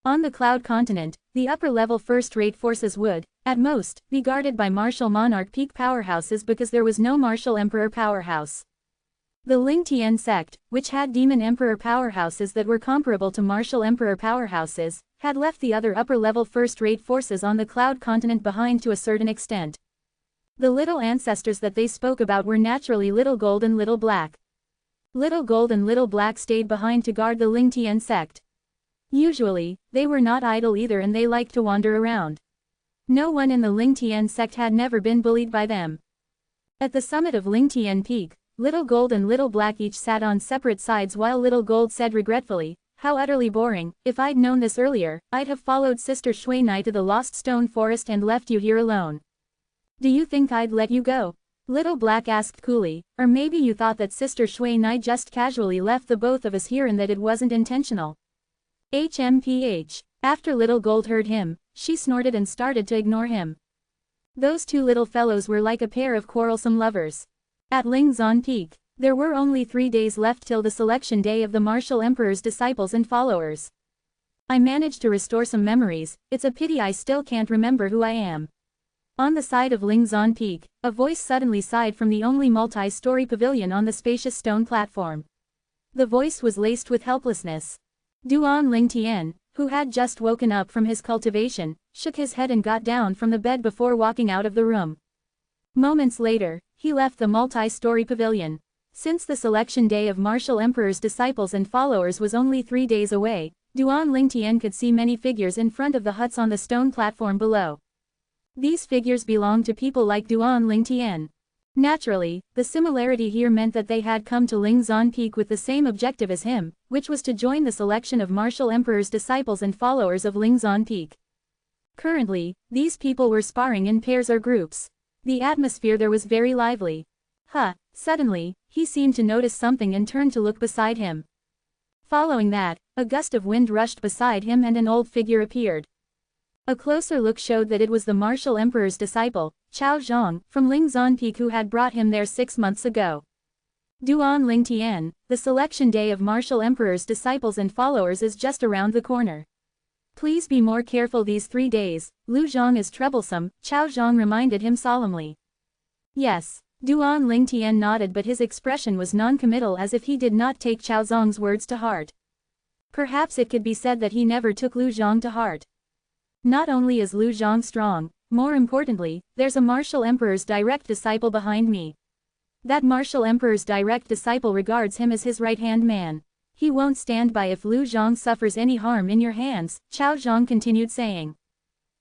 On the Cloud Continent, the upper-level first-rate forces would, at most, be guarded by martial monarch peak powerhouses because there was no martial emperor powerhouse. The Ling Tian sect, which had demon emperor powerhouses that were comparable to martial emperor powerhouses, had left the other upper-level first-rate forces on the Cloud Continent behind to a certain extent. The little ancestors that they spoke about were naturally Little Gold and Little Black. Little Gold and Little Black stayed behind to guard the Ling Tian sect. Usually, they were not idle either and they liked to wander around. No one in the Ling Tian sect had never been bullied by them. At the summit of Ling Tian Peak, Little Gold and Little Black each sat on separate sides while Little Gold said regretfully, "How utterly boring, if I'd known this earlier, I'd have followed Sister Shui Nai to the Lost Stone Forest and left you here alone. Do you think I'd let you go?" Little Black asked coolly, "Or maybe you thought that Sister Shui Nai just casually left the both of us here and that it wasn't intentional." HMPH. After Little Gold heard him, she snorted and started to ignore him. Those two little fellows were like a pair of quarrelsome lovers. At Lingzan Peak, there were only 3 days left till the selection day of the Martial Emperor's disciples and followers. I managed to restore some memories, it's a pity I still can't remember who I am. On the side of Lingzan Peak, a voice suddenly sighed from the only multi-story pavilion on the spacious stone platform. The voice was laced with helplessness. Duan Lingtian, who had just woken up from his cultivation, shook his head and got down from the bed before walking out of the room. Moments later, he left the multi-story pavilion. Since the selection day of Martial Emperor's disciples and followers was only 3 days away, Duan Lingtian could see many figures in front of the huts on the stone platform below. These figures belonged to people like Duan Lingtian. Naturally, the similarity here meant that they had come to Lingzan Peak with the same objective as him, which was to join the selection of Martial Emperor's disciples and followers of Lingzan Peak. Currently, these people were sparring in pairs or groups. The atmosphere there was very lively. Suddenly, he seemed to notice something and turned to look beside him. Following that, a gust of wind rushed beside him and an old figure appeared. A closer look showed that it was the Martial Emperor's disciple, Chao Zhang, from Lingzan Peak who had brought him there 6 months ago. Duan Lingtian, the selection day of Martial Emperor's disciples and followers is just around the corner. Please be more careful these 3 days, Lu Zhang is troublesome, Chao Zhang reminded him solemnly. Yes, Duan Lingtian nodded but his expression was non-committal as if he did not take Chao Zhang's words to heart. Perhaps it could be said that he never took Lu Zhang to heart. Not only is Lu Zhang strong, more importantly, there's a Martial Emperor's direct disciple behind me. That Martial Emperor's direct disciple regards him as his right-hand man. He won't stand by if Lu Zhang suffers any harm in your hands, Chao Zhang continued saying.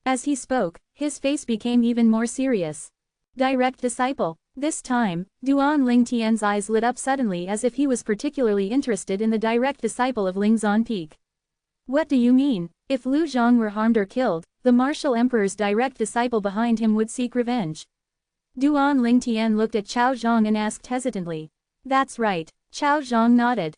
As he spoke, his face became even more serious. Direct disciple. This time, Duan Lingtian's eyes lit up suddenly as if he was particularly interested in the direct disciple of Lingzan Peak. What do you mean? If Lu Zhang were harmed or killed, the Martial Emperor's direct disciple behind him would seek revenge. Duan Lingtian looked at Chao Zhang and asked hesitantly. That's right. Chao Zhang nodded.